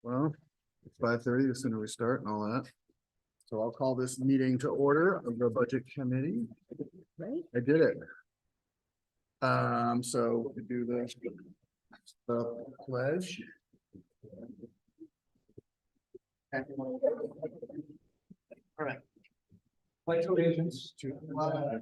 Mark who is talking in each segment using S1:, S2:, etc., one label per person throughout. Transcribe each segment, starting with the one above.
S1: Well, it's 5:30, the sooner we start and all that. So I'll call this meeting to order of the Budget Committee.
S2: Right.
S1: I did it. So we do the pledge. All right. Pledge allegiance to the flag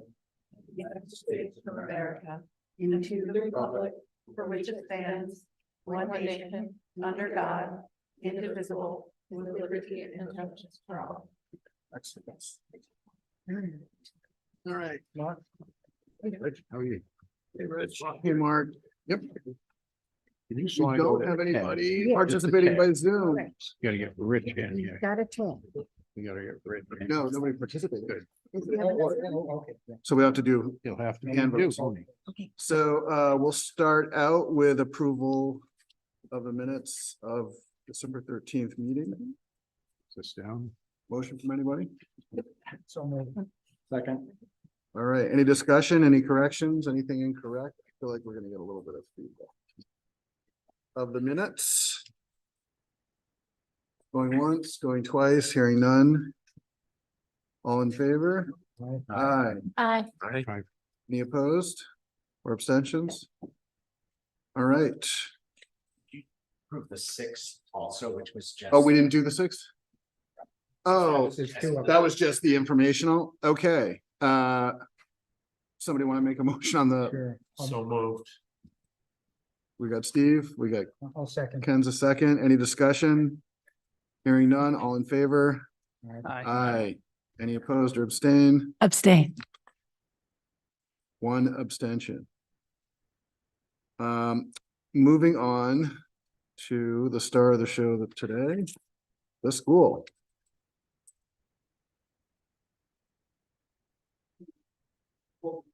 S2: United States of America, and to the republic for which it stands, one nation, under God, indivisible, with liberty and justice for all.
S1: Excellent. All right, Mark. Hey, Rich, how are you? Hey, Rich. Hey, Mark. Yep. We don't have anybody participating by Zoom.
S3: Gotta get Rich in here.
S2: Got a 10.
S3: You gotta get Rich in.
S1: No, nobody participated.
S2: Okay.
S1: So we have to do
S3: He'll have to.
S1: hand votes. So we'll start out with approval of the minutes of December 13th meeting.
S3: This down.
S1: Motion from anybody?
S2: So
S1: Second. All right, any discussion, any corrections, anything incorrect? I feel like we're gonna get a little bit of feedback. Of the minutes. Going once, going twice, hearing none. All in favor? Aye.
S2: Aye.
S3: Aye.
S1: Any opposed or abstentions? all right.
S4: Approve the sixth also, which was just.
S1: Oh, we didn't do the sixth? Oh,
S4: There's two of
S1: that was just the informational. Okay, somebody want to make a motion on the,
S5: Sure.
S4: So moved.
S1: we got Steve, we got
S5: I'll second.
S1: Ken's a second. Any discussion? Hearing none, all in favor? Aye. Any opposed or abstain?
S2: Abstain.
S1: One abstention. Moving on to the star of the show of today, the school.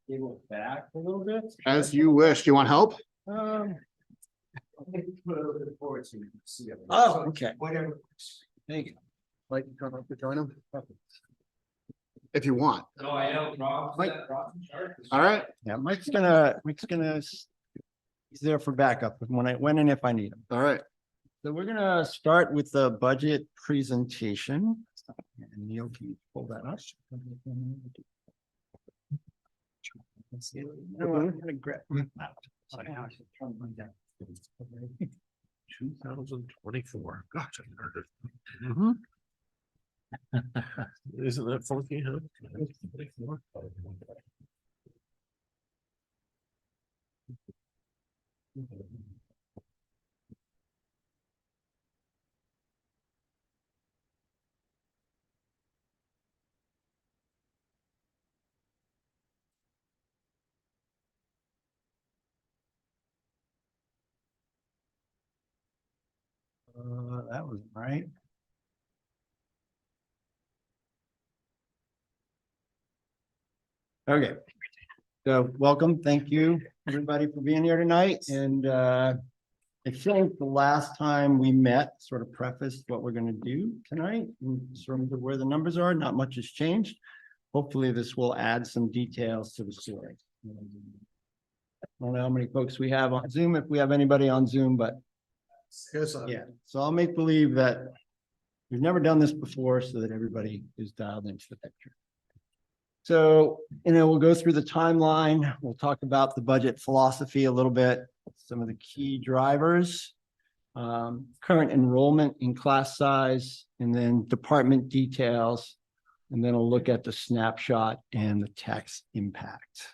S4: They went back a little bit.
S1: As you wish. Do you want help?
S4: Put a little bit forward so you can see it.
S1: Oh, okay.
S4: Whatever.
S1: Thank you. Like, you come up to join them? If you want.
S4: No, I know,
S1: Mike. All right.
S3: Yeah, Mike's gonna, he's there for backup when and if I need him.
S1: All right.
S3: So we're gonna start with the budget presentation. And Neil, can you pull that up? You know what, I'm gonna grab.
S6: 2024. Gosh, I heard it. Isn't that funky, huh? 24.
S3: That was right. Okay. So welcome, thank you, everybody, for being here tonight. And I think the last time we met sort of prefaced what we're going to do tonight, in terms of where the numbers are. Not much has changed. Hopefully this will add some details to the story. I don't know how many folks we have on Zoom, if we have anybody on Zoom, but yeah, so I'll make believe that we've never done this before so that everybody is dialed into the picture. So, we'll go through the timeline. We'll talk about the budget philosophy a little bit, some of the key drivers, current enrollment in class size, and then department details. And then I'll look at the snapshot and the tax impact.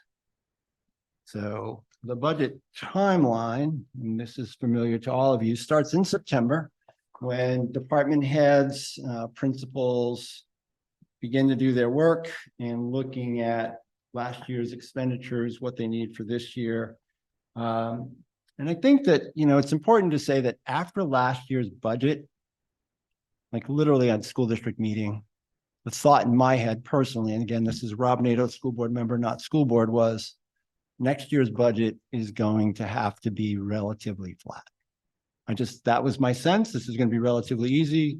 S3: So the budget timeline, and this is familiar to all of you, starts in September when department heads, principals begin to do their work and looking at last year's expenditures, what they need for this year. And I think that, it's important to say that after last year's budget, like literally at school district meeting, the thought in my head personally, and again, this is Rob Nato, school board member, not school board, was next year's budget is going to have to be relatively flat. That was my sense. This is going to be relatively easy.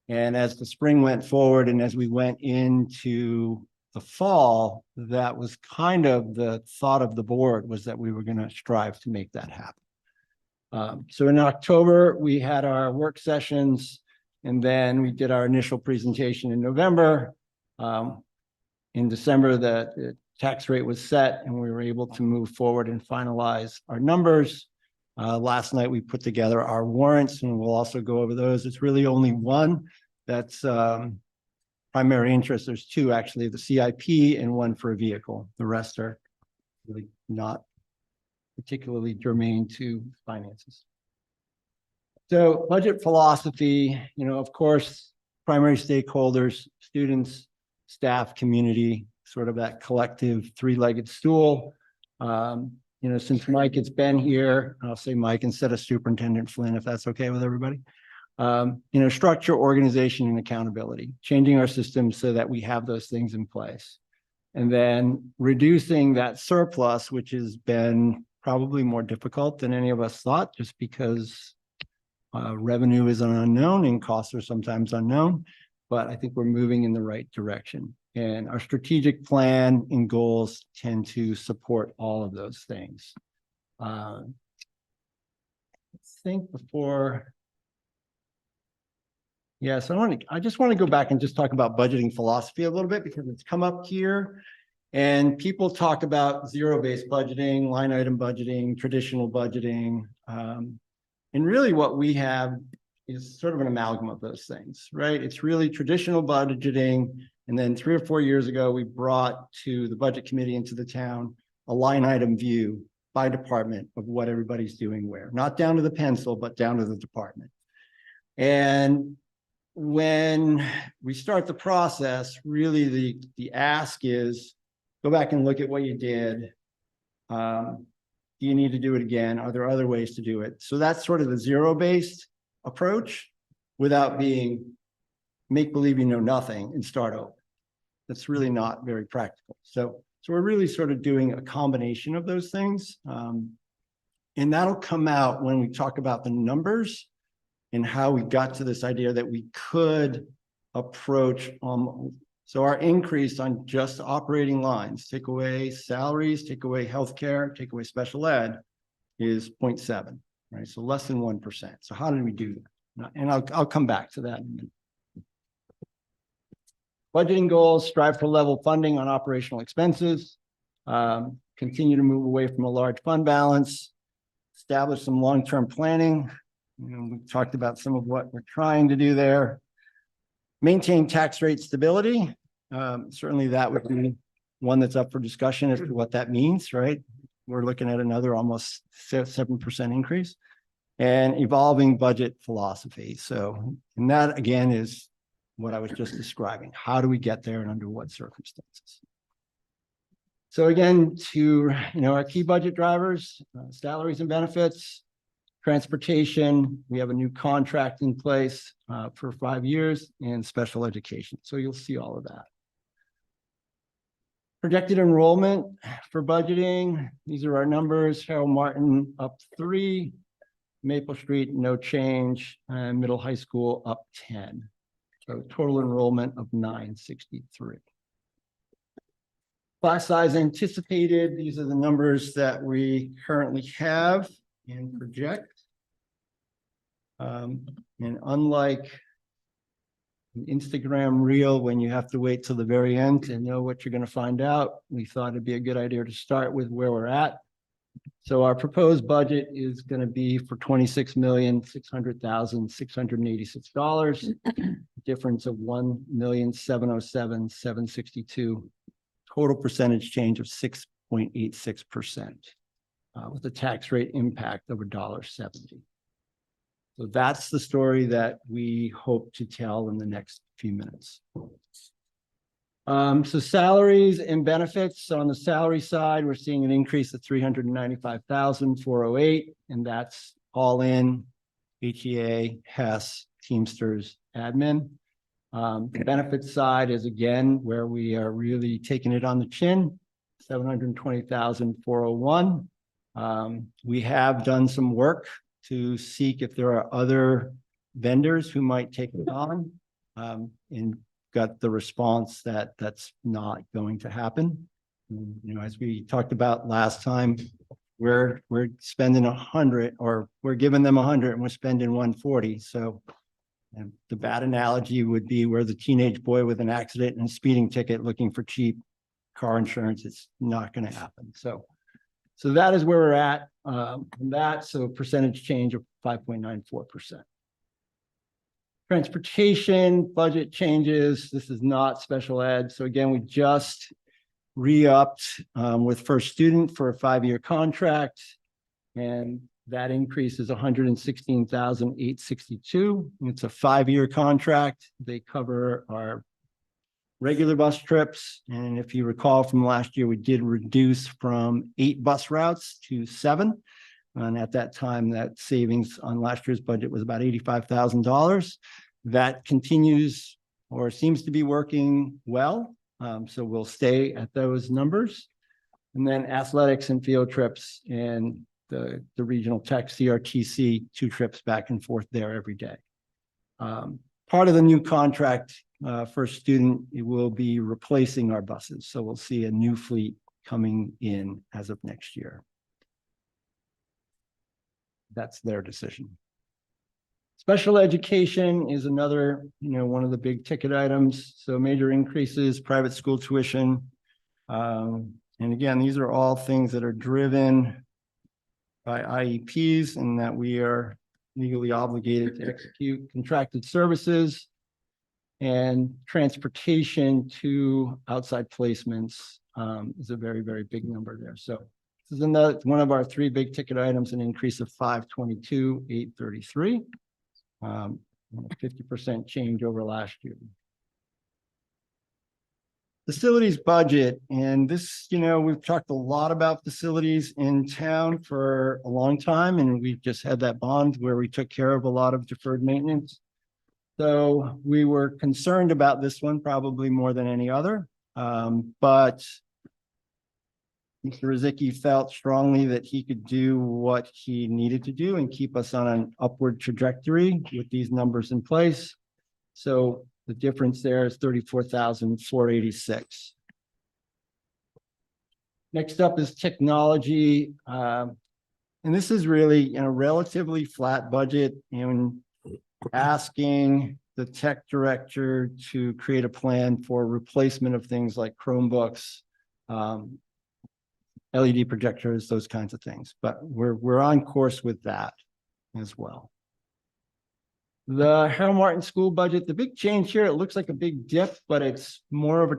S3: And as the spring went forward and as we went into the fall, that was kind of the thought of the board, was that we were going to strive to make that happen. So in October, we had our work sessions, and then we did our initial presentation in November. In December, the tax rate was set, and we were able to move forward and finalize our numbers. Last night, we put together our warrants, and we'll also go over those. It's really only one that's primary interest. There's two, actually, the CIP and one for a vehicle. The rest are really not particularly germane to finances. So budget philosophy, of course, primary stakeholders, students, staff, community, sort of that collective three-legged stool. Since Mike has been here, I'll say Mike instead of Superintendent Flynn, if that's okay with everybody. Structure, organization, and accountability, changing our systems so that we have those things in place. And then reducing that surplus, which has been probably more difficult than any of us thought, just because revenue is an unknown and costs are sometimes unknown. But I think we're moving in the right direction. And our strategic plan and goals tend to support all of those things. I think before. Yeah, so I just want to go back and just talk about budgeting philosophy a little bit, because it's come up here. And people talk about zero-based budgeting, line item budgeting, traditional budgeting. And really what we have is sort of an amalgam of those things, right? It's really traditional budgeting. And then 3 or 4 years ago, we brought to the budget committee into the town a line item view by department of what everybody's doing where, not down to the pencil, but down to the department. And when we start the process, really the ask is go back and look at what you did. Do you need to do it again? Are there other ways to do it? So that's sort of the zero-based approach without being make believe you know nothing and start over. That's really not very practical. So we're really sort of doing a combination of those things. And that'll come out when we talk about the numbers and how we got to this idea that we could approach, so our increase on just operating lines, take away salaries, take away healthcare, take away special ed, is 0.7, right? So less than 1%. So how did we do that? And I'll come back to that in a minute. Budgeting goals, strive for level funding on operational expenses, continue to move away from a large fund balance, establish some long-term planning. We talked about some of what we're trying to do there. Maintain tax rate stability. Certainly that would be one that's up for discussion as to what that means, right? We're looking at another almost 7% increase. And evolving budget philosophy. So, and that again is what I was just describing. How do we get there and under what circumstances? So again, to our key budget drivers, salaries and benefits, transportation, we have a new contract in place for 5 years, and special education. So you'll see all of that. Projected enrollment for budgeting. These are our numbers. Harold Martin up 3, Maple Street, no change, and Middle High School up 10. So total enrollment of 963. Class size anticipated. These are the numbers that we currently have and project. And unlike an Instagram reel, when you have to wait till the very end to know what you're going to find out, we thought it'd be a good idea to start with where we're at. So our proposed budget is going to be for $26,600,686, difference of $1,707,762, total percentage change of 6.86%, with a tax rate impact of $1.70. So that's the story that we hope to tell in the next few minutes. So salaries and benefits. So on the salary side, we're seeing an increase of $395,408, and that's all in HEA, HES, Teamsters, admin. The benefits side is again where we are really taking it on the chin, $720,401. We have done some work to seek if there are other vendors who might take it on, and got the response that that's not going to happen. As we talked about last time, we're spending 100, or we're giving them 100 and we're spending 140. So and the bad analogy would be where the teenage boy with an accident and a speeding ticket looking for cheap car insurance. It's not going to happen. So that is where we're at. So percentage change of 5.94%. Transportation budget changes. This is not special ed. So again, we just re-upped with First Student for a 5-year contract, and that increase is $116,862. It's a 5-year contract. They cover our regular bus trips, and if you recall from last year, we did reduce from 8 bus routes to 7, and at that time, that savings on last year's budget was about $85,000. That continues or seems to be working well. So we'll stay at those numbers. And then athletics and field trips and the regional tech CRTC, 2 trips back and forth there every day. Part of the new contract for Student, it will be replacing our buses. So we'll see a new fleet coming in as of next year. That's their decision. Special education is another, one of the big ticket items. So major increases, private school tuition. And again, these are all things that are driven by IEPs and that we are legally obligated to execute. Contracted services and transportation to outside placements is a very, very big number there. So this is another one of our 3 big ticket items, an increase of $522,833. 50% change over last year. Facilities budget, and this, we've talked a lot about facilities in town for a long time, and we've just had that bond where we took care of a lot of deferred maintenance. So we were concerned about this one probably more than any other, but Mr. Rizicki felt strongly that he could do what he needed to do and keep us on an upward trajectory with these numbers in place. So the difference there is $34,486. Next up is technology. And this is really a relatively flat budget, and asking the tech director to create a plan for replacement of things like Chromebooks, LED projectors, those kinds of things. But we're on course with that as well. The Harold Martin school budget, the big change here, it looks like a big dip, but it's more of a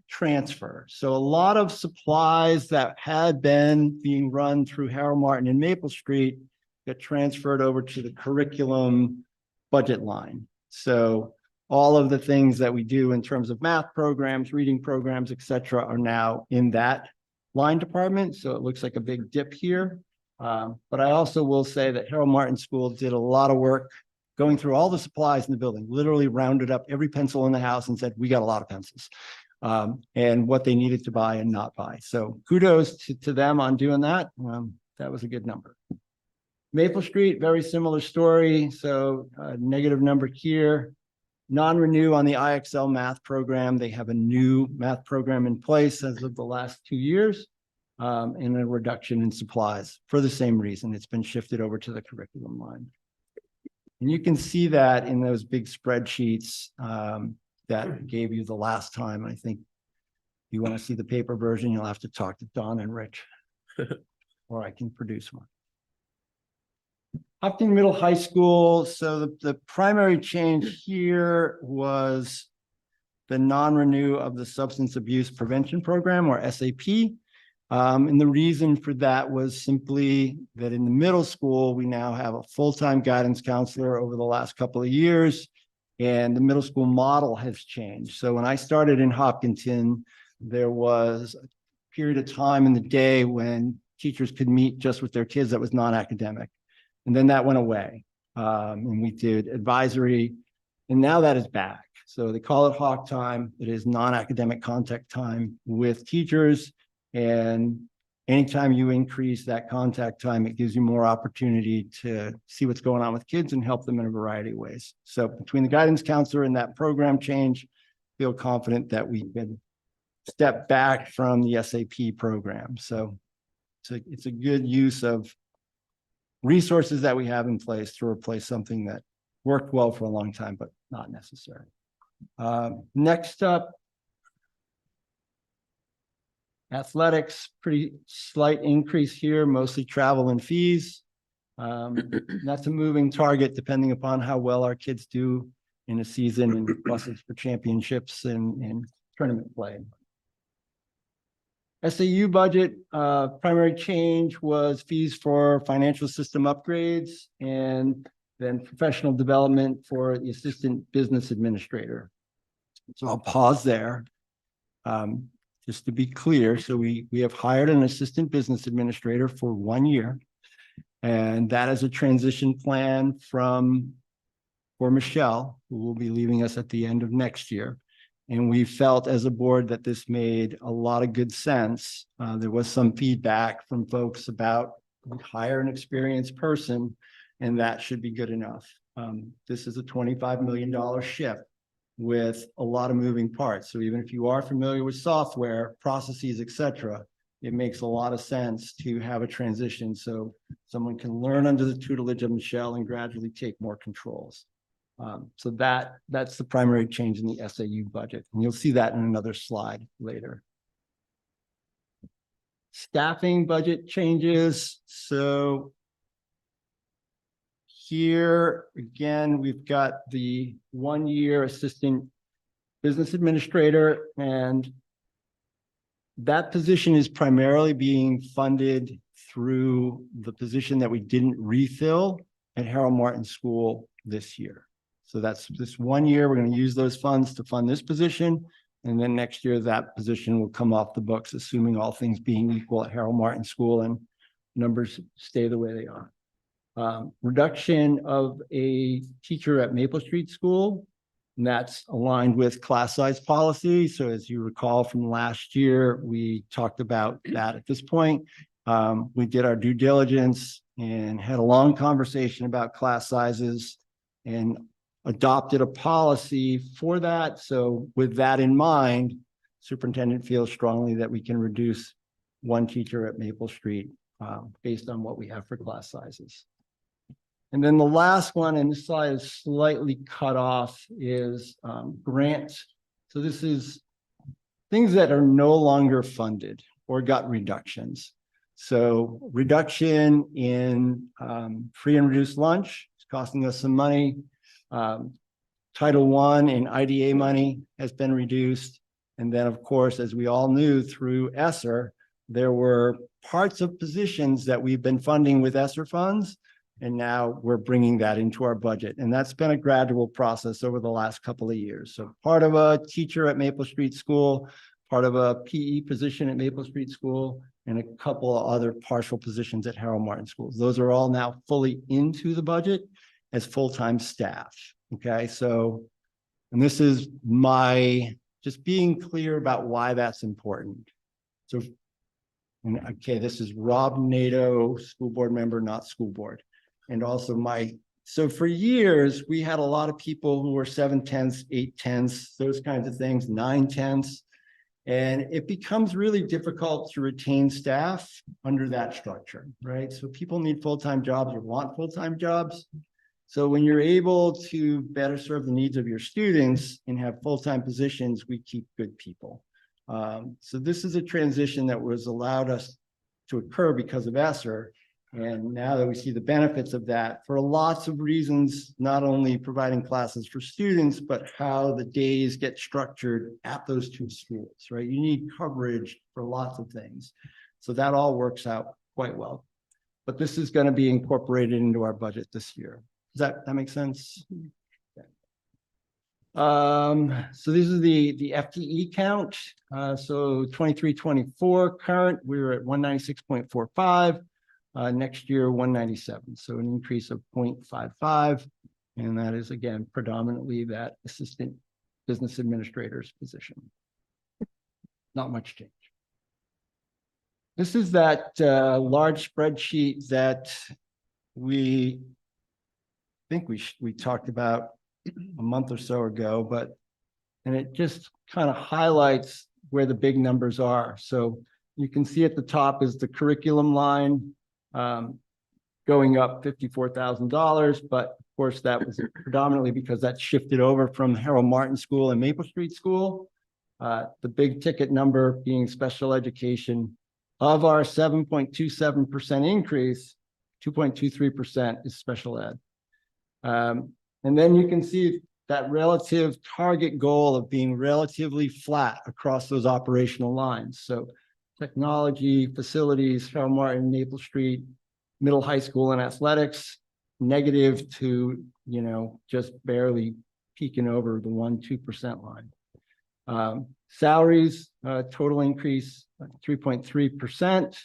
S3: transfer. So a lot of supplies that had been being run through Harold Martin and Maple Street get transferred over to the curriculum budget line. So all of the things that we do in terms of math programs, reading programs, et cetera, are now in that line department. So it looks like a big dip here. But I also will say that Harold Martin School did a lot of work going through all the supplies in the building, literally rounded up every pencil in the house and said, we got a lot of pencils, and what they needed to buy and not buy. So kudos to them on doing that. That was a good number. Maple Street, very similar story. So negative number here. Non-renew on the IXL math program. They have a new math program in place as of the last 2 years, and a reduction in supplies for the same reason. It's been shifted over to the curriculum line. And you can see that in those big spreadsheets that gave you the last time. I think if you want to see the paper version, you'll have to talk to Don and Rich, or I can produce one. Hopkinton Middle High School. So the primary change here was the non-renew of the Substance Abuse Prevention Program, or SAP. And the reason for that was simply that in the middle school, we now have a full-time guidance counselor over the last couple of years, and the middle school model has changed. So when I started in Hopkinton, there was a period of time in the day when teachers could meet just with their kids that was non-academic. And then that went away, and we did advisory, and now that is back. So they call it Hawk time. It is non-academic contact time with teachers, and anytime you increase that contact time, it gives you more opportunity to see what's going on with kids and help them in a variety of ways. So between the guidance counselor and that program change, I feel confident that we can step back from the SAP program. So it's a good use of resources that we have in place to replace something that worked well for a long time, but not necessary. Next up, athletics, pretty slight increase here, mostly travel and fees. That's a moving target depending upon how well our kids do in a season and buses for championships and tournament play. SAU budget, primary change was fees for financial system upgrades and then professional development for the assistant business administrator. So I'll pause there. Just to be clear, so we have hired an assistant business administrator for 1 year. And that is a transition plan for Michelle, who will be leaving us at the end of next year. And we felt as a board that this made a lot of good sense. There was some feedback from folks about hire an experienced person, and that should be good enough. This is a $25 million shift with a lot of moving parts. So even if you are familiar with software, processes, et cetera, it makes a lot of sense to have a transition so someone can learn under the tutelage of Michelle and gradually take more controls. So that's the primary change in the SAU budget. And you'll see that in another slide later. Staffing budget changes. So here, again, we've got the 1 year assistant business administrator, and that position is primarily being funded through the position that we didn't refill at Harold Martin School this year. So that's this 1 year, we're going to use those funds to fund this position. And then next year, that position will come off the books, assuming all things being equal at Harold Martin School and numbers stay the way they are. Reduction of a teacher at Maple Street School, and that's aligned with class size policy. So as you recall from last year, we talked about that at this point. We did our due diligence and had a long conversation about class sizes and adopted a policy for that. So with that in mind, superintendent feels strongly that we can reduce one teacher at Maple Street based on what we have for class sizes. And then the last one, and this slide is slightly cut off, is grants. So this is things that are no longer funded or got reductions. So reduction in free and reduced lunch is costing us some money. Title I and IDA money has been reduced. And then, of course, as we all knew through ESSER, there were parts of positions that we've been funding with ESSER funds. And now we're bringing that into our budget. And that's been a gradual process over the last couple of years. So part of a teacher at Maple Street School, part of a PE position at Maple Street School, and a couple of other partial positions at Harold Martin Schools. Those are all now fully into the budget as full-time staff. Okay, so, and this is my, just being clear about why that's important. So, and okay, this is Rob Nato, school board member, not school board. And also so for years, we had a lot of people who were 7/10, 8/10, those kinds of things, 9/10. And it becomes really difficult to retain staff under that structure, right? So people need full-time jobs or want full-time jobs. So when you're able to better serve the needs of your students and have full-time positions, we keep good people. So this is a transition that was allowed us to occur because of ESSER. And now that we see the benefits of that for lots of reasons, not only providing classes for students, but how the days get structured at those two schools, right? You need coverage for lots of things. So that all works out quite well. But this is going to be incorporated into our budget this year. Does that make sense? Okay. So this is the FTE count. So 23-24 current, we're at 196.45. Next year, 197. So an increase of 0.55. And that is, again, predominantly that assistant business administrator's position. Not much change. This is that large spreadsheet that we think we talked about a month or so ago, and it just kind of highlights where the big numbers are. So you can see at the top is the curriculum line, going up $54,000, but of course that was predominantly because that shifted over from Harold Martin School and Maple Street School. The big ticket number being special education. Of our 7.27% increase, 2.23% is special ed. And then you can see that relative target goal of being relatively flat across those operational lines. So technology, facilities, Harold Martin, Maple Street, middle high school and athletics, negative to, just barely peeking over the 1-2% line. Salaries, total increase 3.3%.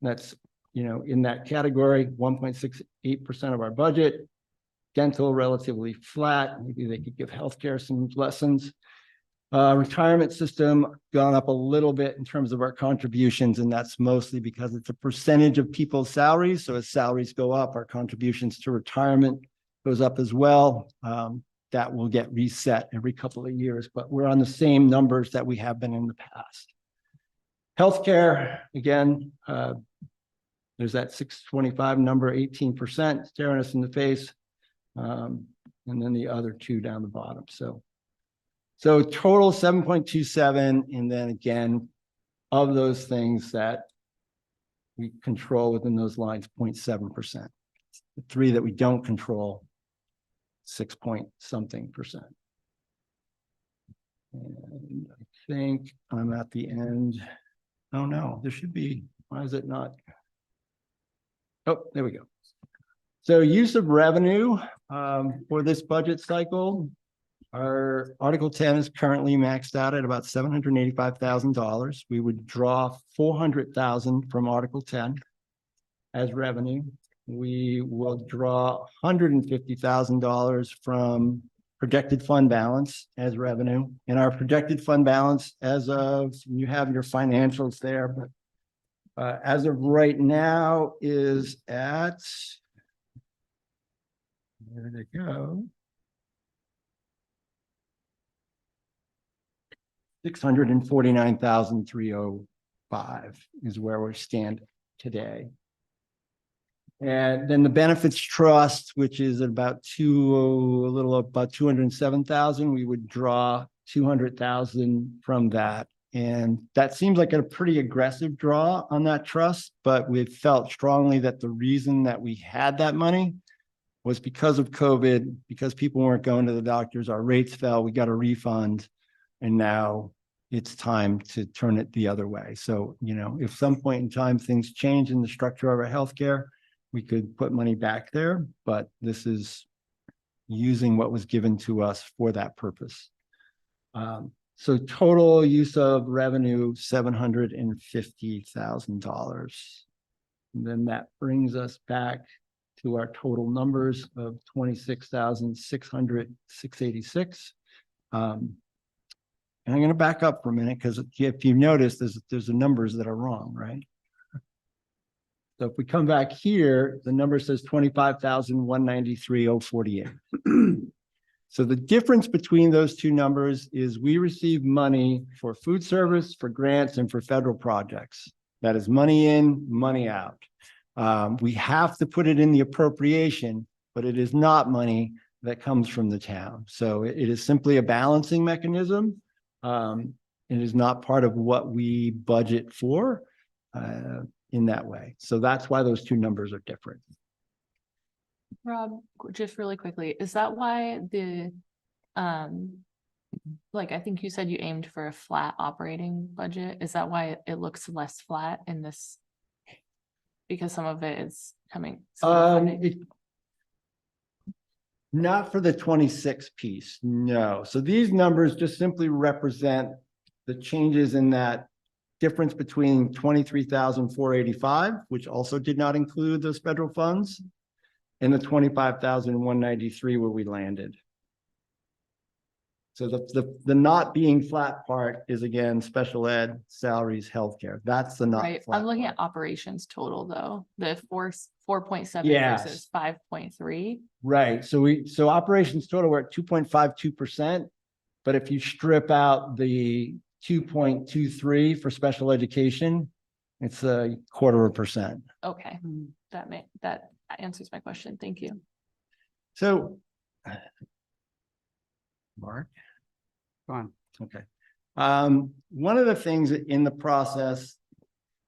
S3: That's, in that category, 1.68% of our budget. Dental relatively flat. Maybe they could give healthcare some lessons. Retirement system gone up a little bit in terms of our contributions, and that's mostly because it's a percentage of people's salaries. So as salaries go up, our contributions to retirement goes up as well. That will get reset every couple of years, but we're on the same numbers that we have been in the past. Healthcare, again, there's that 625 number, 18% staring us in the face. And then the other two down the bottom. So total 7.27. And then again, of those things that we control within those lines, 0.7%. The three that we don't control, 6 point something percent. And I think I'm at the end. Oh no, there should be, why is it not? Oh, there we go. So use of revenue for this budget cycle, our Article 10 is currently maxed out at about $785,000. We would draw $400,000 from Article 10 as revenue. We will draw $150,000 from projected fund balance as revenue. And our projected fund balance as of, you have your financials there, but as of right now is at, where did it go? $649,305 is where we stand today. And then the benefits trust, which is about a little about 207,000, we would draw 200,000 from that. And that seems like a pretty aggressive draw on that trust, but we felt strongly that the reason that we had that money was because of COVID, because people weren't going to the doctors, our rates fell, we got a refund, and now it's time to turn it the other way. So, if some point in time things change in the structure of our healthcare, we could put money back there, but this is using what was given to us for that purpose. So total use of revenue, $750,000. And then that brings us back to our total numbers of 26,686. And I'm going to back up for a minute because if you notice, there's the numbers that are wrong, right? So if we come back here, the number says 25,193,048. So the difference between those two numbers is we receive money for food service, for grants, and for federal projects. That is money in, money out. We have to put it in the appropriation, but it is not money that comes from the town. So it is simply a balancing mechanism. It is not part of what we budget for in that way. So that's why those two numbers are different.
S5: Rob, just really quickly, is that why the, like, I think you said you aimed for a flat operating budget? Is that why it looks less flat in this? Because some of it is coming.
S3: Not for the 26 piece, no. So these numbers just simply represent the changes in that difference between 23,485, which also did not include those federal funds, and the 25,193 where we landed. So the not being flat part is again special ed, salaries, healthcare. That's the not
S5: right.
S3: flat
S5: I'm looking
S3: part.
S5: at operations total though. The 4.7
S3: Yes.
S5: versus 5.3.
S3: Right. So operations total we're at 2.52%. But if you strip out the 2.23 for special education. It's 0.25%.
S5: Okay, that answers my question. Thank you.
S3: So. Mark?
S7: Fine.
S3: Okay. One of the things in the process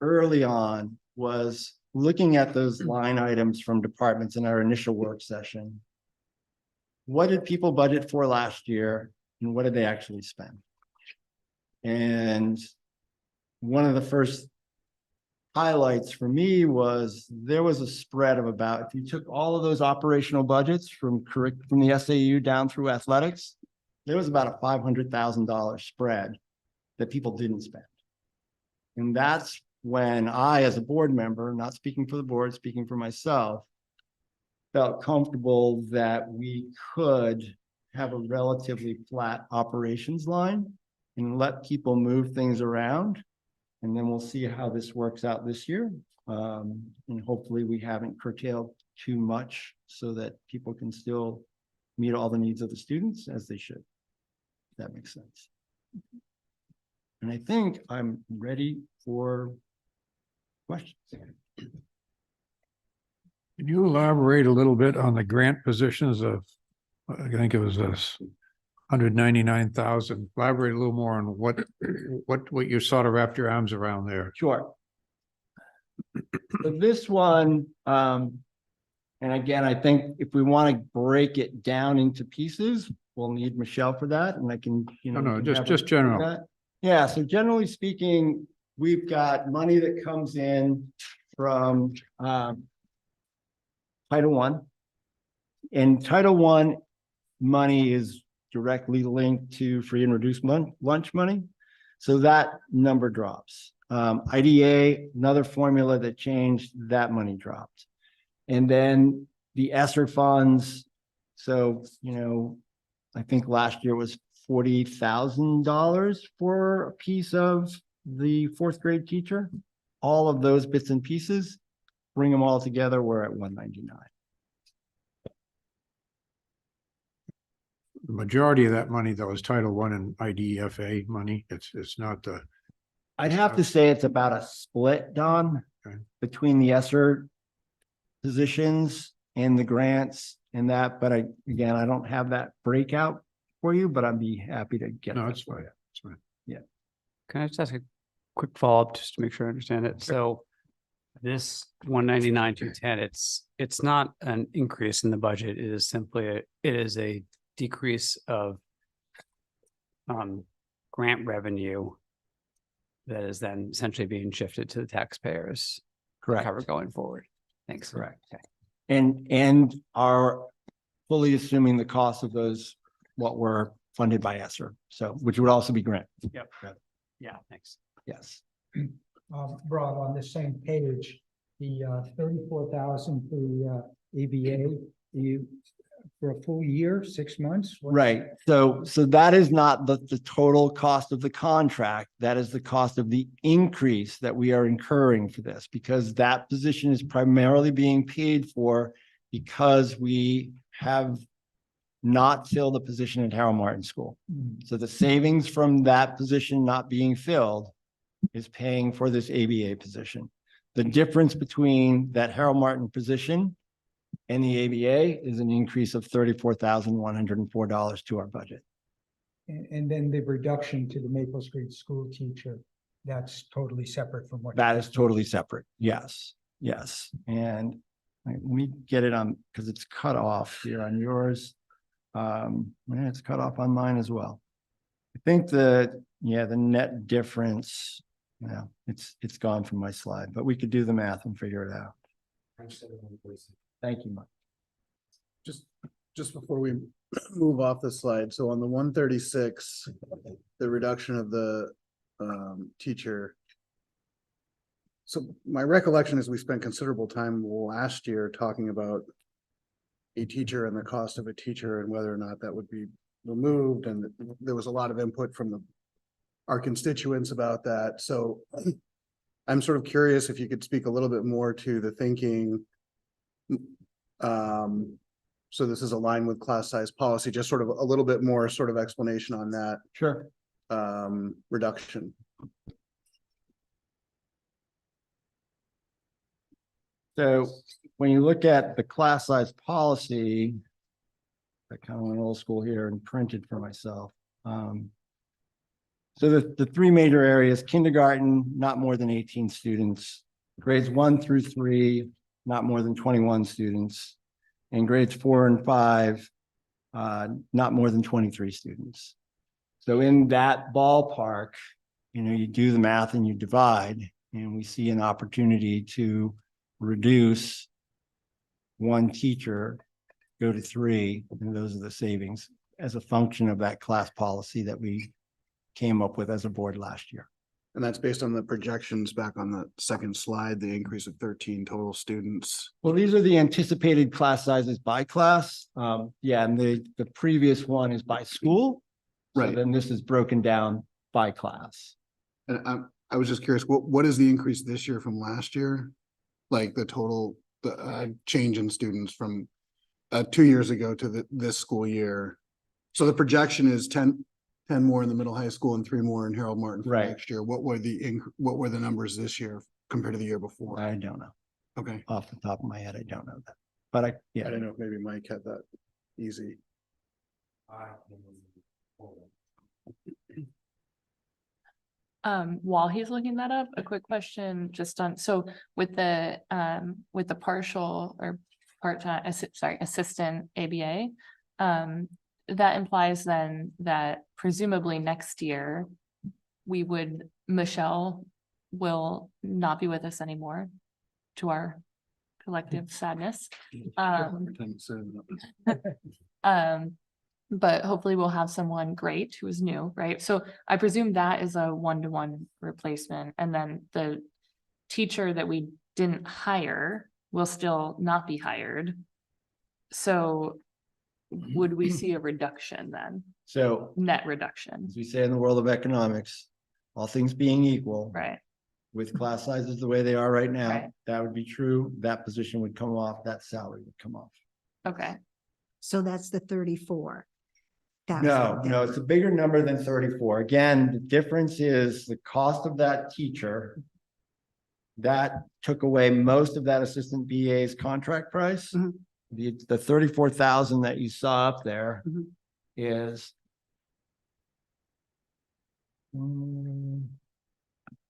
S3: early on was looking at those line items from departments in our initial work session. What did people budget for last year and what did they actually spend? And one of the first highlights for me was there was a spread of about, if you took all of those operational budgets from the SAU down through athletics, there was about a $500,000 spread that people didn't spend. And that's when I, as a board member, not speaking for the board, speaking for myself, felt comfortable that we could have a relatively flat operations line and let people move things around. And then we'll see how this works out this year. And hopefully we haven't curtailed too much so that people can still meet all the needs of the students as they should. If that makes sense. And I think I'm ready for questions.
S8: Can you elaborate a little bit on the grant positions of, I think it was this 199,000. Elaborate a little more on what you sort of wrapped your arms around there.
S3: Sure. So this one, and again, I think if we want to break it down into pieces, we'll need Michelle for that, and I can,
S8: No,
S3: can have
S8: just
S3: her do
S8: general.
S3: that. Yeah, so generally speaking, we've got money that comes in from Title I. And Title I money is directly linked to free and reduced lunch money. So that number drops. IDA, another formula that changed, that money dropped. And then the ESSER funds. So, I think last year was $40,000 for a piece of the fourth grade teacher. All of those bits and pieces, bring them all together, we're at 199.
S8: The majority of that money, though, is Title I and IDFA money. It's not the.
S3: I'd have to say it's about a split, Don,
S8: Okay.
S3: between the ESSER positions and the grants and that, but I don't have that breakout for you, but I'd be happy to get.
S8: No,
S3: that
S8: it's
S3: for
S8: fine.
S3: you.
S8: It's fine.
S7: Can I just ask a quick follow-up just to make sure I understand it? So this 199, 210, it's not an increase in the budget. It is simply a decrease of grant revenue that is then essentially being shifted to the taxpayers.
S3: Correct.
S7: Cover going forward. Thanks.
S3: Correct.
S7: Okay.
S3: And are fully assuming the cost of those, what were funded by ESSER. So, which would also be grant.
S7: Yep. Yeah, thanks.
S3: Yes.
S9: Rob, on the same page, the 34,000 for the ABA, for a full year, 6 months?
S3: Right. So that is not the total cost of the contract. That is the cost of the increase that we are incurring for this, because that position is primarily being paid for because we have not filled the position at Harold Martin School. So the savings from that position not being filled is paying for this ABA position. The difference between that Harold Martin position and the ABA is an increase of $34,104 to our budget.
S9: And then the reduction to the Maple Street school teacher, that's totally separate from what.
S3: That is totally separate. Yes, yes. And let me get it on, because it's cut off here on yours. It's cut off on mine as well. I think the net difference, it's gone from my slide, but we could do the math and figure it out. Thank you, Mike.
S1: Just before we move off the slide, so on the 136, the reduction of the teacher. So my recollection is we spent considerable time last year talking about a teacher and the cost of a teacher and whether or not that would be removed. And there was a lot of input from our constituents about that. So I'm sort of curious if you could speak a little bit more to the thinking. So this is aligned with class size policy, just sort of a little bit more sort of explanation on that.
S3: Sure.
S1: reduction.
S3: So when you look at the class size policy, I kind of went old school here and printed for myself. So the three major areas, kindergarten, not more than 18 students, grades 1 through 3, not more than 21 students, and grades 4 and 5, not more than 23 students. So in that ballpark, you do the math and you divide, and we see an opportunity to reduce one teacher, go to 3, and those are the savings as a function of that class policy that we came up with as a board last year.
S1: And that's based on the projections back on the second slide, the increase of 13 total students.
S3: Well, these are the anticipated class sizes by class. Yeah, and the previous one is by school. So
S1: Right.
S3: then this is broken down by class.
S1: And I was just curious, what is the increase this year from last year? Like the total, change in students from 2 years ago to this school year. So the projection is 10 more in the middle high school and 3 more in Harold Martin for
S3: Right.
S1: next year. What were the numbers this year compared to the year before?
S3: I don't know.
S1: Okay.
S3: Off the top of my head, I don't know that. But
S1: I
S3: yeah.
S1: don't know if maybe Mike had that easy.
S5: While he's looking that up, a quick question just on, so with the partial or part-time, assistant ABA, that implies then that presumably next year Michelle will not be with us anymore, to our collective sadness. But hopefully we'll have someone great who is new, right? So I presume that is a one-to-one replacement, and then the teacher that we didn't hire will still not be hired. So would we see a reduction then,
S3: So
S5: net reduction,
S3: as we say in the world of economics, all things being equal,
S5: right?
S3: with class sizes the way they are right now,
S5: Right.
S3: that would be true. That position would come off, that salary would come off.
S5: Okay,
S10: So that's the 34.
S3: No, it's a bigger number than 34. Again, the difference is the cost of that teacher. That took away most of that assistant BA's contract price.
S10: Mhm.
S3: The 34,000 that you saw up there
S10: Mhm.
S3: is.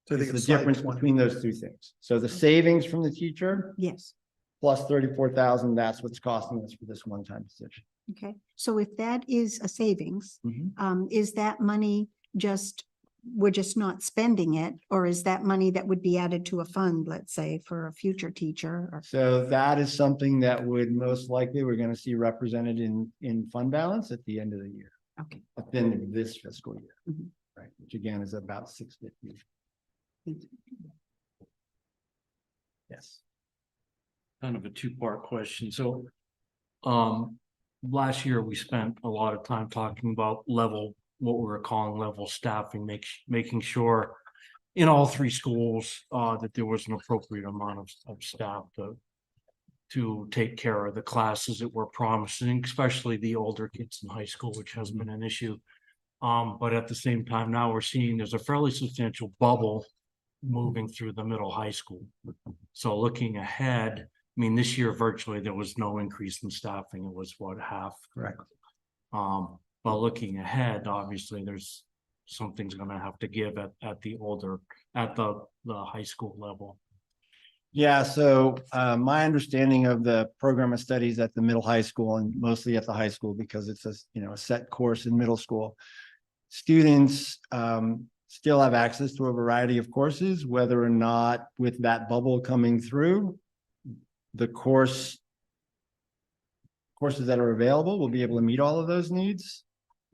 S1: So I
S3: Is
S1: think
S3: the
S1: it's slide
S3: difference
S1: 20.
S3: between those two things. So the savings from the teacher
S10: Yes,
S3: plus 34,000, that's what's costing us for this one-time position.
S10: okay. So if that is a savings, is that money we're just not spending it? Or is that money that would be added to a fund, let's say, for a future teacher? Or
S3: So that is something that would most likely, we're gonna see represented in fund balance at the end of the year,
S10: Okay.
S3: at the end of this fiscal year.
S10: Mhm.
S3: Right, which again is about 650. Yes.
S6: Kind of a two-part question. So, last year we spent a lot of time talking about what we were calling level staffing, making sure in all 3 schools, that there was an appropriate amount of staff to take care of the classes that we're promising, especially the older kids in high school, which has been an issue. But at the same time, now we're seeing there's a fairly substantial bubble moving through the middle high school. So looking ahead, I mean, this year virtually there was no increase in staffing. It was what, half?
S3: Correct.
S6: But looking ahead, obviously there's something's gonna have to give at the high school level.
S3: Yeah, so my understanding of the program of studies at the middle high school and mostly at the high school, because it's a set course in middle school. Students still have access to a variety of courses, whether or not with that bubble coming through, the courses that are available will be able to meet all of those needs.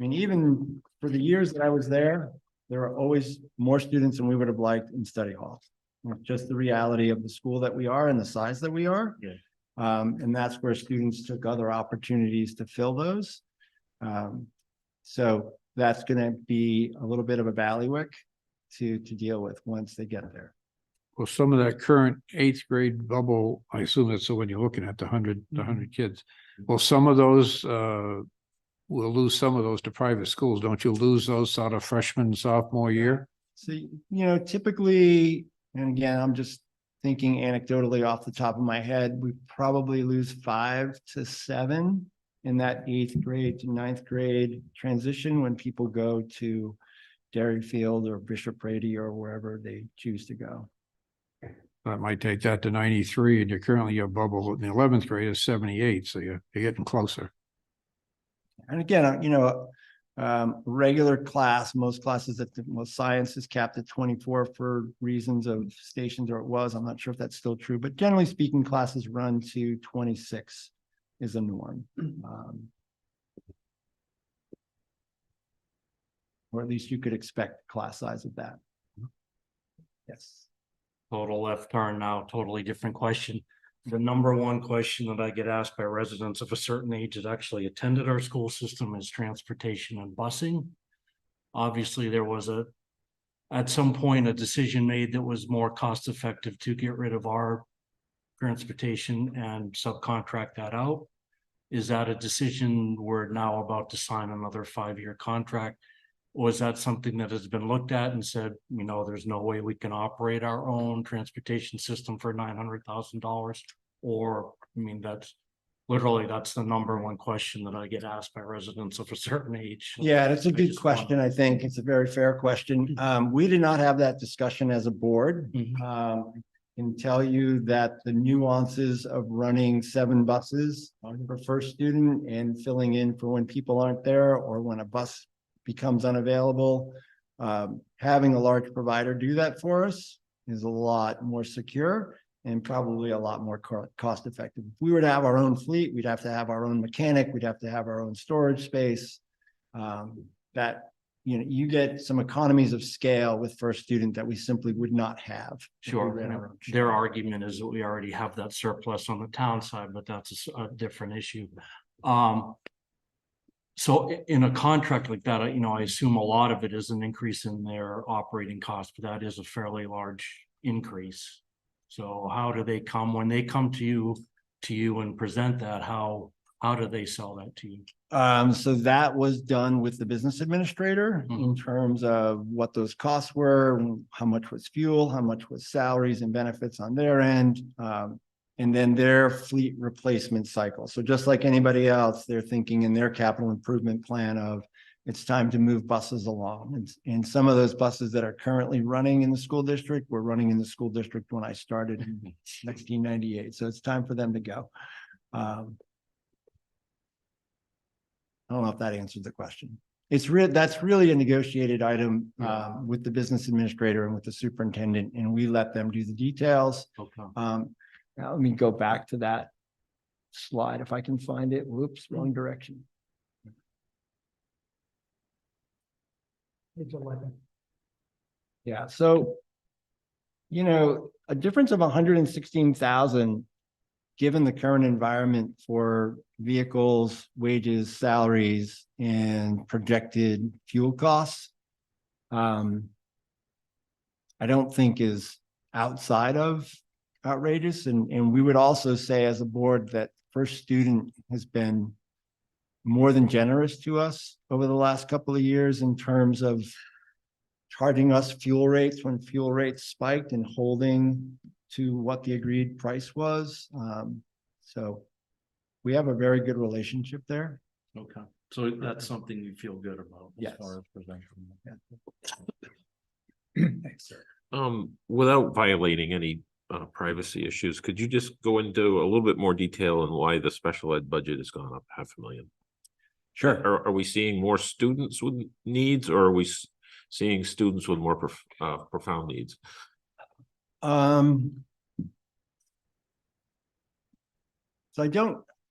S3: I mean, even for the years that I was there are always more students than we would have liked in study halls. It's just the reality of the school that we are and the size that we are.
S6: Yeah.
S3: And that's where students took other opportunities to fill those. So that's gonna be a little bit of a bailiwick to deal with once they get there.
S8: Well, some of that current 8th grade bubble, I assume that's so when you're looking at the 100 kids. Well, some of those we'll lose some of those to private schools. Don't you lose those sort of freshman, sophomore year?
S3: So, typically, and again, I'm just thinking anecdotally off the top of my head, we probably lose 5 to 7 in that 8th grade to 9th grade transition when people go to Derryfield or Bishop Brady or wherever they choose to go.
S8: That might take that to 93, and you're currently, your bubble in the 11th grade is 78, so you're getting closer.
S3: And again, regular class, most classes most science is capped at 24 for reasons of stations, or it was, I'm not sure if that's still true, but generally speaking, classes run to 26 is a norm. Or at least you could expect class size of that. Yes.
S6: Total left turn now, totally different question. The number one question that I get asked by residents of a certain age that actually attended our school system is transportation and busing. Obviously, there was at some point, a decision made that was more cost effective to get rid of our transportation and subcontract that out. Is that a decision we're now about to sign another 5-year contract? Or is that something that has been looked at and said, there's no way we can operate our own transportation system for $900,000? Or, that's the number one question that I get asked by residents of a certain age.
S3: Yeah, that's a
S6: I
S3: good
S6: just
S3: question. I think it's a very fair question. We did not have that discussion as a board. Can tell you that the nuances of running 7 buses for first student and filling in for when people aren't there or when a bus becomes unavailable, having a large provider do that for us is a lot more secure and probably a lot more cost effective. If we were to have our own fleet, we'd have to have our own mechanic, we'd have to have our own storage space. You get some economies of scale with first student that we simply would not have.
S6: Sure. Their argument is that we already have that surplus on the town side, but that's a different issue. So in a contract like that, I assume a lot of it is an increase in their operating cost, but that is a fairly large increase. So how do they come when they come to you and present that? How do they sell that to you?
S3: So that was done with the business administrator in terms of what those costs were, how much was fuel, how much was salaries and benefits on their end, and then their fleet replacement cycle. So just like anybody else, they're thinking in their capital improvement plan of it's time to move buses along. And some of those buses that are currently running in the school district were running in the school district when I started in 1998. So it's time for them to go. I don't know if that answered the question. That's really a negotiated item with the business administrator and with the superintendent, and we let them do the details.
S6: Okay.
S3: Now let me go back to that slide if I can find it. Whoops, wrong direction.
S9: Page 11.
S3: Yeah, so a difference of 116,000, given the current environment for vehicles, wages, salaries, and projected fuel costs, I don't think is outside of outrageous. And we would also say as a board that first student has been more than generous to us over the last couple of years in terms of charging us fuel rates when fuel rates spiked and holding to what the agreed price was. So we have a very good relationship there.
S6: Okay. So that's something you feel good about as
S3: Yes.
S6: far as presenting.
S3: Thanks, sir.
S11: Without violating any privacy issues, could you just go into a little bit more detail on why the special ed budget has gone up $500,000?
S3: Sure.
S11: Are we seeing more students with needs, or are we seeing students with more profound needs?
S3: So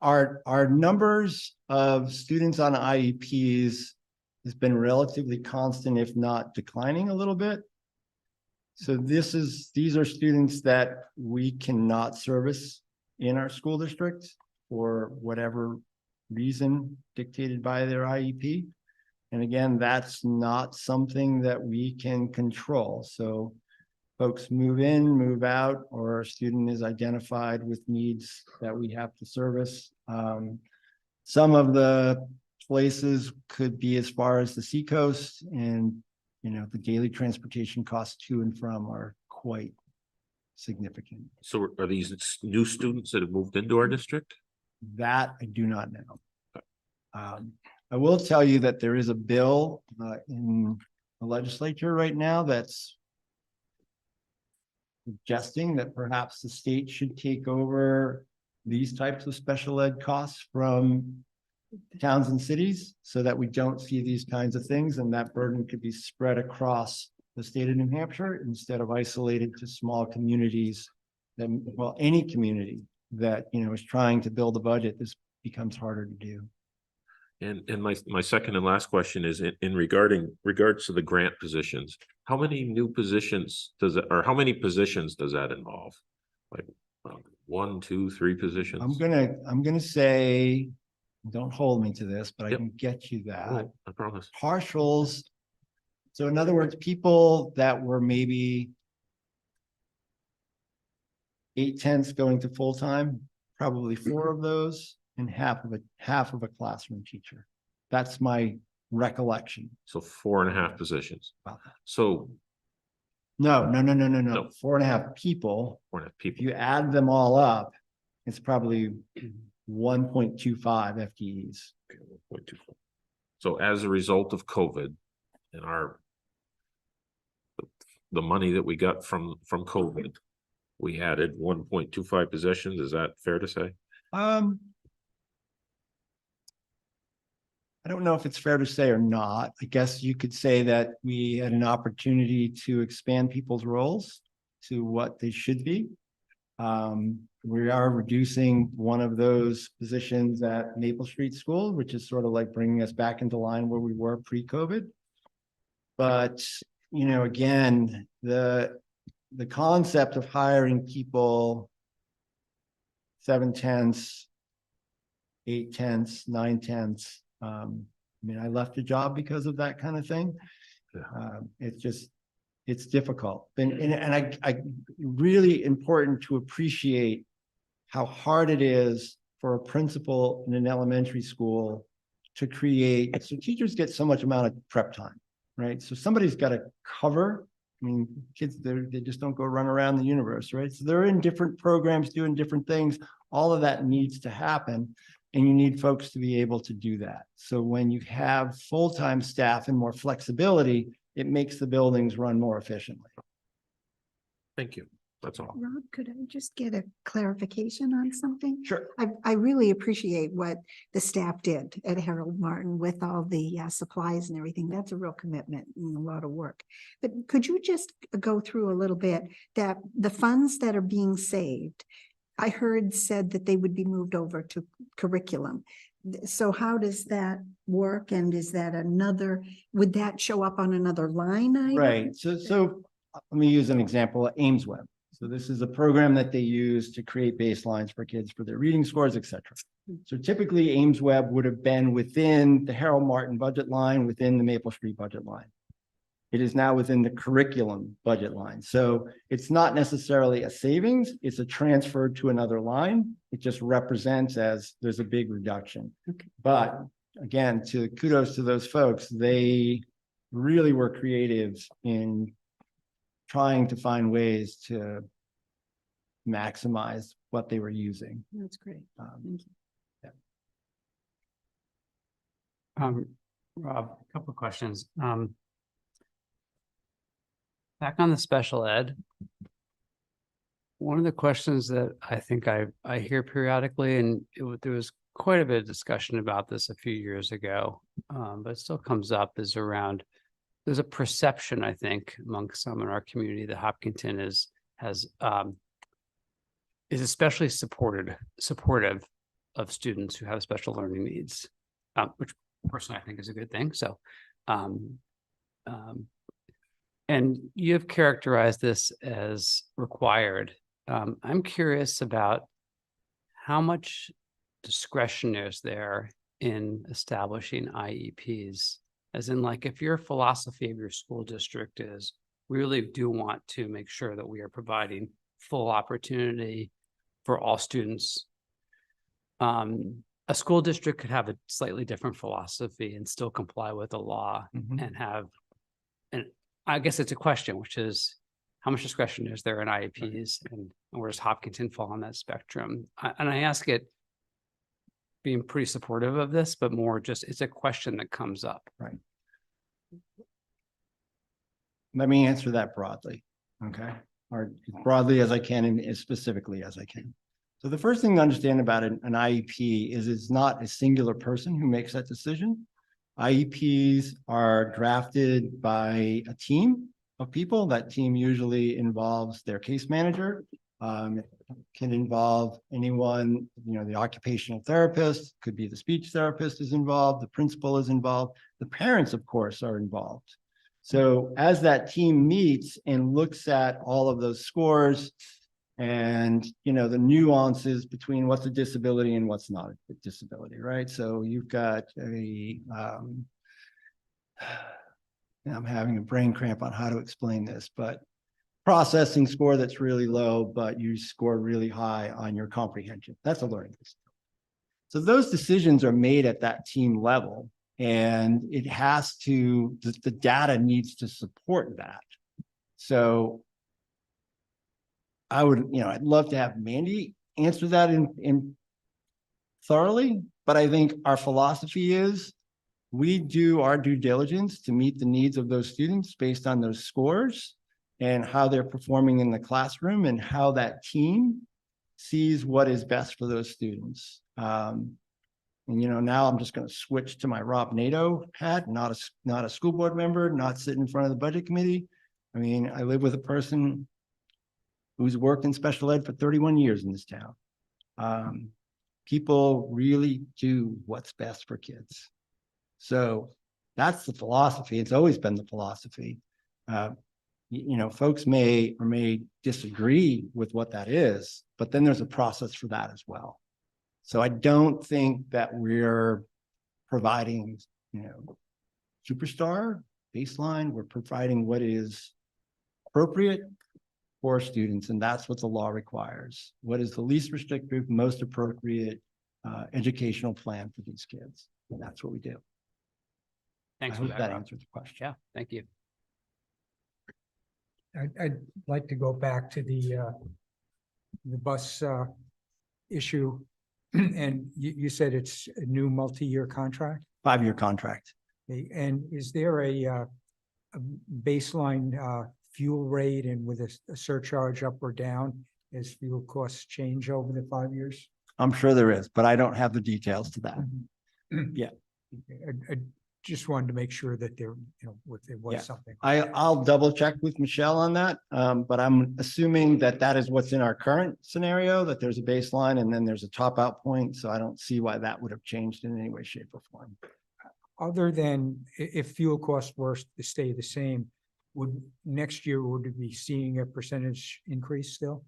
S3: our numbers of students on IEPs has been relatively constant, if not declining a little bit. So these are students that we cannot service in our school district for whatever reason dictated by their IEP. And again, that's not something that we can control. So folks move in, move out, or a student is identified with needs that we have to service. Some of the places could be as far as the seacoast, and, you know, the daily transportation costs to and from are quite significant.
S11: So are these new students that have moved into our district?
S3: That I do not know. I will tell you that there is a bill in the legislature right now that's suggesting that perhaps the state should take over these types of special ed costs from towns and cities so that we don't see these kinds of things, and that burden could be spread across the state of New Hampshire instead of isolated to small communities. That, well, any community that, you know, is trying to build a budget, this becomes harder to do.
S11: And my second and last question is in regards to the grant positions, how many new positions does it, or how many positions does that involve? Like 1, 2, 3 positions?
S3: I'm gonna say, don't hold me to this, but I
S11: Yep.
S3: can get you that.
S11: Cool, I promise.
S3: Partials. So in other words, people that were maybe 8/10 going to full-time, probably 4 of those, and half of a classroom teacher. That's my recollection.
S11: So 4.5 positions.
S3: Wow.
S11: So
S3: No.
S11: No.
S3: 4.5 people.
S11: 4.5
S3: If
S11: people.
S3: you add them all up, it's probably 1.25 FTEs.
S11: Okay, 1.24. So as a result of COVID and the money that we got from COVID, we added 1.25 positions. Is that fair to say?
S3: I don't know if it's fair to say or not. I guess you could say that we had an opportunity to expand people's roles to what they should be. We are reducing one of those positions at Maple Street School, which is sort of like bringing us back into line where we were pre-COVID. But, you know, again, the concept of hiring people 7/10, 8/10, 9/10. I mean, I left a job because of that kind of thing. It's difficult. And I really important to appreciate how hard it is for a principal in an elementary school to create, so teachers get so much amount of prep time, right? So somebody's got to cover. I mean, kids, they just don't go run around the universe, right? So they're in different programs doing different things. All of that needs to happen. And you need folks to be able to do that. So when you have full-time staff and more flexibility, it makes the buildings run more efficiently.
S11: Thank you. That's all.
S10: Rob, could I just get a clarification on something?
S3: Sure.
S10: I really appreciate what the staff did at Harold Martin with all the supplies and everything. That's a real commitment and a lot of work. But could you just go through a little bit that the funds that are being saved, I heard said that they would be moved over to curriculum. So how does that work? And is that would that show up on another line item?
S3: Right. So let me use an example, AimsWeb. So this is a program that they use to create baselines for kids for their reading scores, et cetera. So typically AimsWeb would have been within the Harold Martin budget line, within the Maple Street budget line. It is now within the curriculum budget line. So it's not necessarily a savings, it's a transfer to another line. It just represents as there's a big reduction.
S10: Okay.
S3: But again, kudos to those folks. They really were creative in trying to find ways to maximize what they were using.
S10: That's great. Thank you.
S7: Rob, a couple of questions. Back on the special ed. One of the questions that I think I hear periodically, and there was quite a bit of discussion about this a few years ago, but it still comes up, is around, there's a perception, I think, among some in our community that Hopkinton is especially supportive of students who have special learning needs, which personally I think is a good thing. So, and you have characterized this as required. I'm curious about how much discretion is there in establishing IEPs, as in, like, if your philosophy of your school district is, we really do want to make sure that we are providing full opportunity for all students. a school district could have a slightly different philosophy and still comply with the law
S3: Mhm.
S7: and have, and I guess it's a question, which is how much discretion is there in IEPs and where does Hopkinton fall on that spectrum? And I ask it being pretty supportive of this, but more just, it's a question that comes up.
S3: Let me answer that broadly, okay? Or as broadly as I can and as specifically as I can. So the first thing to understand about an IEP is it's not a singular person who makes that decision. IEPs are drafted by a team of people. That team usually involves their case manager. It can involve anyone, the occupational therapist, could be the speech therapist is involved, the principal is involved, the parents, of course, are involved. So as that team meets and looks at all of those scores and, the nuances between what's a disability and what's not a disability, right? So you've got I'm having a brain cramp on how to explain this, but processing score that's really low, but you score really high on your comprehension. That's a learning disability. So those decisions are made at that team level. And it has to, the data needs to support that. So I would, I'd love to have Mandy answer that in thoroughly, but I think our philosophy is we do our due diligence to meet the needs of those students based on those scores and how they're performing in the classroom and how that team sees what is best for those students. And now I'm just going to switch to my Rob NATO hat, not a school board member, not sitting in front of the budget committee. I mean, I live with a person who's worked in special ed for 31 years in this town. People really do what's best for kids. So that's the philosophy. It's always been the philosophy. Folks may or may disagree with what that is, but then there's a process for that as well. So I don't think that we're providing, superstar baseline. We're providing what is appropriate for students, and that's what the law requires. What is the least restrictive, most appropriate educational plan for these kids? And that's what we do.
S7: Thanks
S3: I
S7: for
S3: hope that
S7: that. Rob.
S3: answers the question.
S7: Yeah, thank you.
S9: I'd like to go back to the bus issue. And you said it's a new multi-year contract?
S3: 5-year contract.
S9: Okay, and is there a baseline fuel rate and with a surcharge up or down as fuel costs change over the 5 years?
S3: I'm sure there is, but I don't have the details to that. Yeah.
S9: I just wanted to make sure that there, if there was
S3: Yeah.
S9: something.
S3: I'll double check with Michelle on that, but I'm assuming that is what's in our current scenario, that there's a baseline and then there's a top out point. So I don't see why that would have changed in any way, shape or form.
S9: Other than if fuel costs were to stay the same, next year would we be seeing a percentage increase still?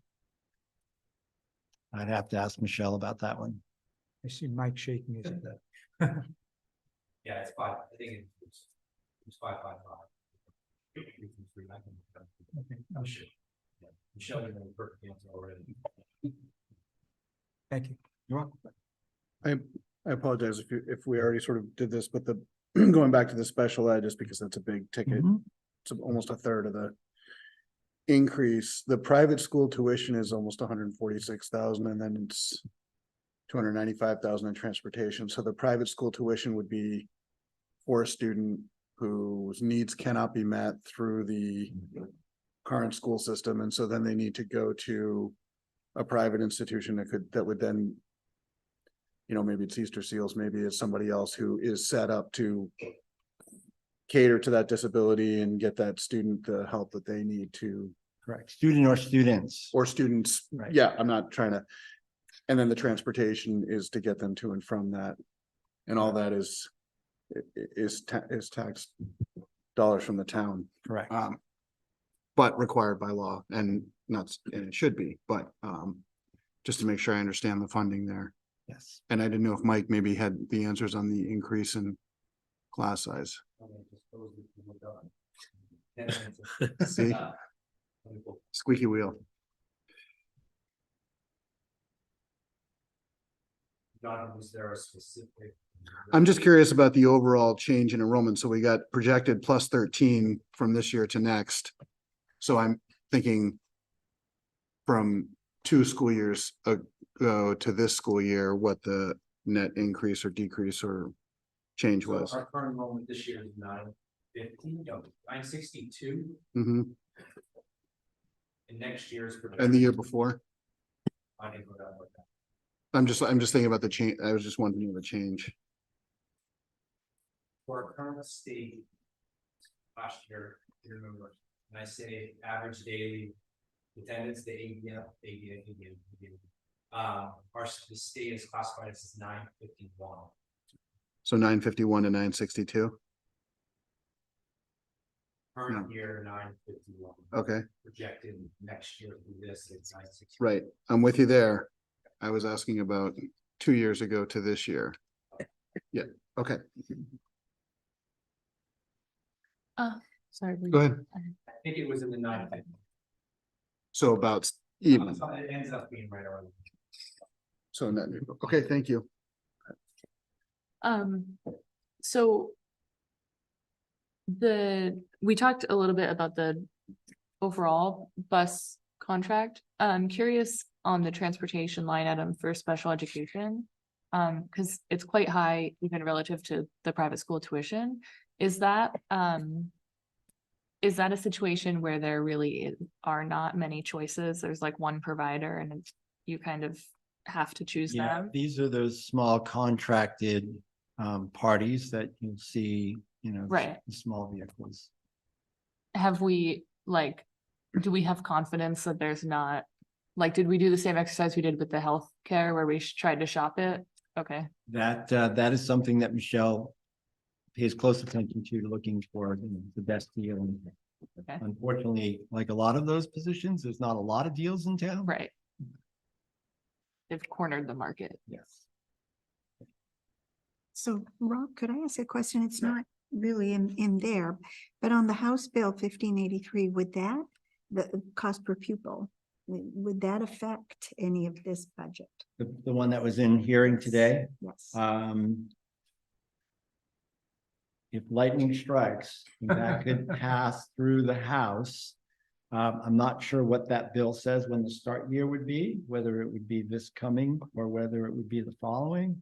S3: I'd have to ask Michelle about that one.
S9: I see Mike shaking his head.
S4: Yeah, it's 5. I think it's 555.
S9: Okay,
S4: Michelle, you're going to perfect answer already.
S9: thank you.
S3: You're welcome.
S1: I apologize if we already sort of did this, but going back to the special ed, just because that's a big ticket,
S3: Mhm.
S1: it's almost a third of the increase. The private school tuition is almost 146,000, and then it's 295,000 in transportation. So the private school tuition would be for a student whose needs cannot be met through the current school system. And so then they need to go to a private institution that would then, maybe it's Easter Seals, maybe it's somebody else who is set up to cater to that disability and get that student the help that they need to.
S3: Correct. Student or students.
S1: Or students.
S3: Right.
S1: Yeah, I'm not trying to. And then the transportation is to get them to and from that. And all that is tax dollars from the town.
S3: Correct.
S1: But required by law and it should be, but just to make sure I understand the funding there.
S3: Yes.
S1: And I didn't know if Mike maybe had the answers on the increase in class size. See? Squeaky wheel.
S4: John, was there a specific?
S1: I'm just curious about the overall change in enrollment. So we got projected plus 13 from this year to next. So I'm thinking from 2 school years ago to this school year, what the net increase or decrease or change
S4: So
S1: was.
S4: our current enrollment this year is 962,
S1: Mhm.
S4: and next year's.
S1: And the year before,
S4: I didn't go down like that.
S1: I'm just thinking about the change. I was just wondering the change.
S4: For our current state. Last year, you remember, and I say average daily attendance, the ADM. The state is classified as 951.
S1: So 951 to 962.
S4: Current year, 951.
S1: Okay,
S4: Projected next year through this, it's 960.
S1: right. I'm with you there. I was asking about 2 years ago to this year. Yeah, okay.
S5: Sorry.
S1: Go ahead.
S4: I think it was in the 950.
S1: So about even.
S4: It ends up being right around.
S1: So net neutral. Okay, thank you.
S5: So we talked a little bit about the overall bus contract. I'm curious on the transportation line item for special education. Because it's quite high even relative to the private school tuition. Is that a situation where there really are not many choices? There's like one provider and you kind of have to choose
S3: Yeah,
S5: them?
S3: these are those small contracted parties that you see,
S5: Right.
S3: the small vehicles.
S5: Have we do we have confidence that there's not, did we do the same exercise we did with the healthcare where we tried to shop it? Okay.
S3: That is something that Michelle pays close attention to, looking for the best deal. And
S5: Okay.
S3: unfortunately, like a lot of those positions, there's not a lot of deals in town.
S5: Right. They've cornered the market.
S3: Yes.
S10: So Rob, could I ask a question? It's not really in there, but on the House Bill 1583, would that, the cost per pupil, would that affect any of this budget?
S3: The one that was in hearing today,
S10: Yes.
S3: if lightning strikes, that could pass through the House. I'm not sure what that bill says when the start year would be, whether it would be this coming or whether it would be the following.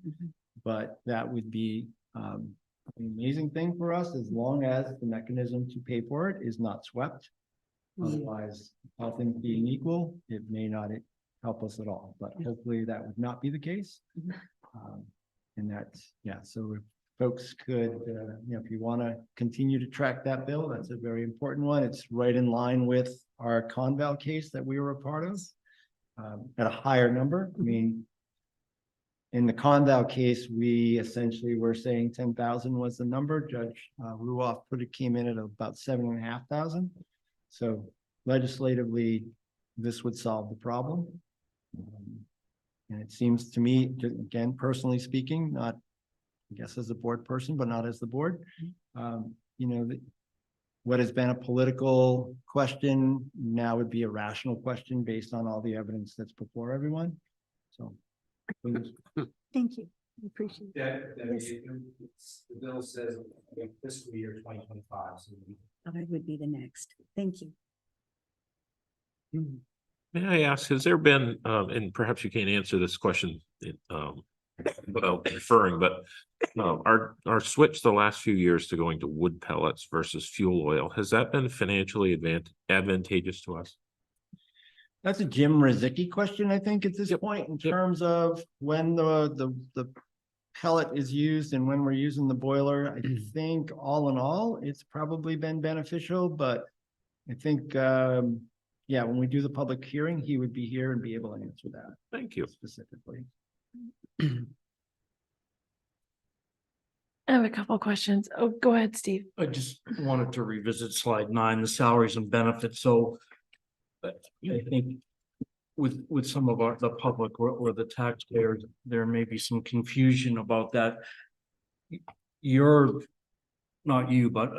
S3: But that would be an amazing thing for us, as long as the mechanism to pay for it is not swept. Otherwise, all things being equal, it may not help us at all, but hopefully that would not be the case. And that's, yeah, so if folks could, if you want to continue to track that bill, that's a very important one. It's right in line with our Conval case that we were a part of, at a higher number. I mean, in the Conval case, we essentially were saying 10,000 was the number. Judge Ruoff came in at about 7,500. So legislatively, this would solve the problem. And it seems to me, again, personally speaking, not, I guess, as a board person, but not as the board, what has been a political question now would be a rational question based on all the evidence that's before everyone. So.
S10: Thank you. I appreciate
S4: That,
S10: Yes.
S4: the bill says fiscal year 2025. So
S10: that. Would be the next. Thank you.
S11: May I ask, has there been, and perhaps you can't answer this question, without referring, but our switch the last few years to going to wood pellets versus fuel oil, has that been financially advantageous to us?
S3: That's a Jim Rizicki question, I think, at this point, in terms of when the pellet is used and when we're using the boiler. I think all in all, it's probably been beneficial, but I think, yeah, when we do the public hearing, he would be here and be able to answer that.
S11: Thank you.
S3: Specifically.
S2: I have a couple questions. Oh, go ahead, Steve.
S6: I just wanted to revisit slide 9, the salaries and benefits. So I think with some of the public or the taxpayers, there may be some confusion about that. Not you, but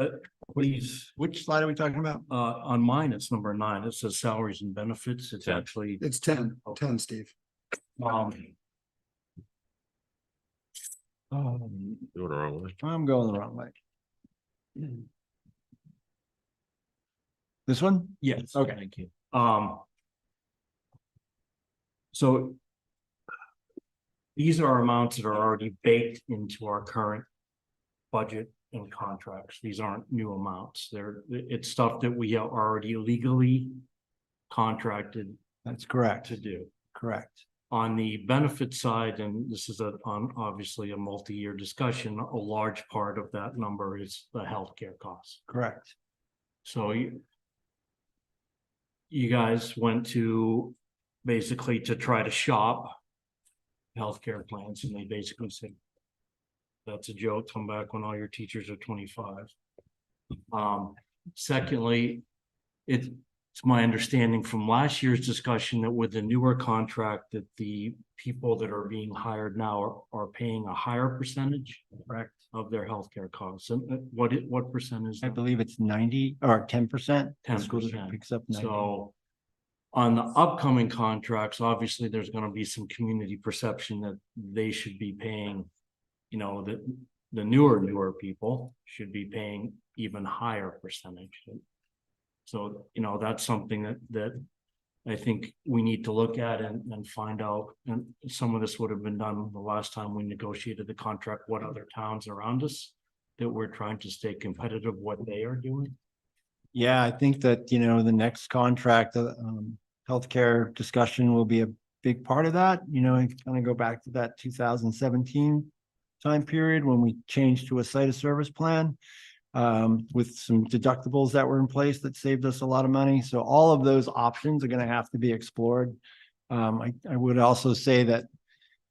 S6: please,
S3: Which slide are we talking about?
S6: on mine, it's number 9. It says salaries and benefits. It's actually,
S1: It's 10, Steve.
S3: Um,
S11: Doing the wrong way.
S3: I'm going the wrong way. This one?
S6: Yes.
S3: Okay.
S6: Thank you. So these are amounts that are already baked into our current budget and contracts. These aren't new amounts. It's stuff that we are already legally contracted
S3: That's correct.
S6: to do.
S3: Correct.
S6: On the benefit side, and this is obviously a multi-year discussion, a large part of that number is the healthcare costs.
S3: Correct.
S6: So you guys went to basically to try to shop healthcare plans, and they basically said, that's a joke, come back when all your teachers are 25. Secondly, it's my understanding from last year's discussion that with the newer contract that the people that are being hired now are paying a higher percentage, correct, of their healthcare costs. And what percentage?
S3: I believe it's 90 or 10%.
S6: 10%.
S3: Picks up 90.
S6: So on the upcoming contracts, obviously, there's going to be some community perception that they should be paying, you know, the newer people should be paying even higher percentage. So, you know, that's something that I think we need to look at and find out. And some of this would have been done the last time we negotiated the contract, what other towns around us that we're trying to stay competitive, what they are doing.
S3: Yeah, I think that, you know, the next contract, healthcare discussion will be a big part of that. You know, and kind of go back to that 2017 time period when we changed to a site of service plan with some deductibles that were in place that saved us a lot of money. So all of those options are going to have to be explored. I would also say that,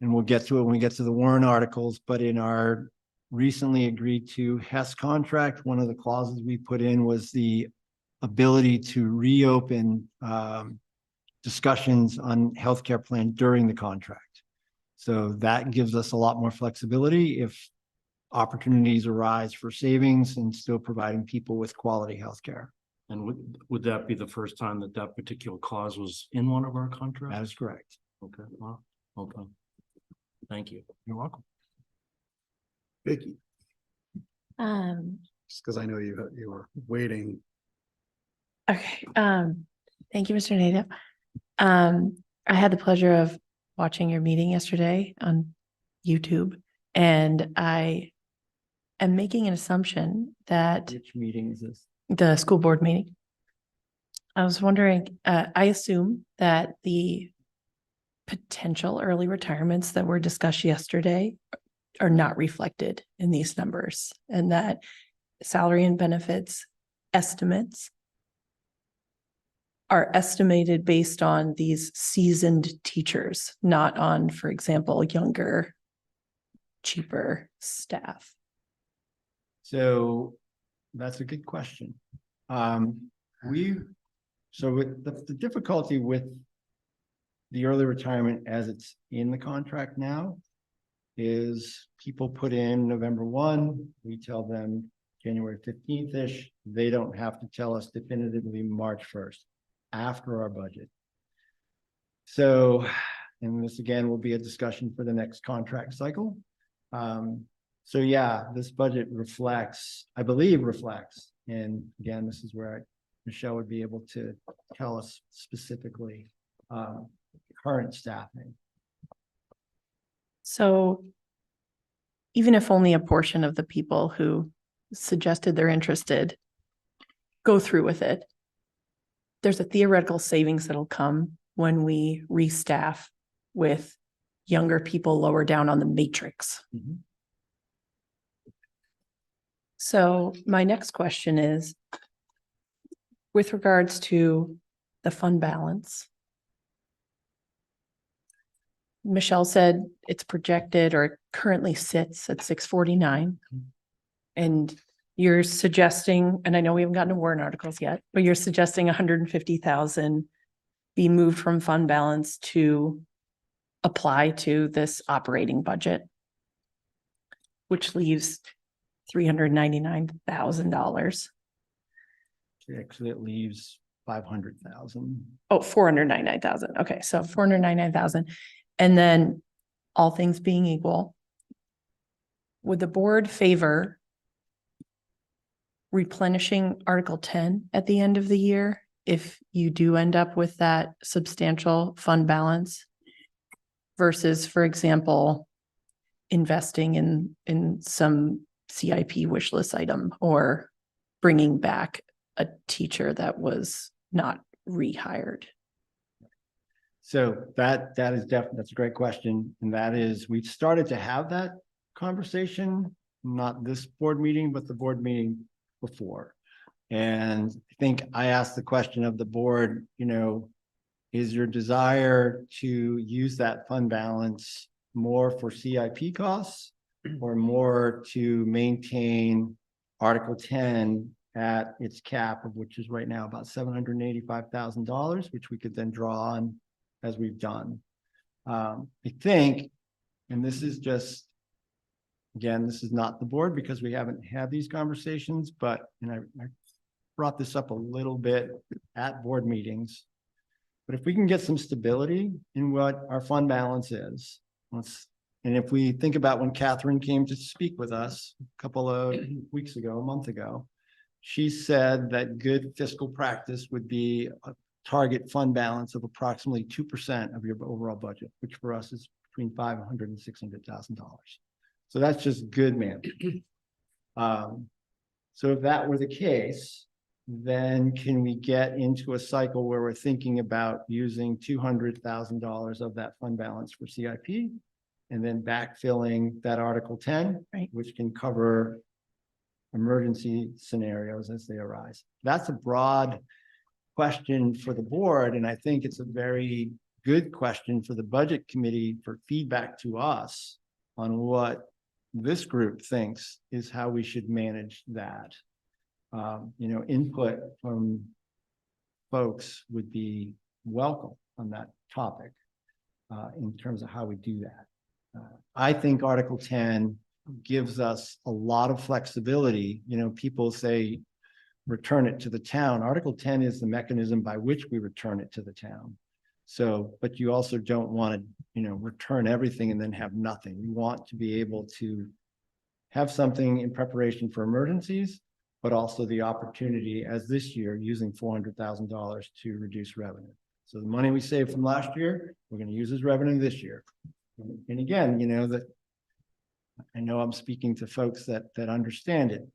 S3: and we'll get to it when we get to the Warren articles, but in our recently agreed to HES contract, one of the clauses we put in was the ability to reopen discussions on healthcare plan during the contract. So that gives us a lot more flexibility if opportunities arise for savings and still providing people with quality healthcare.
S6: And would that be the first time that particular clause was in one of our contracts?
S3: That is correct.
S6: Okay, well, okay. Thank you.
S3: You're welcome.
S1: Vicky, just because I know you were waiting.
S2: Okay, thank you, Mr. Nadeau. I had the pleasure of watching your meeting yesterday on YouTube, and I am making an assumption that
S3: Which meeting is this?
S2: the school board meeting. I was wondering, I assume that the potential early retirements that were discussed yesterday are not reflected in these numbers, and that salary and benefits estimates are estimated based on these seasoned teachers, not on, for example, younger, cheaper staff.
S3: So that's a good question. So with the difficulty with the early retirement as it's in the contract now is people put in November 1, we tell them January 15th-ish, they don't have to tell us definitively March 1st after our budget. So, and this again will be a discussion for the next contract cycle. So yeah, this budget reflects, I believe reflects, and again, this is where Michelle would be able to tell us specifically current staffing.
S2: So even if only a portion of the people who suggested they're interested go through with it, there's a theoretical savings that'll come when we restaff with younger people lower down on the matrix.
S3: Mm-hmm.
S2: So my next question is, with regards to the fund balance, Michelle said it's projected or currently sits at 649. And you're suggesting, and I know we haven't gotten to warrant articles yet, but you're suggesting 150,000 be moved from fund balance to apply to this operating budget, which leaves $399,000.
S3: Actually, it leaves 500,000.
S2: Oh, 499,000. Okay, so 499,000. And then all things being equal,
S12: would the board favor replenishing Article 10 at the end of the year if you do end up with that substantial fund balance versus, for example, investing in some CIP wish list item or bringing back a teacher that was not rehired?
S3: So that is definitely, that's a great question. And that is, we started to have that conversation, not this board meeting, but the board meeting before. And I think I asked the question of the board, is your desire to use that fund balance more for CIP costs or more to maintain Article 10 at its cap, of which is right now about $785,000, which we could then draw on as we've done. I think, and this is just, again, this is not the board because we haven't had these conversations, but, and I brought this up a little bit at board meetings, but if we can get some stability in what our fund balance is, and if we think about when Catherine came to speak with us a couple of weeks ago, a month ago, she said that good fiscal practice would be a target fund balance of approximately 2% of your overall budget, which for us is between $500,000 and $600,000. So that's just good management. So if that were the case, then can we get into a cycle where we're thinking about using $200,000 of that fund balance for CIP and then backfilling that Article 10,
S12: Right.
S3: which can cover emergency scenarios as they arise? That's a broad question for the board, and I think it's a very good question for the budget committee for feedback to us on what this group thinks is how we should manage that. Input from folks would be welcome on that topic in terms of how we do that. I think Article 10 gives us a lot of flexibility. People say return it to the town. Article 10 is the mechanism by which we return it to the town. So, but you also don't want to, return everything and then have nothing. You want to be able to have something in preparation for emergencies, but also the opportunity, as this year, using $400,000 to reduce revenue. So the money we saved from last year, we're going to use as revenue this year. And again, that I know I'm speaking to folks that understand it,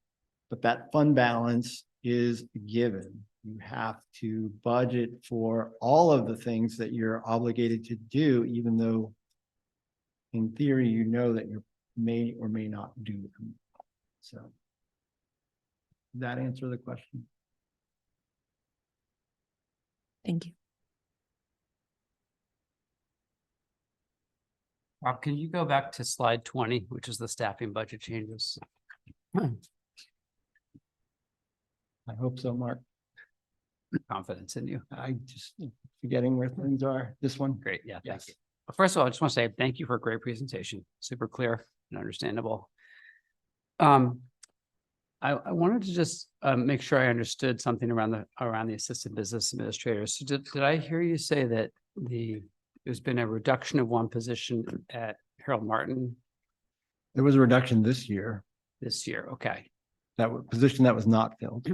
S3: but that fund balance is a given. You have to budget for all of the things that you're obligated to do, even though in theory, that you may or may not do them. So does that answer the question?
S12: Thank you.
S7: Rob, can you go back to slide 20, which is the staffing budget changes?
S3: I hope so, Mark.
S7: Confidence in you.
S3: I just forgetting where things are. This one?
S7: Great. Yeah. Thank
S3: Yes.
S7: you. Well, first of all, I just want to say thank you for a great presentation. Super clear and understandable. I wanted to just make sure I understood something around the assistant business administrator. So did I hear you say that there's been a reduction of one position at Harold Martin
S3: There was a reduction this year.
S7: this year? Okay.
S3: Position that was not filled.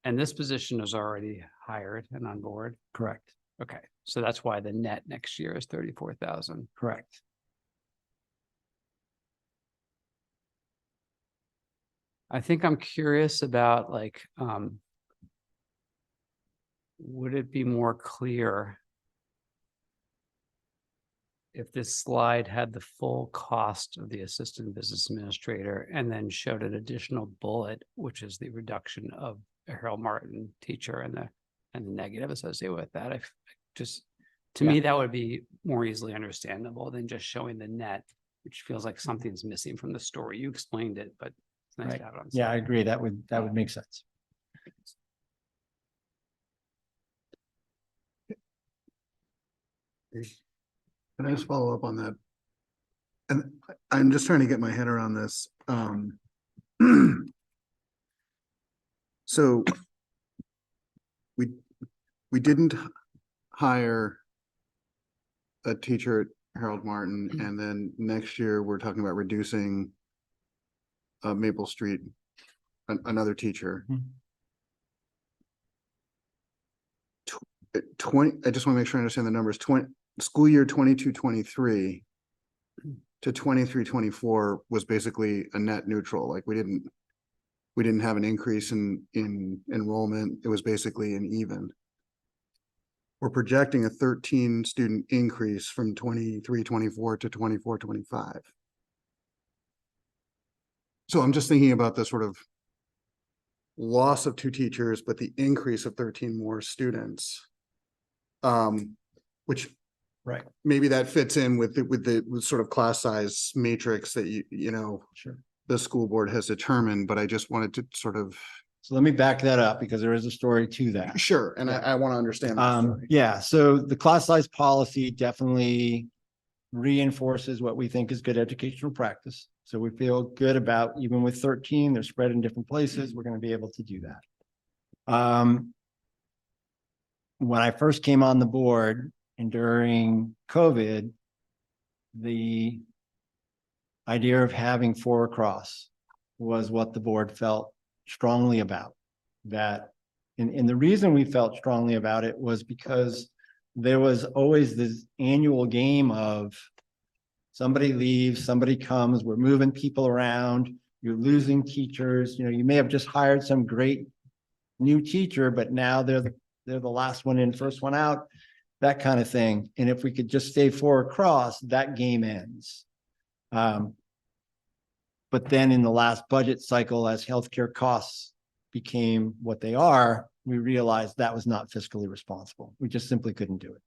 S7: And this position is already hired and on board?
S3: Correct.
S7: Okay. So that's why the net next year is 34,000.
S3: Correct.
S7: I think I'm curious about would it be more clear if this slide had the full cost of the assistant business administrator and then showed an additional bullet, which is the reduction of a Harold Martin teacher and the negative associated with that? To me, that would be more easily understandable than just showing the net, which feels like something's missing from the story. You explained it, but it's nice to have it on.
S3: Yeah, I agree. That would make sense.
S1: Can I just follow up on that? And I'm just trying to get my head around this. So we didn't hire a teacher at Harold Martin, and then next year we're talking about reducing Maple Street, another teacher.
S3: Hmm.
S1: 20, I just want to make sure I understand the numbers, school year 22-23 to 23-24 was basically a net neutral, like we didn't have an increase in enrollment, it was basically an even. We're projecting a 13 student increase from 23-24 to 24-25. So I'm just thinking about the sort of loss of 2 teachers, but the increase of 13 more students. Which
S3: Right.
S1: maybe that fits in with the sort of class size matrix that
S3: Sure.
S1: the school board has determined, but I just wanted to sort of.
S3: So let me back that up because there is a story to that.
S1: Sure, and I want to understand that story.
S3: Yeah, so the class size policy definitely reinforces what we think is good educational practice. So we feel good about, even with 13, they're spread in different places, we're going to be able to do that. When I first came on the board and during COVID, the idea of having 4 across was what the board felt strongly about. That, and the reason we felt strongly about it was because there was always this annual game of somebody leaves, somebody comes, we're moving people around, you're losing teachers, you may have just hired some great new teacher, but now they're the last one in, first one out, that kind of thing. And if we could just stay 4 across, that game ends. But then in the last budget cycle, as healthcare costs became what they are, we realized that was not fiscally responsible. We just simply couldn't do it.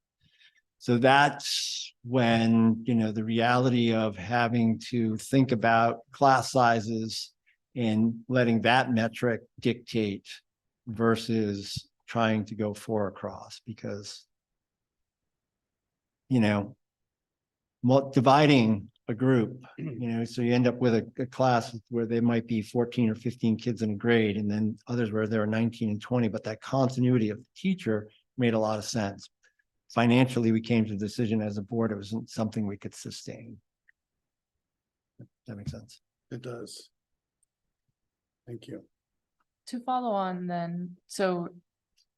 S3: So that's when, the reality of having to think about class sizes and letting that metric dictate versus trying to go 4 across, because, dividing a group, so you end up with a class where there might be 14 or 15 kids in a grade, and then others where there are 19 and 20, but that continuity of the teacher made a lot of sense. Financially, we came to the decision as a board, it wasn't something we could sustain. That makes sense.
S1: It does. Thank you.
S5: To follow on then, so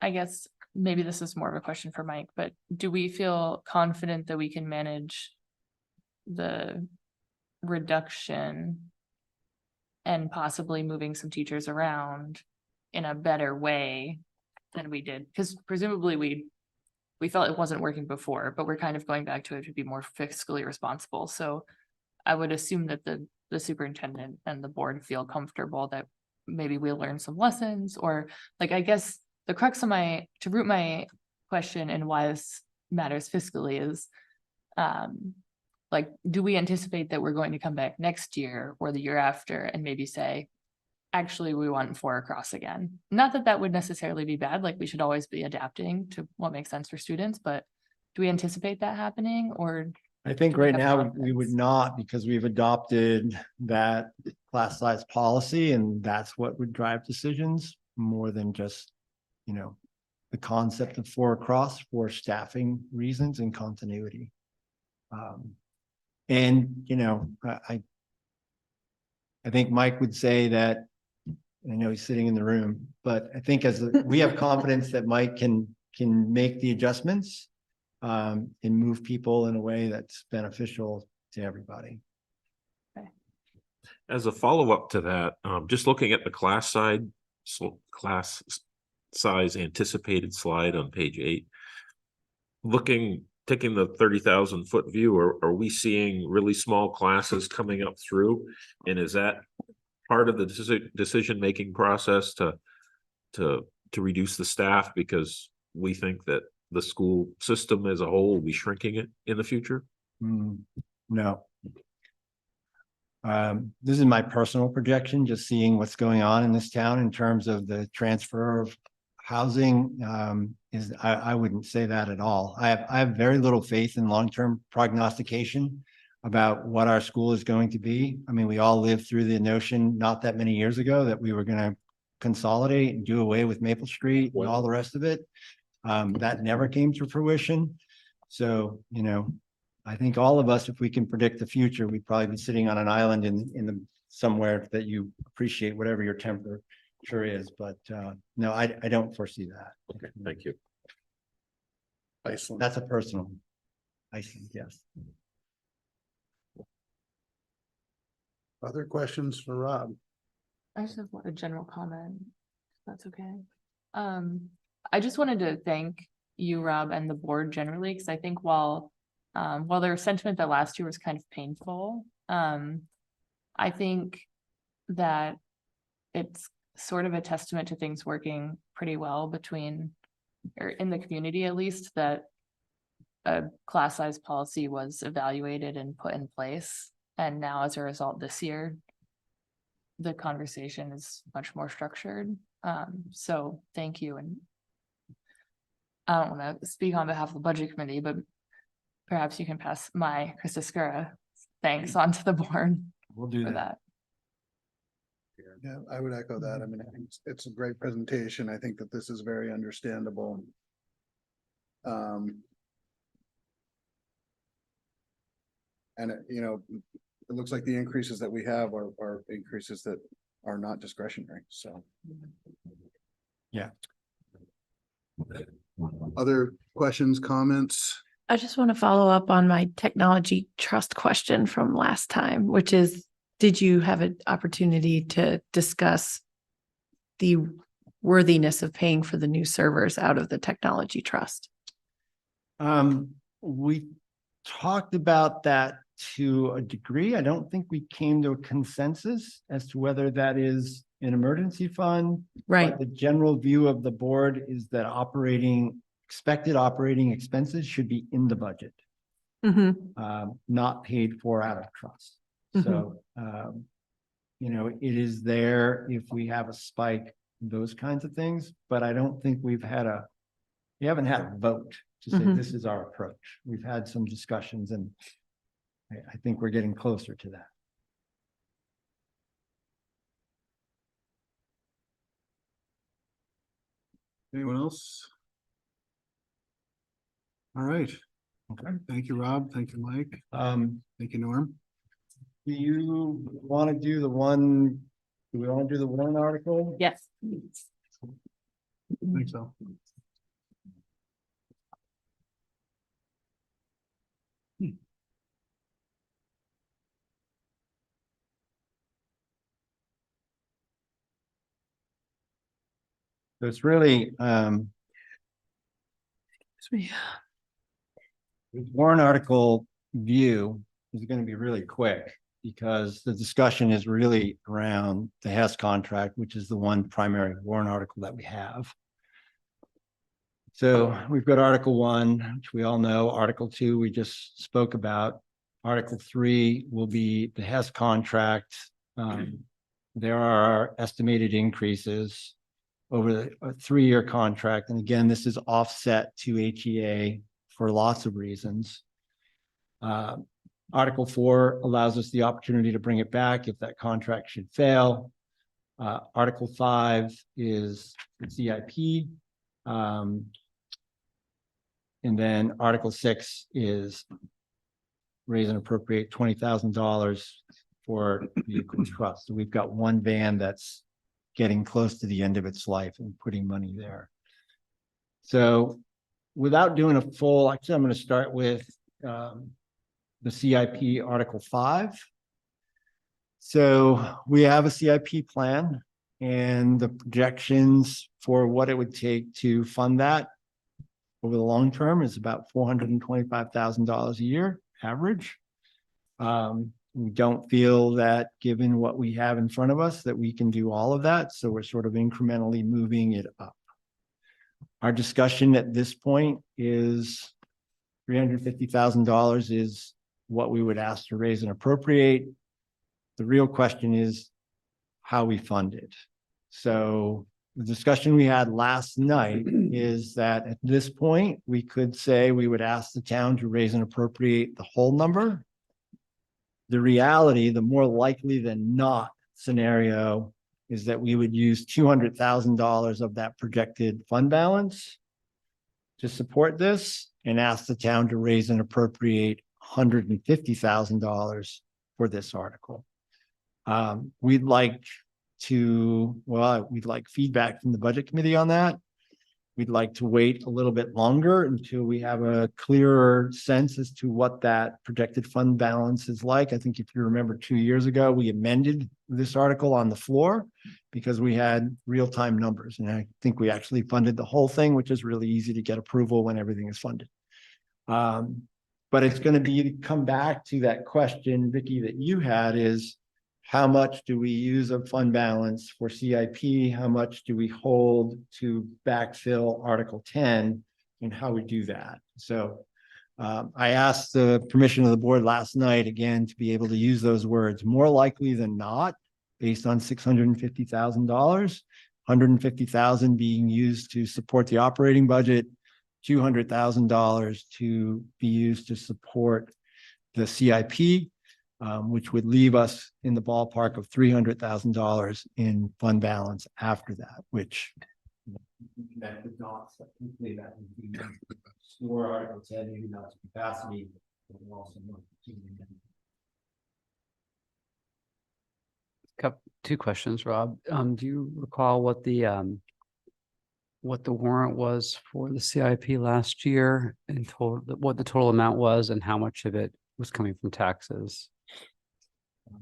S5: I guess maybe this is more of a question for Mike, but do we feel confident that we can manage the reduction and possibly moving some teachers around in a better way than we did? Because presumably we felt it wasn't working before, but we're kind of going back to it to be more fiscally responsible. So I would assume that the superintendent and the board feel comfortable that maybe we'll learn some lessons, or like, I guess the crux of to root my question and why this matters fiscally is, like, do we anticipate that we're going to come back next year or the year after and maybe say, actually, we want 4 across again? Not that that would necessarily be bad, like we should always be adapting to what makes sense for students, but do we anticipate that happening, or?
S3: I think right now we would not, because we've adopted that class size policy, and that's what would drive decisions more than just, the concept of 4 across for staffing reasons and continuity. I think Mike would say that, I know he's sitting in the room, but I think we have confidence that Mike can make the adjustments and move people in a way that's beneficial to everybody.
S11: As a follow-up to that, just looking at the class size anticipated slide on page 8, taking the 30,000 foot view, are we seeing really small classes coming up through? And is that part of the decision-making process to reduce the staff, because we think that the school system as a whole will be shrinking it in the future?
S3: No. This is my personal projection, just seeing what's going on in this town in terms of the transfer of housing. I wouldn't say that at all. I have very little faith in long-term prognostication about what our school is going to be. I mean, we all lived through the notion not that many years ago that we were going to consolidate and do away with Maple Street and all the rest of it. That never came to fruition. So, I think all of us, if we can predict the future, we'd probably be sitting on an island in the somewhere that you appreciate whatever your temperature is, but no, I don't foresee that.
S11: Okay, thank you.
S1: Iceland.
S3: That's a personal. I think, yes.
S1: Other questions for Rob?
S5: I just have a general comment, if that's okay. I just wanted to thank you, Rob, and the board generally, because I think while there was sentiment that last year was kind of painful, I think that it's sort of a testament to things working pretty well between, or in the community at least, that a class size policy was evaluated and put in place. And now as a result, this year, the conversation is much more structured. So thank you. And I don't want to speak on behalf of the budget committee, but perhaps you can pass my Krista Skura thanks on to the board
S3: We'll do
S5: for
S3: that.
S5: that.
S1: Yeah, I would echo that. I mean, I think it's a great presentation. I think that this is very understandable. And it looks like the increases that we have are increases that are not discretionary, so.
S3: Yeah.
S1: Other questions, comments?
S12: I just want to follow up on my technology trust question from last time, which is, did you have an opportunity to discuss the worthiness of paying for the new servers out of the technology trust?
S3: We talked about that to a degree. I don't think we came to a consensus as to whether that is an emergency fund.
S12: Right.
S3: But the general view of the board is that expected operating expenses should be in the budget, not paid for out of trust. So, it is there if we have a spike, those kinds of things, but I don't think we haven't had a vote to say this is our approach. We've had some discussions, and I think we're getting closer to that.
S1: Anyone else? All right.
S3: Okay.
S1: Thank you, Rob. Thank you, Mike. Thank you, Norm.
S3: Do you want to do the one, do we want to do the warrant article?
S12: Yes.
S1: I think so.
S3: So it's really, the warrant article view is going to be really quick because the discussion is really around the Hess contract, which is the one primary warrant article that we have. So we've got Article 1, which we all know. Article 2, we just spoke about. Article 3 will be the Hess contract. There are estimated increases over a 3-year contract. And again, this is offset to HEA for lots of reasons. Article 4 allows us the opportunity to bring it back if that contract should fail. Article 5 is CIP. And then Article 6 is raise and appropriate $20,000 for vehicle trust. So we've got one van that's getting close to the end of its life and putting money there. So without doing a full, actually, I'm going to start with the CIP Article 5. So we have a CIP plan and the projections for what it would take to fund that over the long term is about $425,000 a year average. We don't feel that given what we have in front of us that we can do all of that. So we're sort of incrementally moving it up. Our discussion at this point is $350,000 is what we would ask to raise and appropriate. The real question is how we fund it. So the discussion we had last night is that at this point, we could say we would ask the town to raise and appropriate the whole number. The reality, the more likely than not scenario is that we would use $200,000 of that projected fund balance to support this and ask the town to raise and appropriate $150,000 for this article. We'd like we'd like feedback from the budget committee on that. We'd like to wait a little bit longer until we have a clearer sense as to what that projected fund balance is like. I think if you remember 2 years ago, we amended this article on the floor because we had real-time numbers. And I think we actually funded the whole thing, which is really easy to get approval when everything is funded. But it's going to be come back to that question, Vicky, that you had is, how much do we use of fund balance for CIP? How much do we hold to backfill Article 10 and how we do that? So I asked the permission of the board last night, again, to be able to use those words. More likely than not, based on $650,000, $150,000 being used to support the operating budget, $200,000 to be used to support the CIP, which would leave us in the ballpark of $300,000 in fund balance after that, which connect the dots, hopefully that would be store Article 10, maybe not to capacity, but we'll also know.
S7: Two questions, Rob. Do you recall what the warrant was for the CIP last year and total, what the total amount was and how much of it was coming from taxes?
S3: I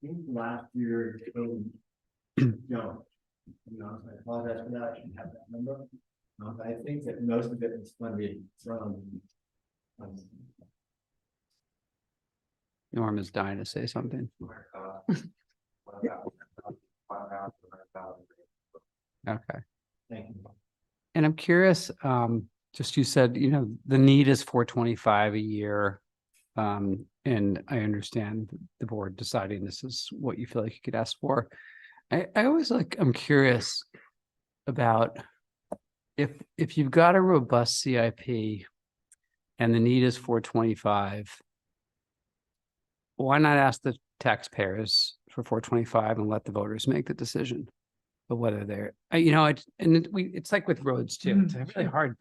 S3: think last year, no, I apologize for that. I shouldn't have that number. I think that most of it was funded from.
S7: Norm is dying to say something. Okay.
S3: Thank you.
S7: And I'm curious, just you said, the need is 425 a year. And I understand the board deciding this is what you feel like you could ask for. I always I'm curious about if you've got a robust CIP and the need is 425, why not ask the taxpayers for 425 and let the voters make the decision? But whether they're, it's like with roads too. It's a really hard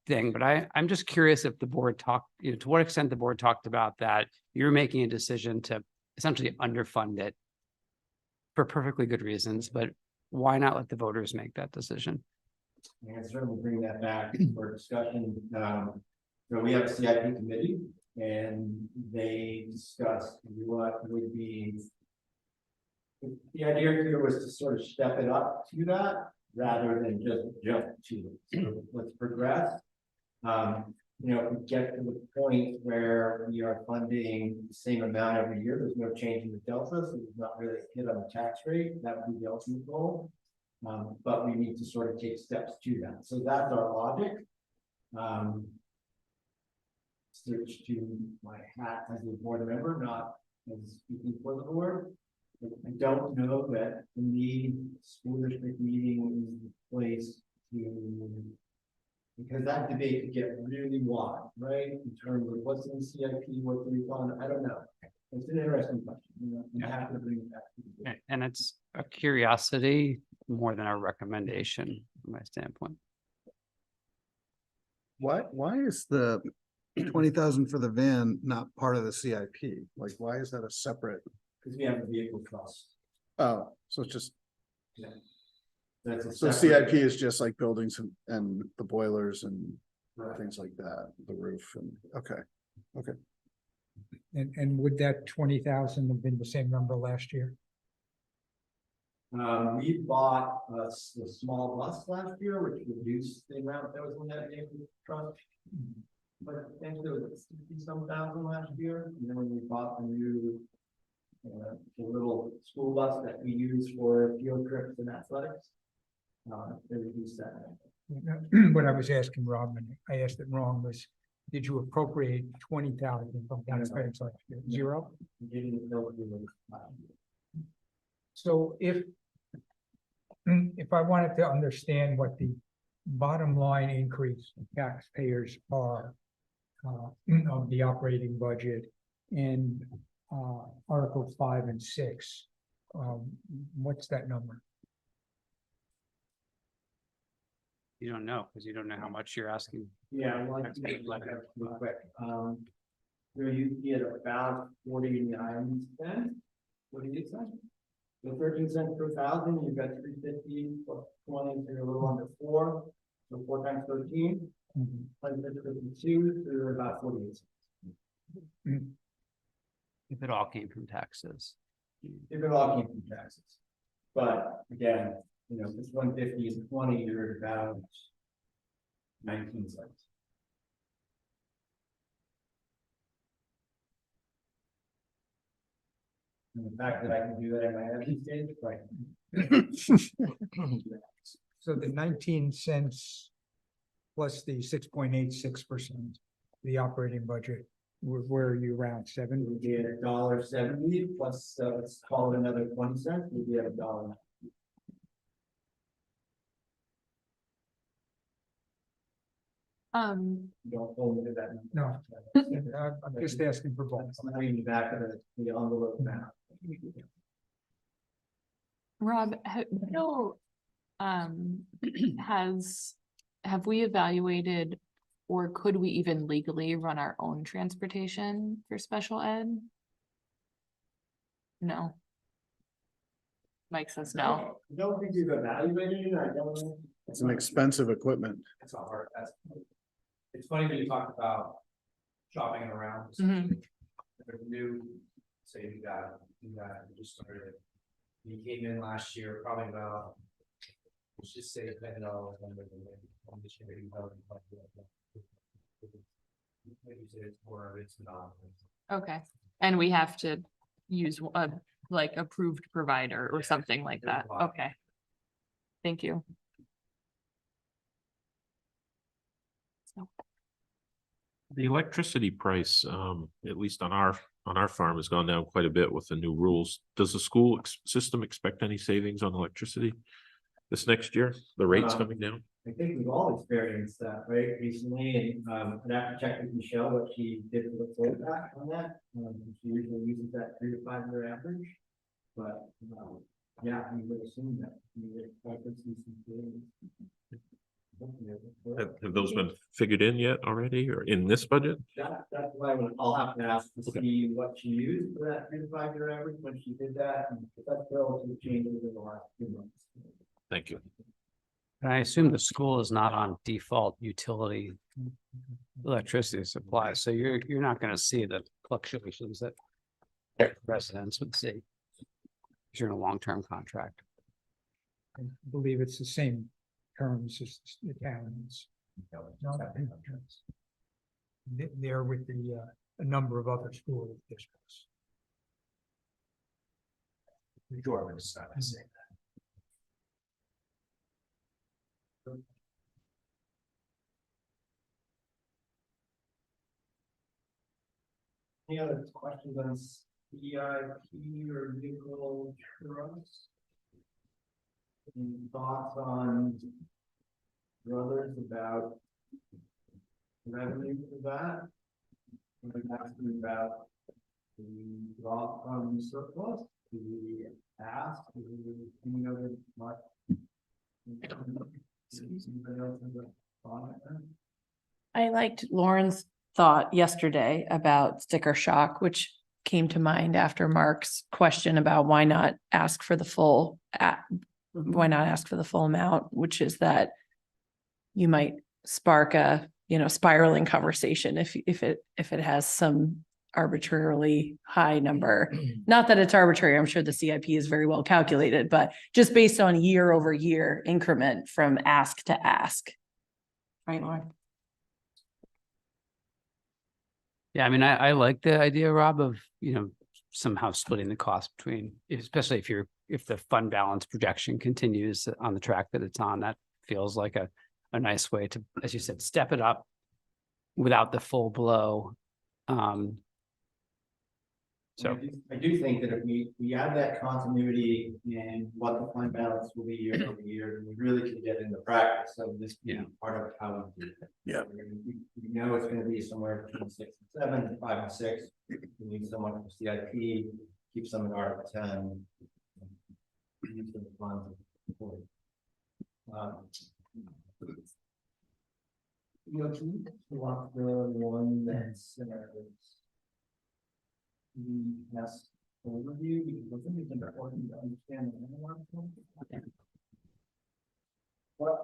S7: thing, but I'm just curious if the board talked, to what extent the board talked about that you're making a decision to essentially underfund it for perfectly good reasons, but why not let the voters make that decision?
S3: I can certainly bring that back for discussion. So we have a CIP committee and they discussed what would be. The idea here was to sort of step it up to that rather than just jump to it. So let's progress. If we get to the point where we are funding the same amount every year, there's no change in the delta, so there's not really a hit on the tax rate. That would be the ultimate goal. But we need to sort of take steps to that. So that's our logic. Switch to my hat as a board member, not as speaking for the board. I don't know that the school district meeting is the place to, because that debate could get really wide, right? In terms of what's in the CIP, what's the fund, I don't know. It's an interesting question. You have to bring it back to the board.
S7: And it's a curiosity more than a recommendation from my standpoint.
S1: Why is the 20,000 for the van not part of the CIP? Like, why is that a separate?
S3: Because we have a vehicle trust.
S1: Oh, so it's just,
S3: Yeah. That's a
S1: so
S3: separate-
S1: CIP is just like buildings and the boilers and
S3: Right.
S1: things like that, the roof and, okay.
S9: And would that 20,000 have been the same number last year?
S3: We bought a small bus last year, which reduced the amount that was in that vehicle trust. But I think there was 60-some thousand last year, and then when we bought the new the little school bus that we use for field trips and athletics, they reduced that.
S9: What I was asking Rob, and I asked it wrong, was did you appropriate 20,000 from taxpayers last year? Zero?
S3: We didn't know what we were.
S9: So if I wanted to understand what the bottom line increase in taxpayers are of the operating budget and Article 5 and 6, what's that number?
S7: You don't know, because you don't know how much you're asking.
S3: Yeah, I want to make that real quick. So you get about 49 cents. 48 cents. So 13 cents per thousand, you've got 350 plus 20, so you're a little under 4. So 4 times 13, like 52, so you're about 48 cents.
S7: If it all came from taxes.
S3: If it all came from taxes. But again, you know, if it's 150 and 20, you're at about 19 cents. And the fact that I can do that in my head these days, right?
S9: So the 19 cents plus the 6.86%, the operating budget, where are you around
S3: It
S9: 7?
S3: would be $1.70 plus, let's call it another 20 cents, we'd be at $1. Don't hold me to that.
S9: No. I'm just asking for both.
S3: I'm reading the back of the envelope now.
S5: Rob, have we evaluated or could we even legally run our own transportation for special ed? No. Mike says no.
S3: I don't think you've evaluated it, I don't know.
S1: It's an expensive equipment.
S4: It's not hard, it's funny when you talk about shopping around.
S5: Mhm.
S4: If there's new, say you just started. You came in last year, probably about, let's just say $10 under on this year. Maybe say it's more, it's not.
S5: Okay, and we have to use a like approved provider or something like that. Okay. Thank you.
S11: The electricity price, at least on our farm, has gone down quite a bit with the new rules. Does the school system expect any savings on electricity this next year? The rates coming down?
S3: I think we've all experienced that, right, recently, and I'd have to check with Michelle what she did for the fallback on that. She usually uses that 3 to 5 year average, but, yeah, we would assume that. We would expect to see some savings.
S11: Have those been figured in yet already or in this budget?
S3: That's why I'll have to ask to see what she used for that 3 to 5 year average when she did that, and if that's relative changes in the last few months.
S11: Thank you.
S7: And I assume the school is not on default utility electricity supply, so you're not gonna see the fluctuations that residents would see. 'Cause you're in a long-term contract.
S9: I believe it's the same terms as the towns. No, they're with a number of other school districts.
S4: Sure, but it's not the same.
S3: Any other questions on CIP or vehicle trust? Any thoughts on brothers about revenue for that? I'm asking about the draw from surplus, the ask, any other much? Anybody else have a thought on that?
S12: I liked Lauren's thought yesterday about sticker shock, which came to mind after Mark's question about why not ask for the full, why not ask for the full amount, which is that you might spark a, spiraling conversation if it has some arbitrarily high number. Not that it's arbitrary, I'm sure the CIP is very well calculated, but just based on year over year increment from ask to ask. Right, Lauren?
S7: Yeah, I mean, I like the idea, Rob, of, somehow splitting the cost between, especially if the fund balance projection continues on the track that it's on, that feels like a nice way to, as you said, step it up without the full blow. So
S3: I do think that if we add that continuity in what the fund balance will be year over year, we really can get into practice of this being part of how we do it.
S1: Yeah.
S3: We know it's gonna be somewhere between 6 and 7, 5 and 6. We need someone from CIP, keep some in Article 10. Use the funds. Can you walk the one that's yes. overview because I think it's important to understand the analog. Well,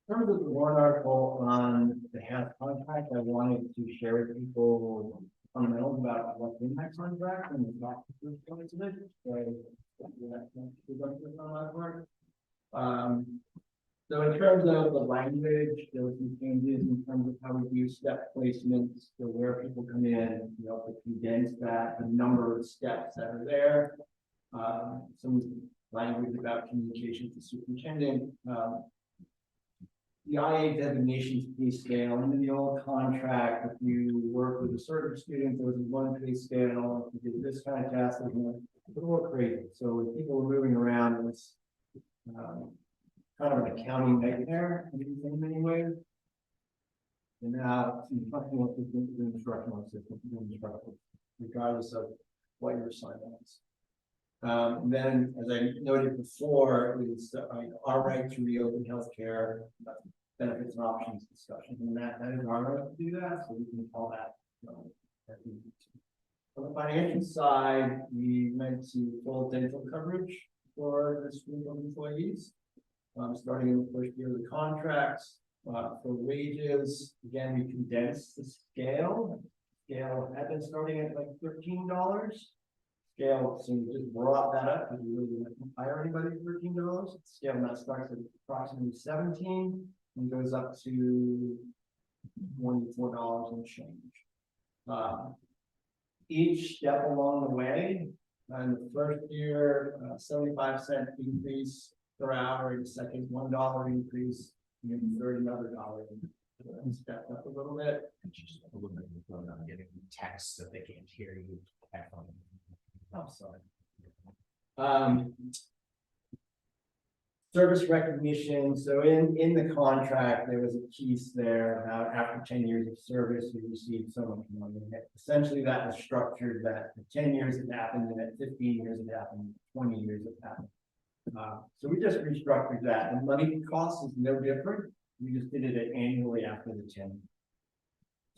S3: in terms of the warrant article on the HAP contract, I wanted to share with people fundamentals about what's in that contract and the practices points of it. So in terms of the language, there were some changes in terms of how we do step placements, so where people come in, you know, to condense that, the number of steps that are there. Some language about communication to superintendent. The IA designations pay scale, and in the old contract, if you work with a certain student, there was one pay scale, if you did this kind of task, it was a little crazy. So when people were moving around, it was kind of an accounting nightmare in many ways. And now it's instructional assistant, instructional assistant, regardless of what your assignment is. Then, as I noted before, is our right to reopen healthcare benefits and options discussion, and that is our right to do that, so we can call that. On the financial side, we went to full dental coverage for the school employees, starting in the first year of the contracts. For wages, again, we condensed the scale. Scale had been starting at like $13. Scale, so we just brought that up because we really didn't hire anybody for $13. Scale now starts at approximately 17 and goes up to $24 and change. Each step along the way, in the first year, 75-cent increase per hour, in the second $1 increase, and in the third another $1. Stepped up a little bit.
S4: Just a little bit of getting text that they can't hear you.
S3: I'm sorry. Service recognition. So in the contract, there was a piece there about after 10 years of service, you received so much money. Essentially, that was structured that at 10 years it happened, and at 15 years it happened, 20 years it happened. So we just restructured that. And money cost is no different. We just did it annually after the 10.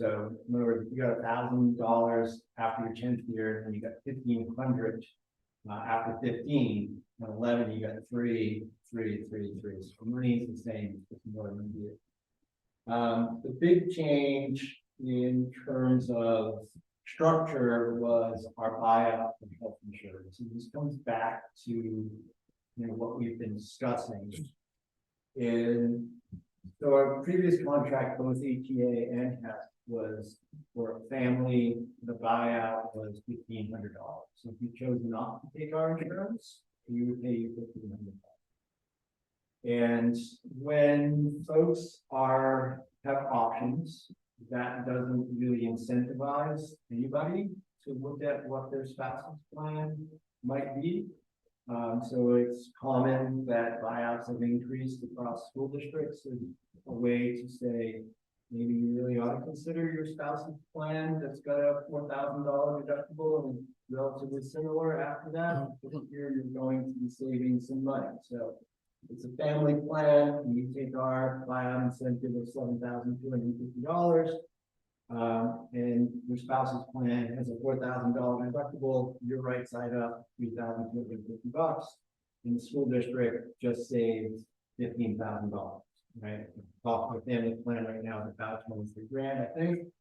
S3: So in other words, you got $1,000 after your 10th year, and you got 1,500 after 15, and 11 you got 3. So money is the same, it's more than you. The big change in terms of structure was our buyout of health insurance. And this comes back to what we've been discussing. So our previous contract, both ETA and HEP, was for a family, the buyout was $1,500. So if you chose not to take our insurance, we would pay you $1,500. And when folks have options, that doesn't really incentivize anybody to look at what their spouse's plan might be. So it's common that buyouts have increased across school districts as a way to say, maybe you really ought to consider your spouse's plan that's got a $4,000 deductible and relatively similar after that. Here you're going to be saving some money. So it's a family plan, and you take our buyout incentive of $7,250. And your spouse's plan has a $4,000 deductible, your right side up $3,250, and the school district just saves $15,000, right? Cost of a family plan right now is about 23 grand, I think.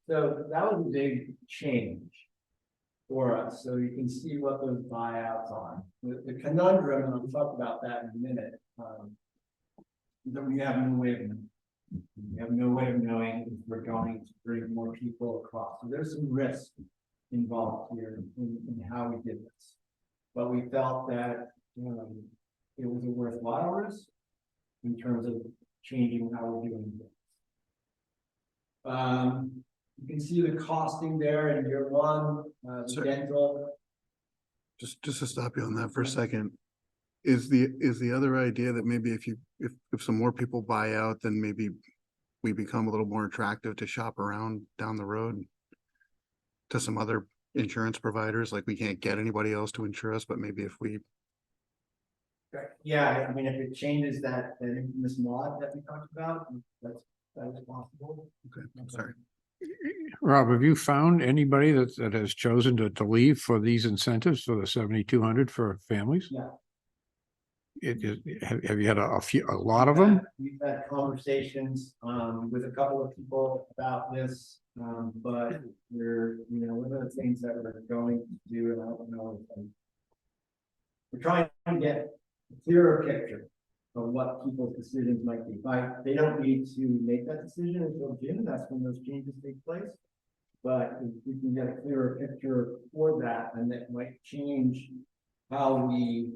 S3: So that was a big change for us. So you can see what those buyouts are. The conundrum, and I'll talk about that in a minute, that we have no way of knowing. We have no way of knowing if we're going to bring more people across. So there's some risk involved here in how we did this. But we felt that it was a worthwhile risk in terms of changing how we're doing things. You can see the costing there in year one, the dental.
S1: Just to stop you on that for a second. Is the other idea that maybe if some more people buy out, then maybe we become a little more attractive to shop around down the road to some other insurance providers? Like we can't get anybody else to insure us, but maybe if we.
S3: Yeah, I mean, if it changes that infamous mod that we talked about, that is possible.
S1: Okay, I'm sorry.
S8: Rob, have you found anybody that has chosen to leave for these incentives for the 7,200 for families?
S3: Yeah.
S8: Have you had a lot of them?
S3: We've had conversations, with a couple of people about this, but one of the things that we're going to do, and I don't know. We're trying to get a clearer picture of what people's decisions might be. They don't need to make that decision until June, that's when those changes take place. But if we can get a clearer picture for that, and that might change how we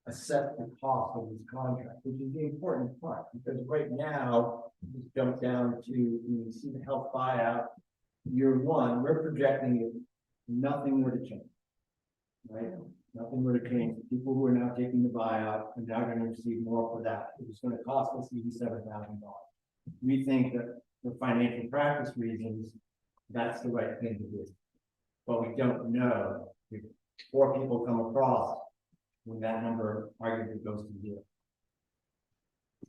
S3: assess the cost of this contract, which is the important part, because right now, just jump down to, you see the health buyout, year one, we're projecting if nothing were to change. Right? Nothing were to change. The people who are now taking the buyout are now going to receive more for that. It's going to cost us $87,000. We think that for financial practice reasons, that's the right thing to do. But we don't know if 4 people come across when that number arguably goes to 0.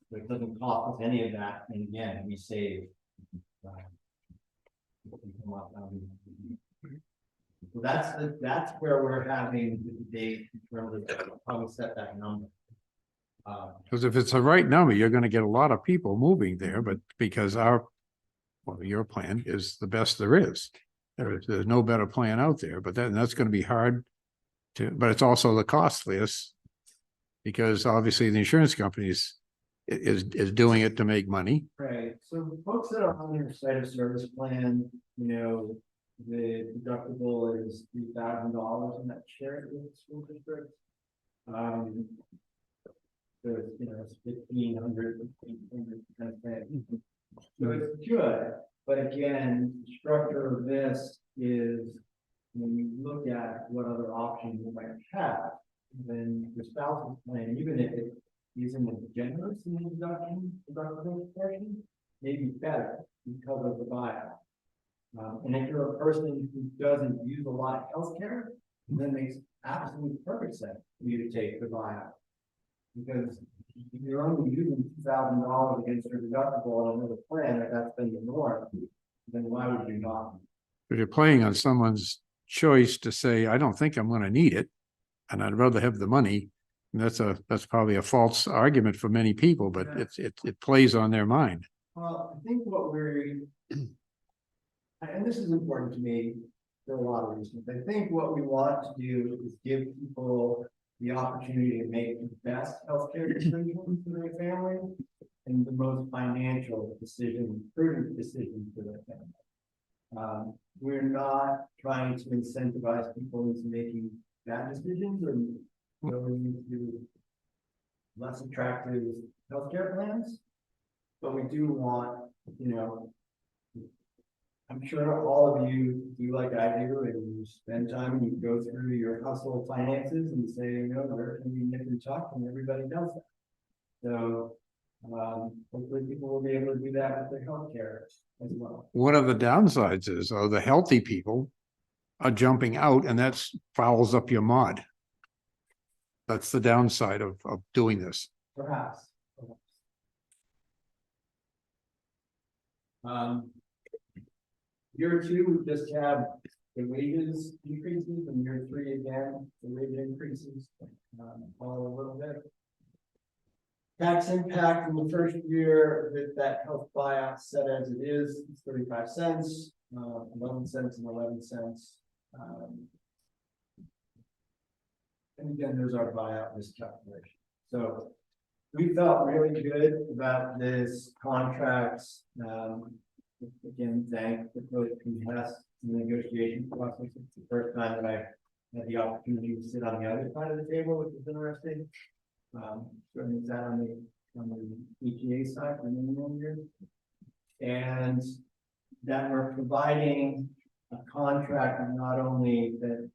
S3: So it doesn't cost us any of that. And again, we save. So that's where we're having the debate in terms of how we set that number.
S8: Because if it's the right number, you're gonna get a lot of people moving there, but because your plan is the best there is. There's no better plan out there, but that's gonna be hard but it's also the costliest. Because obviously the insurance companies is doing it to make money.
S3: Right, so the folks that are on your site of service plan, the deductible is $3,000 in that shared with the school district. So it's 1,500 kind of thing. So it's good, but again, the structure of this is when you look at what other options you might have, then the spousal plan, even if it isn't as generous in the deductible portion, may be better because of the buyout. And if you're a person who doesn't use a lot of healthcare, then it makes absolutely perfect sense for you to take the buyout. Because if you're only using $2,000 against your deductible on another plan, if that's been the norm, then why would you not?
S8: But you're playing on someone's choice to say, I don't think I'm gonna need it, and I'd rather have the money. And that's probably a false argument for many people, but it plays on their mind.
S3: Well, I think what and this is important to me for a lot of reasons. I think what we want to do is give people the opportunity to make the best healthcare decision for their family and the most financial decision, prudent decision for their family. We're not trying to incentivize people into making bad decisions or going into less attractive healthcare plans, but we do want, I'm sure all of you do like I do, and you spend time and you go through your household finances and say, where can we nip and tuck, and everybody does that. So hopefully people will be able to do that with their healthcare as well.
S8: One of the downsides is, the healthy people are jumping out, and that fouls up your mod. That's the downside of doing this.
S3: Perhaps. Year 2, we just had the wages increases, and year 3 again, the wage increases, all a little bit. Tax impact in the first year with that health buyout set as it is, it's 35 cents, 11 cents and 11 cents. And again, there's our buyout risk calculation. So we felt really good about this contract. Again, thank the folks who has the negotiation process. It's the first time that I had the opportunity to sit on the other side of the table, which is interesting. Certainly sat on the ETA side for many, many years. And that we're providing a contract not only that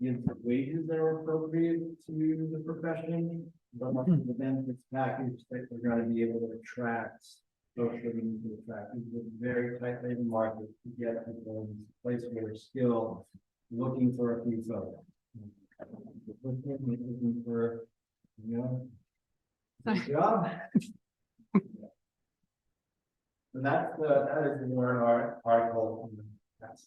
S3: gives the wages that are appropriate to the profession, but also the benefits package that we're going to be able to attract folks that we need to attract. It's a very tight labor market to get people in a place where they're still looking for a few folks. Looking for, a job. So that is the warrant article. That's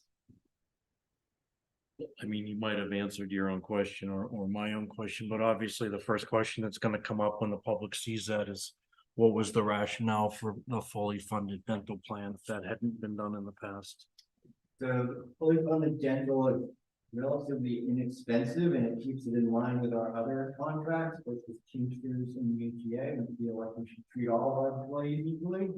S6: I mean, you might have answered your own question or my own question, but obviously the first question that's gonna come up when the public sees that is. What was the rationale for the fully funded dental plan if that hadn't been done in the past?
S3: The fully funded dental is relatively inexpensive and it keeps it in line with our other contracts, both with Teamsters and the UGA. And feel like we should treat all of our employees equally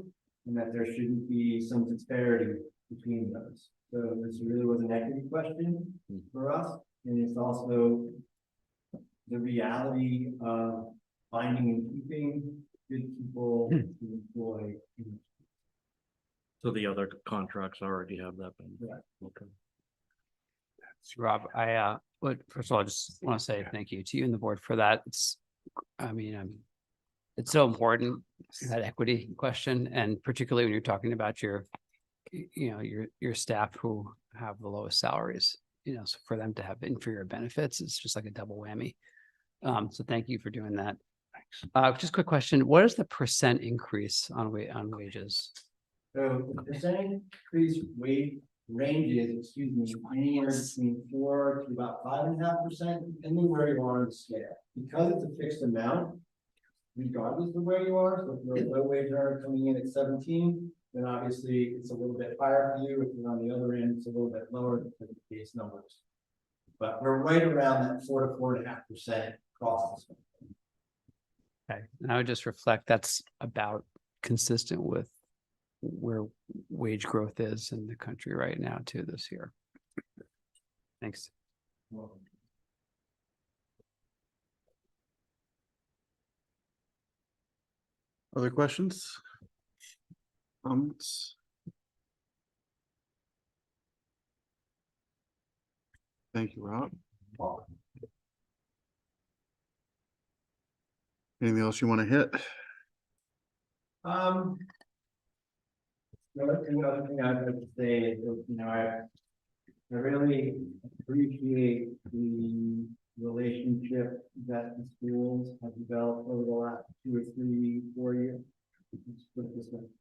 S3: and that there shouldn't be some disparity between those. So this really was an equity question for us. And it's also the reality of finding and keeping good people to employ.
S6: So the other contracts already have that.
S3: Yeah.
S6: Okay.
S7: So Rob, I first of all, I just want to say thank you to you and the board for that. It's so important, that equity question, and particularly when you're talking about your staff who have the lowest salaries, so for them to have inferior benefits, it's just like a double whammy. So thank you for doing that. Just a quick question. What is the percent increase on wages?
S3: So the percent increase wage ranges, anywhere between 4 to about 5.5%, depending where you are on the scale. Because it's a fixed amount, regardless of where you are, so if you're a low wage earner coming in at 17, then obviously it's a little bit higher for you. If you're on the other end, it's a little bit lower because of the base numbers. But we're right around that 4 to 4.5% across the spectrum.
S7: Okay, and I would just reflect that's about consistent with where wage growth is in the country right now too this year. Thanks.
S1: Other questions? Comments? Thank you, Rob. Anything else you want to hit?
S3: The other thing I'd like to say is, I really appreciate the relationship that the schools have developed over the last 2 or 3, 4 years.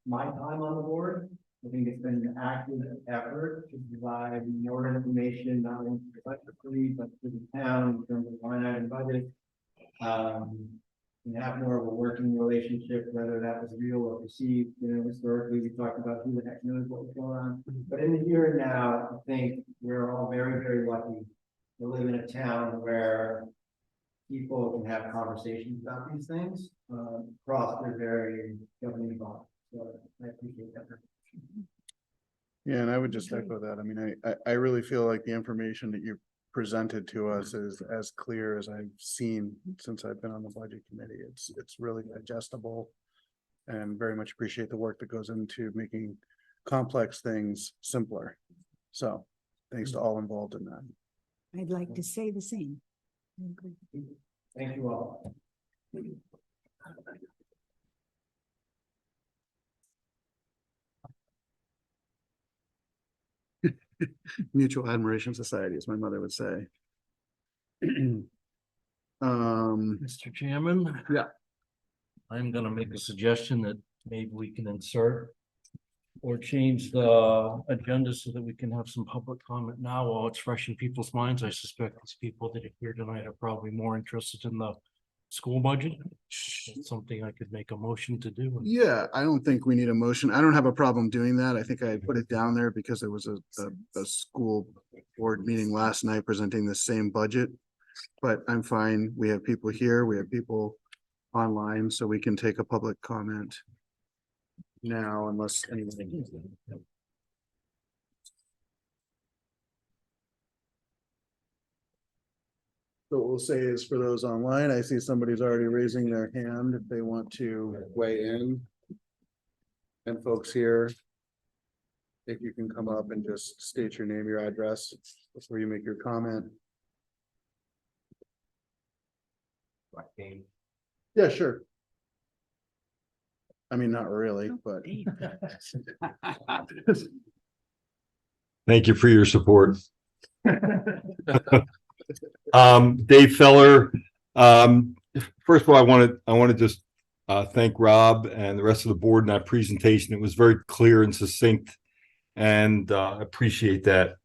S3: My time on the board, I think it's been an active effort to provide more information, not only collectively, but to the town in terms of line item budget. And have more of a working relationship, whether that was real or perceived. Historically, we talked about who the heck knows what was going on. But in the here and now, I think we're all very, very lucky to live in a town where people can have conversations about these things across their varying governing bodies. So I appreciate that.
S1: Yeah, and I would just echo that. I mean, I really feel like the information that you presented to us is as clear as I've seen since I've been on the budget committee. It's really digestible and very much appreciate the work that goes into making complex things simpler. So thanks to all involved in that.
S10: I'd like to say the same. I agree.
S3: Thank you all.
S1: Mutual Admiration Society, as my mother would say.
S6: Mr. Chairman?
S1: Yeah.
S6: I'm gonna make a suggestion that maybe we can insert or change the agenda so that we can have some public comment now while it's fresh in people's minds. I suspect these people that are here tonight are probably more interested in the school budget. It's something I could make a motion to do.
S1: Yeah, I don't think we need a motion. I don't have a problem doing that. I think I put it down there because there was a school board meeting last night presenting the same budget. But I'm fine. We have people here, we have people online, so we can take a public comment now unless anything. So what we'll say is for those online, I see somebody's already raising their hand if they want to weigh in. And folks here, if you can come up and just state your name, your address before you make your comment. Yeah, sure. I mean, not really, but.
S13: Thank you for your support. Dave Feller. First of all, I want to just thank Rob and the rest of the board in that presentation. It was very clear and succinct, and appreciate that.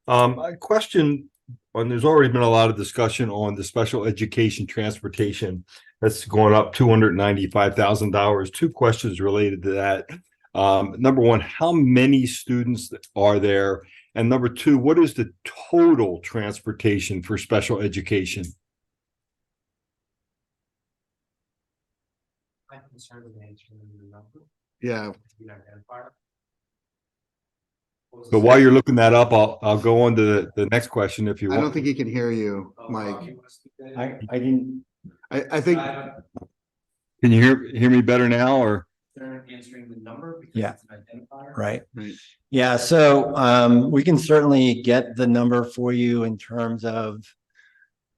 S13: A question and there's already been a lot of discussion on the special education transportation. That's going up $295,000. Two questions related to that. Number one, how many students are there? And number two, what is the total transportation for special education?
S4: I'm concerned with answering the number.
S1: Yeah,
S4: You know, identifier. What was
S13: So
S4: the
S13: while
S4: second?
S13: you're looking that up, I'll go on to the next question if you
S1: I
S13: want.
S1: don't think he can hear you,
S4: Oh,
S1: Mike.
S4: you wanna speak to it?
S3: I didn't,
S1: I think,
S13: Can you hear me better now or?
S4: They're answering the number because
S3: Yeah.
S4: it's an identifier.
S3: right.
S1: Right.
S3: Yeah, so we can certainly get the number for you in terms of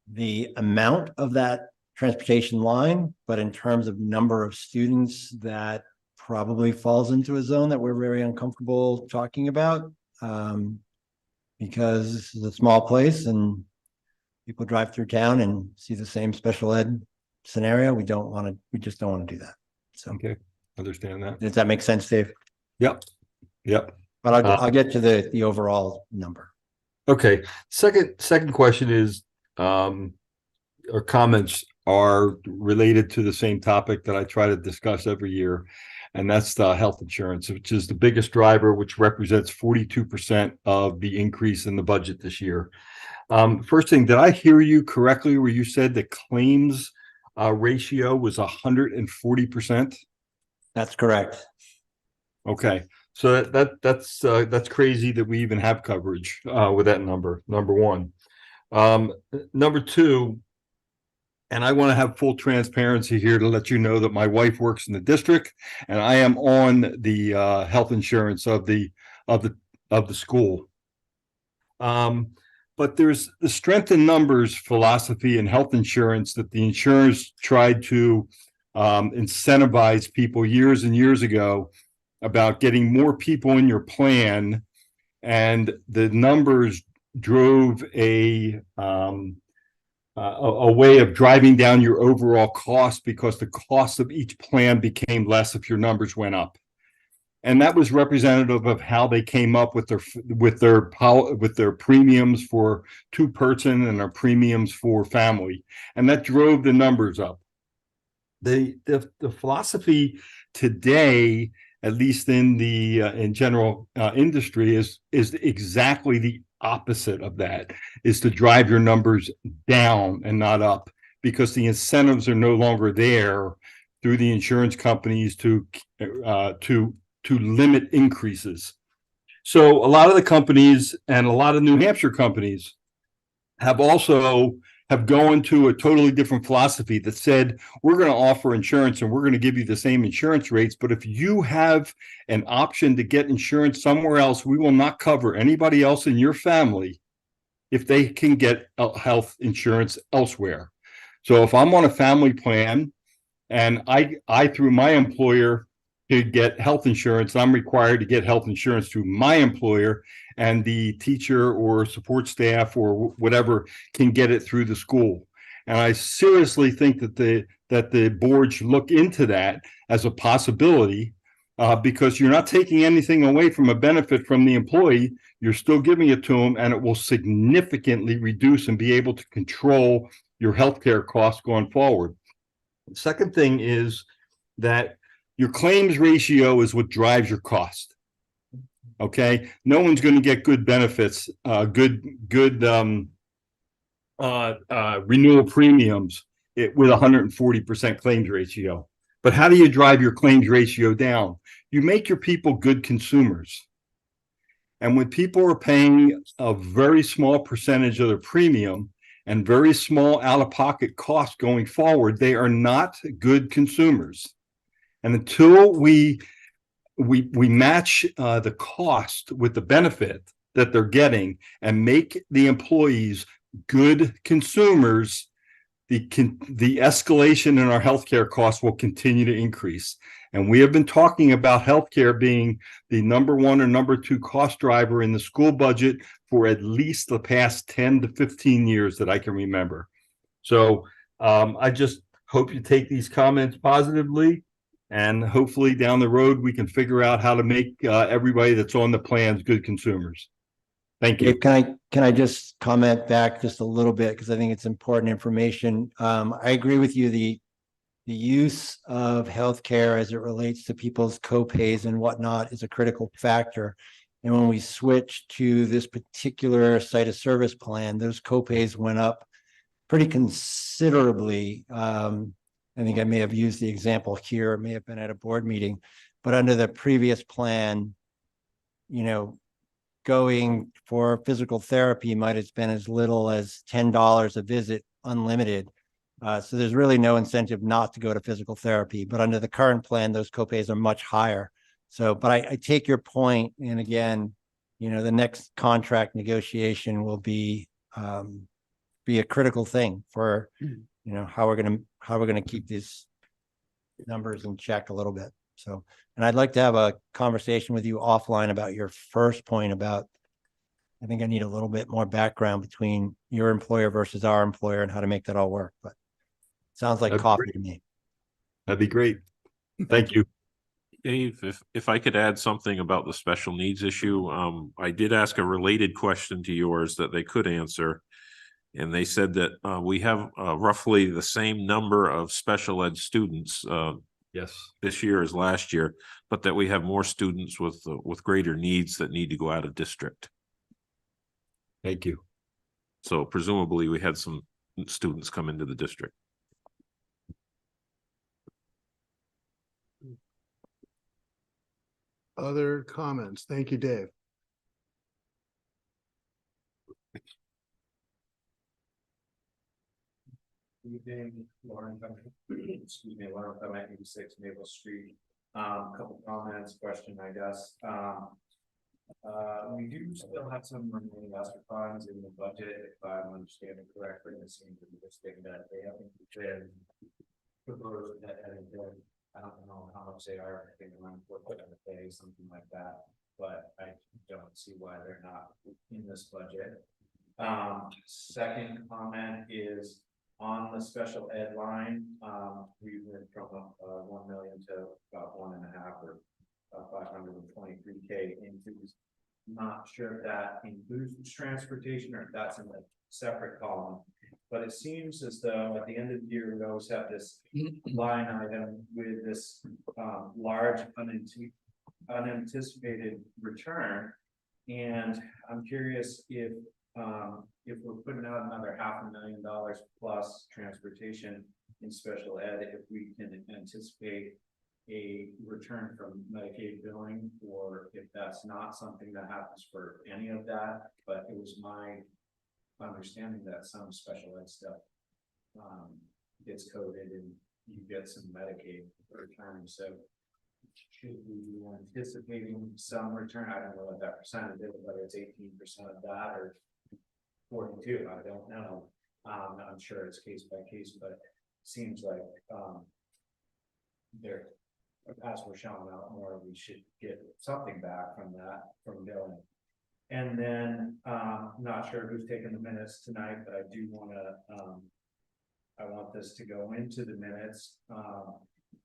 S3: the amount of that transportation line, but in terms of number of students, that probably falls into a zone that we're very uncomfortable talking about. Because this is a small place and people drive through town and see the same special ed scenario. We just don't want to do that. So
S13: Okay, understand that.
S3: does that make sense, Dave?
S13: Yep.
S3: But I'll get to the overall number.
S13: Okay, second question is, or comments are related to the same topic that I try to discuss every year. And that's the health insurance, which is the biggest driver, which represents 42% of the increase in the budget this year. First thing, did I hear you correctly where you said the claims ratio was 140%?
S3: That's correct.
S13: Okay, so that's crazy that we even have coverage with that number one. Number two, and I want to have full transparency here to let you know that my wife works in the district and I am on the health insurance of the school. But there's the strength in numbers philosophy in health insurance that the insurers tried to incentivize people years and years ago about getting more people in your plan, and the numbers drove a way of driving down your overall cost because the cost of each plan became less if your numbers went up. And that was representative of how they came up with their premiums for two person and their premiums for family. And that drove the numbers up. The philosophy today, at least in the in general industry, is exactly the opposite of that, is to drive your numbers down and not up, because the incentives are no longer there through the insurance companies to limit increases. So a lot of the companies and a lot of New Hampshire companies have gone to a totally different philosophy that said, we're going to offer insurance and we're going to give you the same insurance rates. But if you have an option to get insurance somewhere else, we will not cover anybody else in your family if they can get health insurance elsewhere. So if I'm on a family plan and I through my employer to get health insurance, I'm required to get health insurance through my employer, and the teacher or support staff or whatever can get it through the school. And I seriously think that the board should look into that as a possibility, because you're not taking anything away from a benefit from the employee. You're still giving it to them, and it will significantly reduce and be able to control your healthcare costs going forward. The second thing is that your claims ratio is what drives your cost. Okay, no one's going to get good benefits, good renewal premiums with 140% claims ratio. But how do you drive your claims ratio down? You make your people good consumers. And when people are paying a very small percentage of their premium and very small out-of-pocket costs going forward, they are not good consumers. And until we match the cost with the benefit that they're getting and make the employees good consumers, the escalation in our healthcare costs will continue to increase. And we have been talking about healthcare being the number one or number two cost driver in the school budget for at least the past 10 to 15 years that I can remember. So I just hope you take these comments positively. And hopefully down the road, we can figure out how to make everybody that's on the plans good consumers. Thank you.
S3: Dave, can I just comment back just a little bit, because I think it's important information. I agree with you, the use of healthcare as it relates to people's co-pays and whatnot is a critical factor. And when we switched to this particular site of service plan, those co-pays went up pretty considerably. I think I may have used the example here, it may have been at a board meeting, but under the previous plan, you know, going for physical therapy might have been as little as $10 a visit, unlimited. So there's really no incentive not to go to physical therapy, but under the current plan, those copays are much higher. So, but I take your point, and again, you know, the next contract negotiation will be a critical thing for, you know, how we're gonna keep these numbers in check a little bit. So, and I'd like to have a conversation with you offline about your first point about, I think I need a little bit more background between your employer versus our employer and how to make that all work, but sounds like
S13: That'd be
S3: coffee
S13: great.
S3: to me.
S13: That'd be great. Thank you.
S11: Dave, if I could add something about the special needs issue, I did ask a related question to yours that they could answer. And they said that we have roughly the same number of special ed students
S13: Yes.
S11: this year as last year, but that we have more students with greater needs that need to go out of district.
S13: Thank you.
S11: So presumably we had some students come into the district.
S1: Other comments? Thank you, Dave.
S4: Evening, Lauren, excuse me, Lauren, 86 Maple Street. Couple comments, question, I guess. We do still have some remaining ESSER funds in the budget, if I'm understanding correctly. It seems to be this thing that they haven't been proposed that, I don't know how much they are, I think around $400K, something like that, but I don't see why they're not in this budget. Second comment is on the special ed line, we went from 1 million to about 1.5 or 523K increase. Not sure if that includes transportation or if that's in a separate column, but it seems as though at the end of the year, we always have this line item with this large unanticipated return. And I'm curious if we're putting out another $500,000 plus transportation in special ed, if we can anticipate a return from Medicaid billing, or if that's not something that happens for any of that. But it was my understanding that some special ed stuff gets coded and you get some Medicaid return. So should we be anticipating some return? I don't know what that percentage is, whether it's 18% of that or 42, I don't know. I'm sure it's case by case, but it seems like there, as we're showing out more, we should get something back from that, from billing. And then not sure who's taking the minutes tonight, but I do want to I want this to go into the minutes.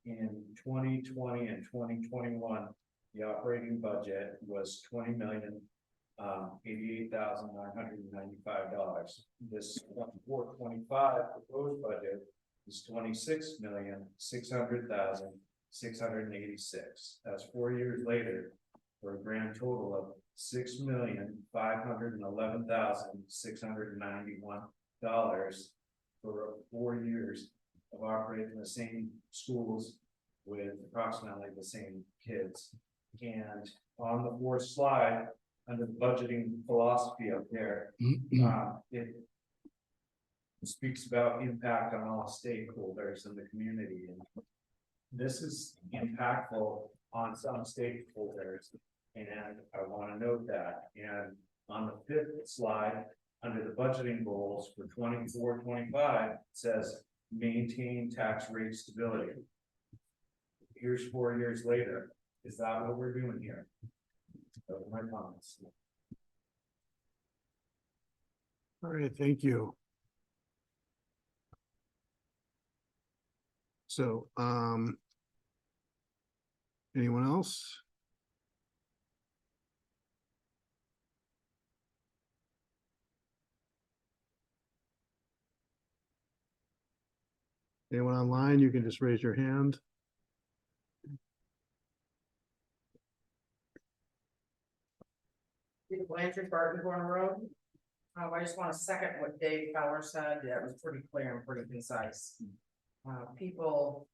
S4: In 2020 and 2021, the operating budget was $20,088,995. This 24-25 proposed budget is $26,600,686. That's 4 years later, for a grand total of $6,511,691 for 4 years of operating the same schools with approximately the same kids. And on the fourth slide, under the budgeting philosophy up there, it speaks about impact on all stakeholders in the community. And this is impactful on some stakeholders, and I want to note that. And on the fifth slide, under the budgeting goals for 24-25, it says maintain tax rate stability. Here's 4 years later. Is that what we're doing here? Those are my comments.
S1: All right, thank you. So, anyone else? Anyone online, you can just raise your hand.
S14: Blanchard, Barton Corner Road. I just want to second what Dave Fowler said. That was pretty clear and pretty concise. People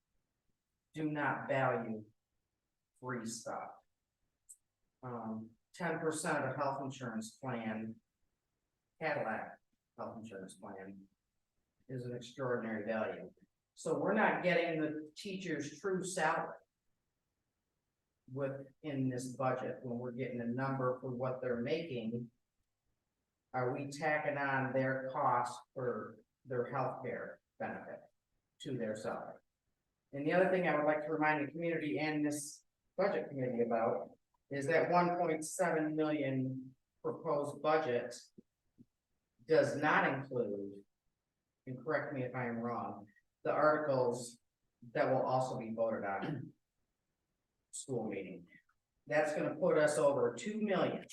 S14: do not value free stuff. 10% of health insurance plan, Cadillac health insurance plan, is an extraordinary value. So we're not getting the teacher's true salary within this budget. When we're getting a number for what they're making, are we tacking on their cost for their health care benefit to their salary? And the other thing I would like to remind the community and this budget committee about is that 1.7 million proposed budget does not include, and correct me if I am wrong, the articles that will also be voted on school meeting. That's gonna put us over 2 million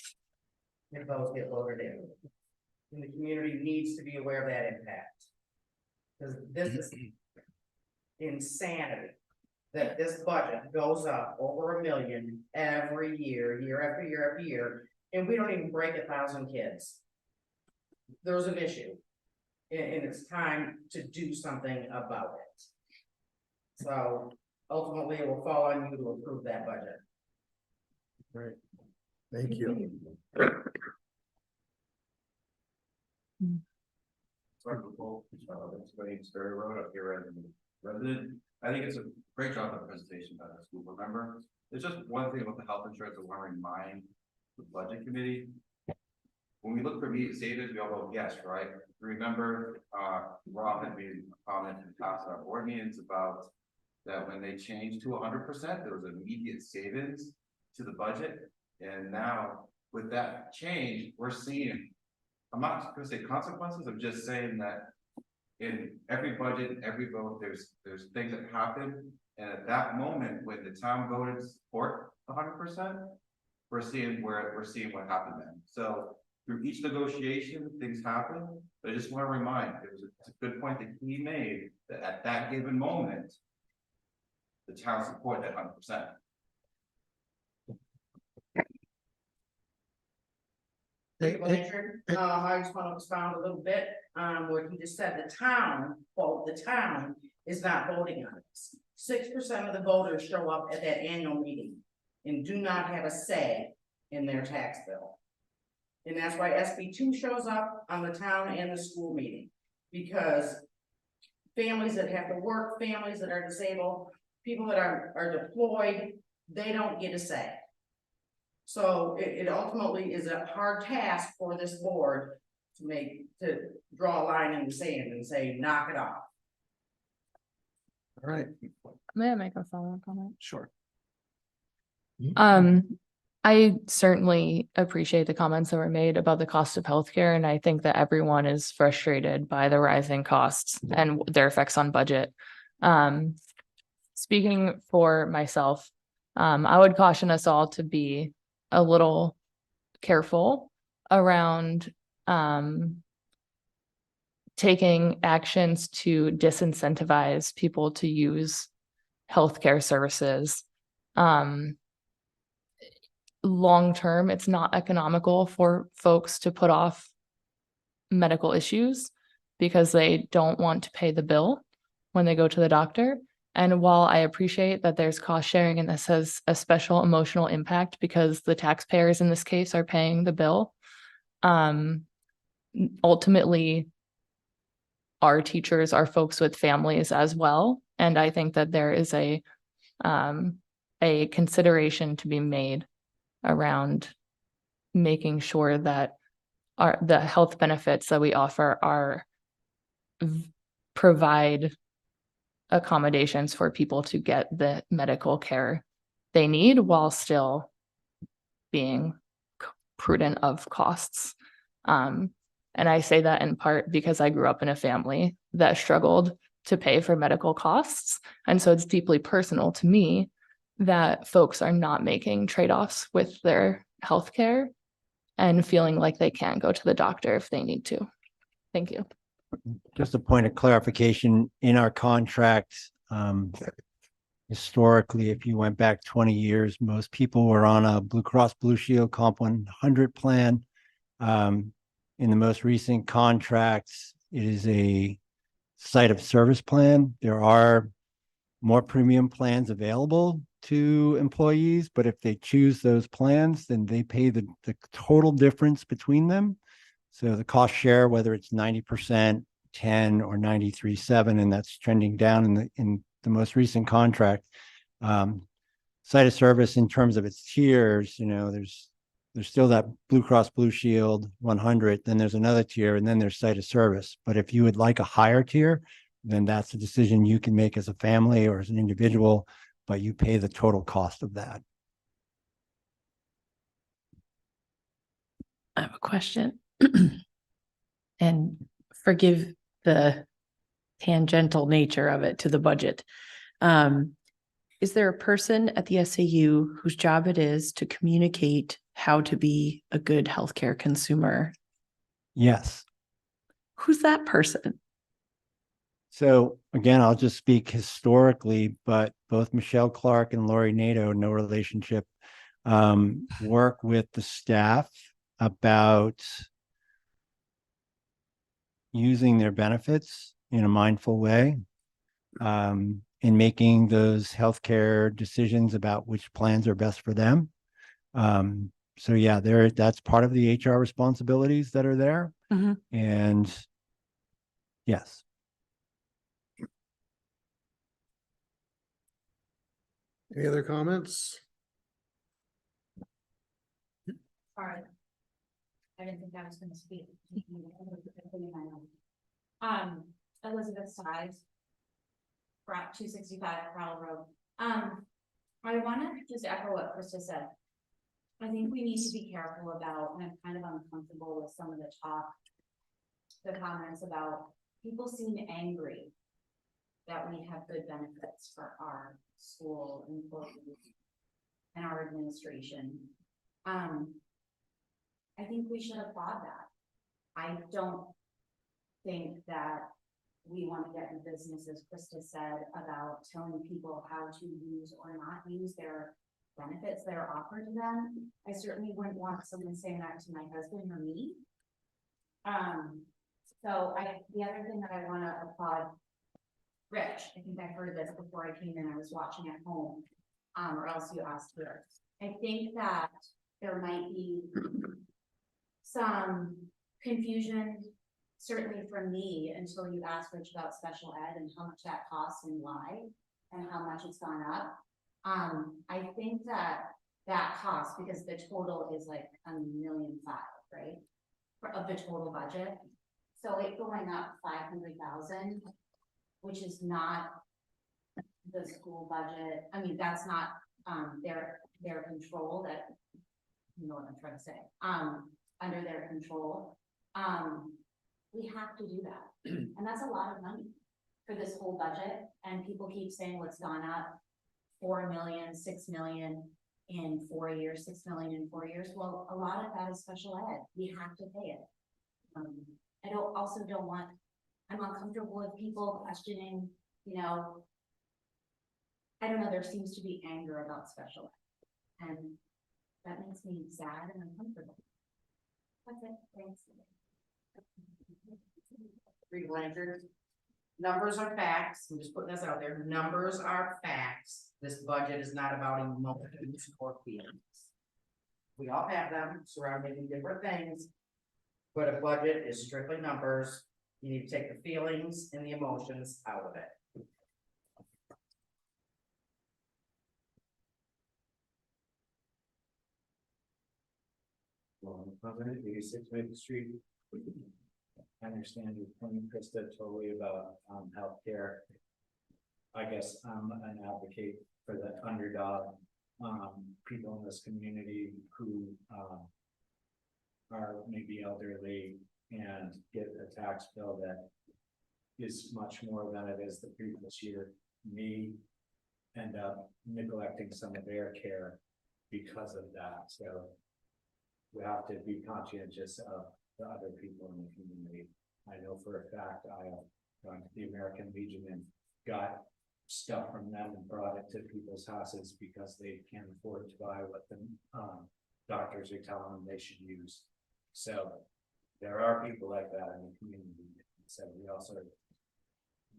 S14: if those get voted in. And the community needs to be aware of that impact. Because this is insanity, that this budget goes up over 1 million every year, year after year after year, and we don't even break 1,000 kids. There's an issue, and it's time to do something about it. So ultimately, it will fall on you to approve that budget.
S1: Right. Thank you.
S4: Resident, I think it's a great job of the presentation by the school board member. There's just one thing about the health insurance I want to remind the budget committee. When we look for immediate savings, we all vote yes, right? Remember, Rob had made a comment in past our board meetings about that when they changed to 100%, there was immediate savings to the budget. And now with that change, we're seeing, I'm not gonna say consequences, I'm just saying that in every budget, every vote, there's things that happen. And at that moment, when the town voted to support 100%, we're seeing what happened then. So through each negotiation, things happen, but I just want to remind, it's a good point that he made, that at that given moment, the town supported that 100%.
S14: I just want to expound a little bit on what you just said. The town, quote, the town is not voting on this. 6% of the voters show up at that annual meeting and do not have a say in their tax bill. And that's why SB2 shows up on the town and the school meeting, because families that have to work, families that are disabled, people that are deployed, they don't get a say. So it ultimately is a hard task for this board to draw a line in the sand and say, knock it off.
S1: All right.
S5: May I make a follow-up comment?
S1: Sure.
S5: I certainly appreciate the comments that were made about the cost of healthcare, and I think that everyone is frustrated by the rising costs and their effects on budget. Speaking for myself, I would caution us all to be a little careful around taking actions to disincentivize people to use healthcare services. Long term, it's not economical for folks to put off medical issues because they don't want to pay the bill when they go to the doctor. And while I appreciate that there's cost sharing and this has a special emotional impact because the taxpayers in this case are paying the bill, ultimately, our teachers are folks with families as well. And I think that there is a consideration to be made around making sure that the health benefits that we offer provide accommodations for people to get the medical care they need while still being prudent of costs. And I say that in part because I grew up in a family that struggled to pay for medical costs. And so it's deeply personal to me that folks are not making trade-offs with their healthcare and feeling like they can't go to the doctor if they need to. Thank you.
S3: Just a point of clarification in our contract, historically, if you went back 20 years, most people were on a Blue Cross Blue Shield Comp 100 plan. In the most recent contracts, it is a site of service plan. There are more premium plans available to employees, but if they choose those plans, then they pay the total difference between them. So the cost share, whether it's 90%, 10 or 93.7, and that's trending down in the most recent contract. Site of service in terms of its tiers, there's still that Blue Cross Blue Shield 100, then there's another tier, and then there's site of service. But if you would like a higher tier, then that's a decision you can make as a family or as an individual, but you pay the total cost of that.
S12: I have a question. And forgive the tangential nature of it to the budget. Is there a person at the SAU whose job it is to communicate how to be a good healthcare consumer?
S3: Yes.
S12: Who's that person?
S3: So again, I'll just speak historically, but both Michelle Clark and Lori Nato, no relationship, work with the staff about using their benefits in a mindful way, in making those healthcare decisions about which plans are best for them. So yeah, that's part of the HR responsibilities that are there.
S12: Mhm.
S3: And yes.
S1: Any other comments?
S2: Sorry. I didn't think I was gonna speak. Elizabeth Sides. Route 265 Crowell Road. I wanna just echo what Krista said. I think we need to be careful about, and I'm kind of uncomfortable with some of the comments about people seem angry that we have good benefits for our school employees and our administration. I think we should applaud that. I don't think that we want to get in business, as Krista said, about telling people how to use or not use their benefits that are offered to them. I certainly wouldn't want someone saying that to my husband or me. The other thing that I want to applaud, Rich, I think I heard this before I came in, I was watching at home, or else you asked here. I think that there might be some confusion, certainly from me, until you asked Rich about special ed and how much that costs and why, and how much it's gone up. I think that cost, because the total is like $1.5 million, right? Of the total budget. So it going up 500,000, which is not the school budget. I mean, that's not their control, that, you know what I'm trying to say, under their control. We have to do that. And that's a lot of money for this whole budget. And people keep saying what's gone up, 4 million, 6 million in 4 years, 6 million in 4 years. Well, a lot of that is special ed. We have to pay it. I don't want, I'm uncomfortable with people questioning, I don't know, there seems to be anger about special ed. And that makes me sad and uncomfortable. That's it. Thanks.
S14: Read Blanchard. Numbers are facts. I'm just putting this out there. Numbers are facts. This budget is not about emotions or feelings. We all have them surrounding different things, but a budget is strictly numbers. You need to take the feelings and the emotions out of it.
S4: Well, I'm gonna do 6 Maple Street. I understand your point, Krista, totally about healthcare. I guess I'm an advocate for the underdog people in this community who are maybe elderly and get a tax bill that is much more than it is the previous year. May end up neglecting some of their care because of that. So we have to be conscientious of the other people in the community. I know for a fact, I gone to the American Legion and got stuff from them and brought it to people's houses because they can't afford to buy what the doctors are telling them they should use. So there are people like that in the community. So we also,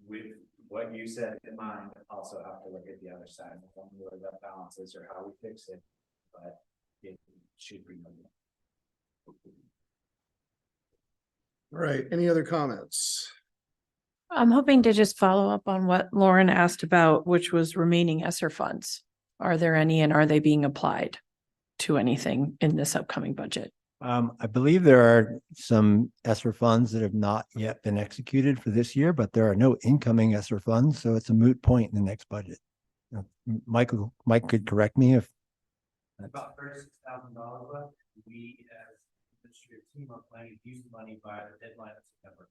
S4: with what you said in mind, also have to look at the other side, where that balance is or how we fix it, but it should be.
S1: All right, any other comments?
S12: I'm hoping to just follow up on what Lauren asked about, which was remaining ESSER funds. Are there any and are they being applied to anything in this upcoming budget?
S3: I believe there are some ESSER funds that have not yet been executed for this year, but there are no incoming ESSER funds, so it's a moot point in the next budget. Mike could correct me if.
S4: About $36,000 left. We as administrative team are planning to use the money by the deadline of September.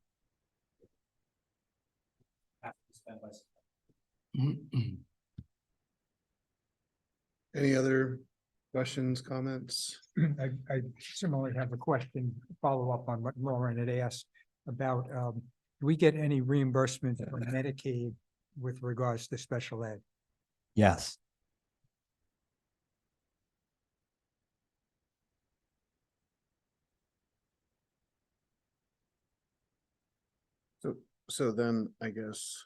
S4: Have to spend by September.
S1: Any other questions, comments?
S9: I similarly have a question, follow up on what Lauren had asked about, do we get any reimbursement from Medicaid with regards to special ed?
S3: Yes.
S1: So then I guess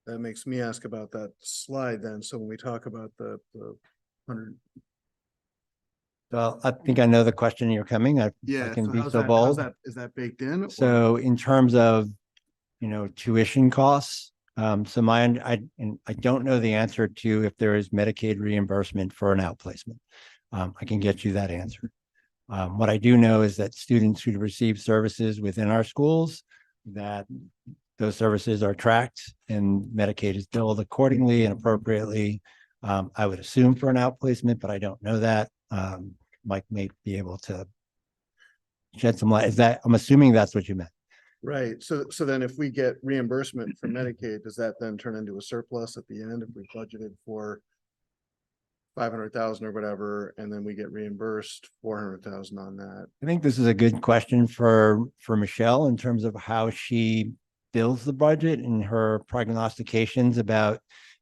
S1: that makes me ask about that slide then. So when we talk about the 100.
S3: Well, I think I know the question you're coming. I
S1: Yeah.
S3: can be
S1: how's
S3: so
S1: that-
S3: bold.
S1: Is that baked in? or-
S3: So in terms of, tuition costs, so I don't know the answer to if there is Medicaid reimbursement for an outplacement. I can get you that answer. What I do know is that students who receive services within our schools, that those services are tracked and Medicaid is billed accordingly and appropriately. I would assume for an outplacement, but I don't know that. Mike may be able to shed some light. I'm assuming that's what you meant.
S1: Right. So then if we get reimbursement from Medicaid, does that then turn into a surplus at the end if we budgeted for 500,000 or whatever, and then we get reimbursed 400,000 on that?
S3: I think this is a good question for Michelle in terms of how she builds the budget and her prognostications about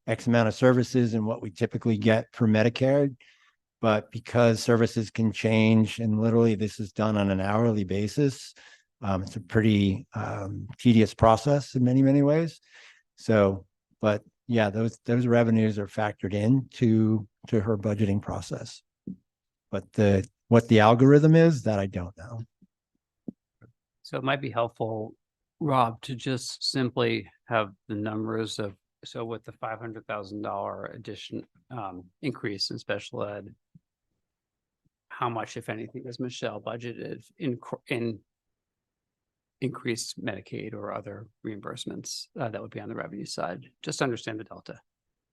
S3: X amount of services and what we typically get for Medicare. But because services can change and literally this is done on an hourly basis, it's a pretty tedious process in many ways. So, but yeah, those revenues are factored into her budgeting process. But what the algorithm is, that I don't know.
S7: So it might be helpful, Rob, to just simply have the numbers of, so with the $500,000 addition, increase in special ed, how much, if anything, is Michelle budgeted in increased Medicaid or other reimbursements that would be on the revenue side? Just to understand the delta.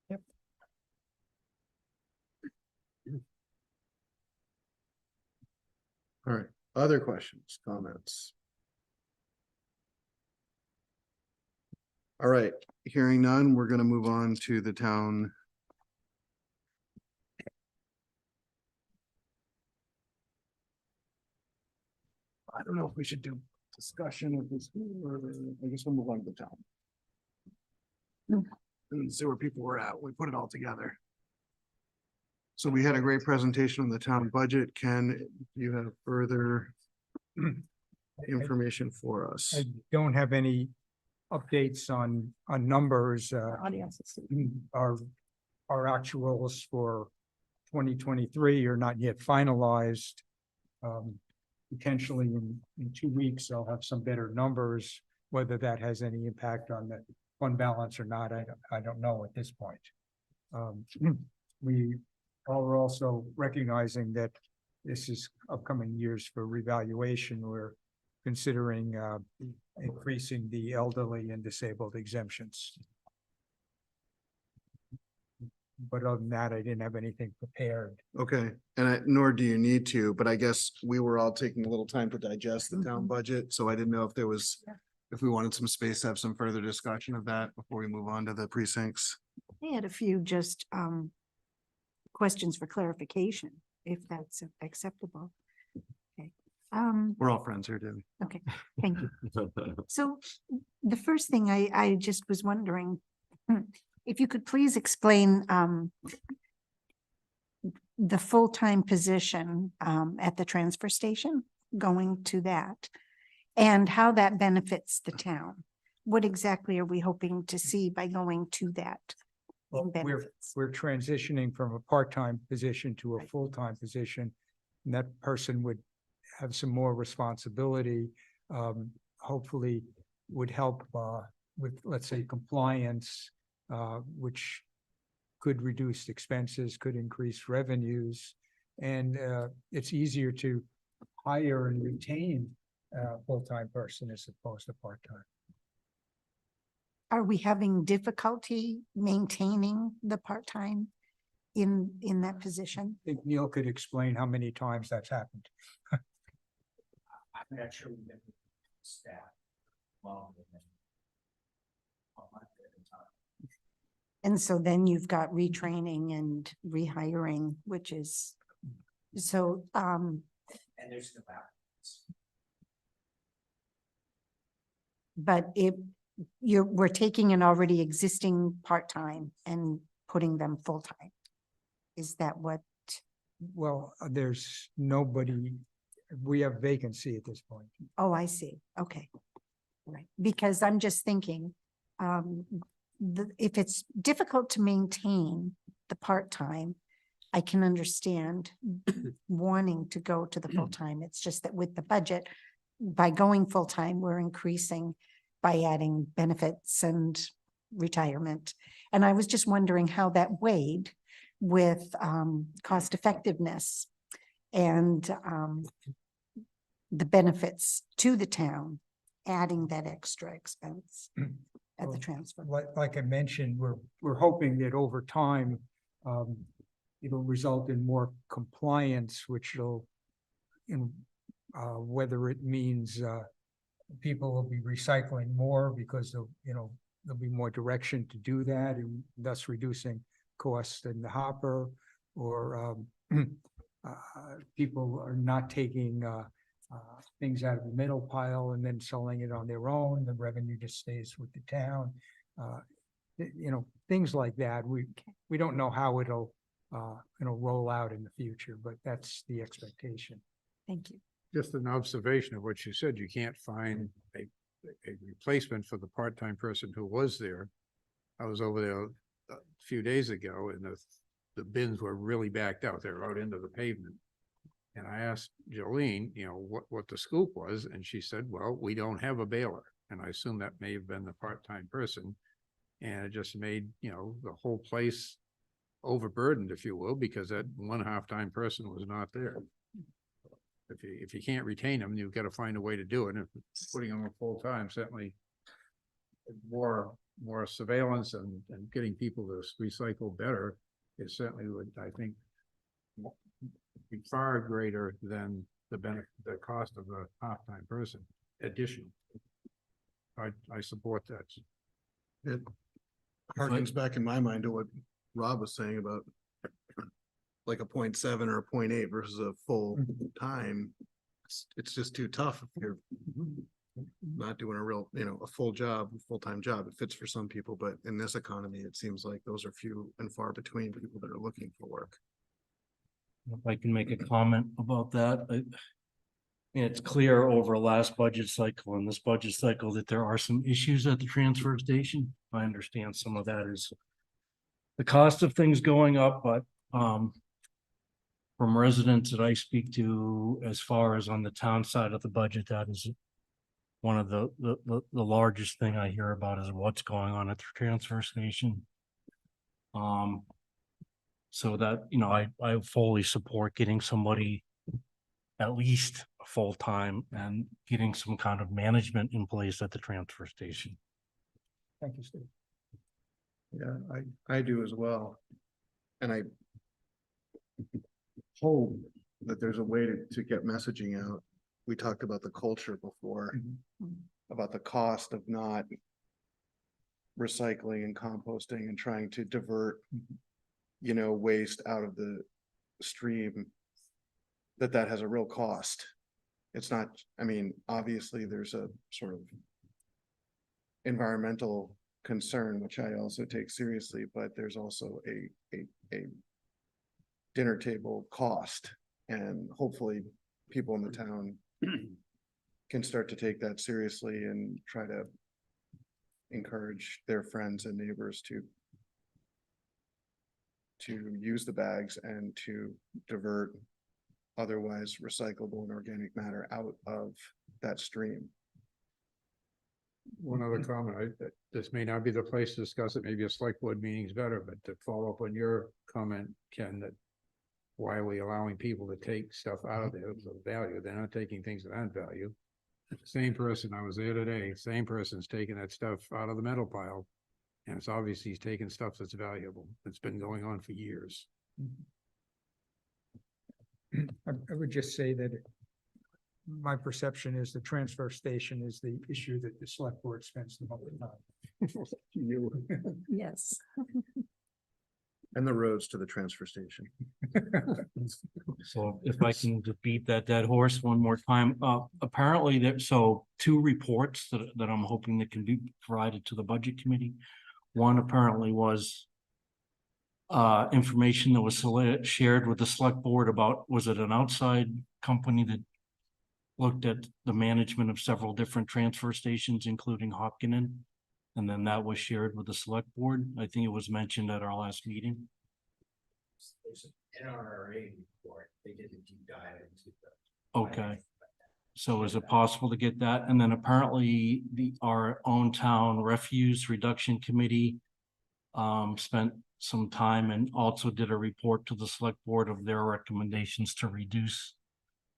S3: Yep.
S1: All right. Other questions, comments? All right. Hearing none, we're going to move on to the town. I don't know if we should do discussion of this, or I guess we'll move on to the town. And see where people were at. We put it all together. So we had a great presentation on the town budget. Ken, you have further information for us?
S9: I don't have any updates on numbers.
S12: Audience.
S9: Our actuals for 2023 are not yet finalized. Potentially in 2 weeks, I'll have some better numbers. Whether that has any impact on the fund balance or not, I don't know at this point. We are also recognizing that this is upcoming years for revaluation. We're considering increasing the elderly and disabled exemptions. But other than that, I didn't have anything prepared.
S1: Okay, and nor do you need to, but I guess we were all taking a little time to digest the town budget, so I didn't know if there was, if we wanted some space to have some further discussion of that before we move on to the precincts.
S10: I had a few just questions for clarification, if that's acceptable. Okay.
S6: We're all friends here, Debbie.
S10: Okay, thank you. So the first thing I just was wondering, if you could please explain the full-time position at the transfer station, going to that, and how that benefits the town. What exactly are we hoping to see by going to that?
S9: Well,
S10: benefits?
S9: we're transitioning from a part-time position to a
S10: Right.
S9: full-time position. And that person would have some more responsibility, hopefully would help with, let's say, compliance, which could reduce expenses, could increase revenues. And it's easier to hire and retain a full-time person as opposed to part-time.
S10: Are we having difficulty maintaining the part-time in that position?
S9: I think Neil could explain how many times that's happened.
S4: I'm not sure we've been staff longer than. a month at a time.
S10: And so then you've got retraining and rehiring, which is, so,
S4: And there's no applicants.
S10: but we're taking an already existing part-time and putting them full-time. Is that what?
S9: Well, there's nobody, we have vacancy at this point.
S10: Oh, I see. Okay. Right, because I'm just thinking, if it's difficult to maintain the part-time, I can understand wanting to go to the full-time. It's just that with the budget, by going full-time, we're increasing by adding benefits and retirement. And I was just wondering how that weighed with cost effectiveness and the benefits to the town, adding that extra expense at the
S9: Well,
S10: transfer.
S9: Like I mentioned, we're hoping that over time, it'll result in more compliance, which will, whether it means people will be recycling more because of, there'll be more direction to do that and thus reducing costs in the hopper, or people are not taking things out of the middle pile and then selling it on their own. The revenue just stays with the town. Things like that. We don't know how it'll roll out in the future, but that's the expectation.
S10: Thank you.
S8: Just an observation of what you said, you can't find a replacement for the part-time person who was there. I was over there a few days ago and the bins were really backed out. They're out into the pavement. And I asked Jolene, what the scoop was, and she said, well, we don't have a baler. And I assume that may have been the part-time person. And it just made, the whole place overburdened, if you will, because that one half-time person was not there. If you can't retain them, you've got to find a way to do it. And putting them on full-time, certainly more surveillance and getting people to recycle better, it certainly would, I think, be far greater than the cost of a half-time person additional. I support that.
S1: It harkens back in my mind to what Rob was saying about like a 0.7 or a 0.8 versus a full time. It's just too tough if you're not doing a real, a full-time job. It fits for some people, but in this economy, it seems like those are few and far between people that are looking for work.
S6: If I can make a comment about that, it's clear over last budget cycle and this budget cycle that there are some issues at the transfer station. I understand some of that is the cost of things going up, but from residents that I speak to, as far as on the town side of the budget, that is one of the largest thing I hear about is what's going on at the transfer station. So that, I fully support getting somebody at least full-time and getting some kind of management in place at the transfer station.
S9: Thank you, Steve.
S1: Yeah, I do as well. And I hope that there's a way to get messaging out. We talked about the culture before, about the cost of not recycling and composting and trying to divert, waste out of the stream, that has a real cost. it's not, I mean, obviously there's a sort of environmental concern, which I also take seriously, but there's also a dinner table cost, and hopefully people in the town can start to take that seriously and try to encourage their friends and neighbors to use the bags and to divert otherwise recyclable and organic matter out of that stream.
S8: One other comment, this may not be the place to discuss it, maybe a select board meeting is better, but to follow up on your comment, Ken, that why are we allowing people to take stuff out of there of value? They're not taking things that aren't value. Same person, I was there today, same person's taking that stuff out of the metal pile. And it's obvious he's taking stuff that's valuable. It's been going on for years.
S9: I would just say that my perception is the transfer station is the issue that the select board spends the most time.
S12: Yes.
S1: And the roads to the transfer station.
S6: So if I can just beat that dead horse one more time, apparently so two reports that I'm hoping that can be provided to the budget committee. One apparently was information that was shared with the select board about, was it an outside company that looked at the management of several different transfer stations, including Hopkinton? And then that was shared with the select board. I think it was mentioned at our last meeting.
S4: There's an NRA report, they did a deep dive into the.
S6: Okay. So is it possible to get that? And then apparently our own town refuse reduction committee spent some time and also did a report to the select board of their recommendations to reduce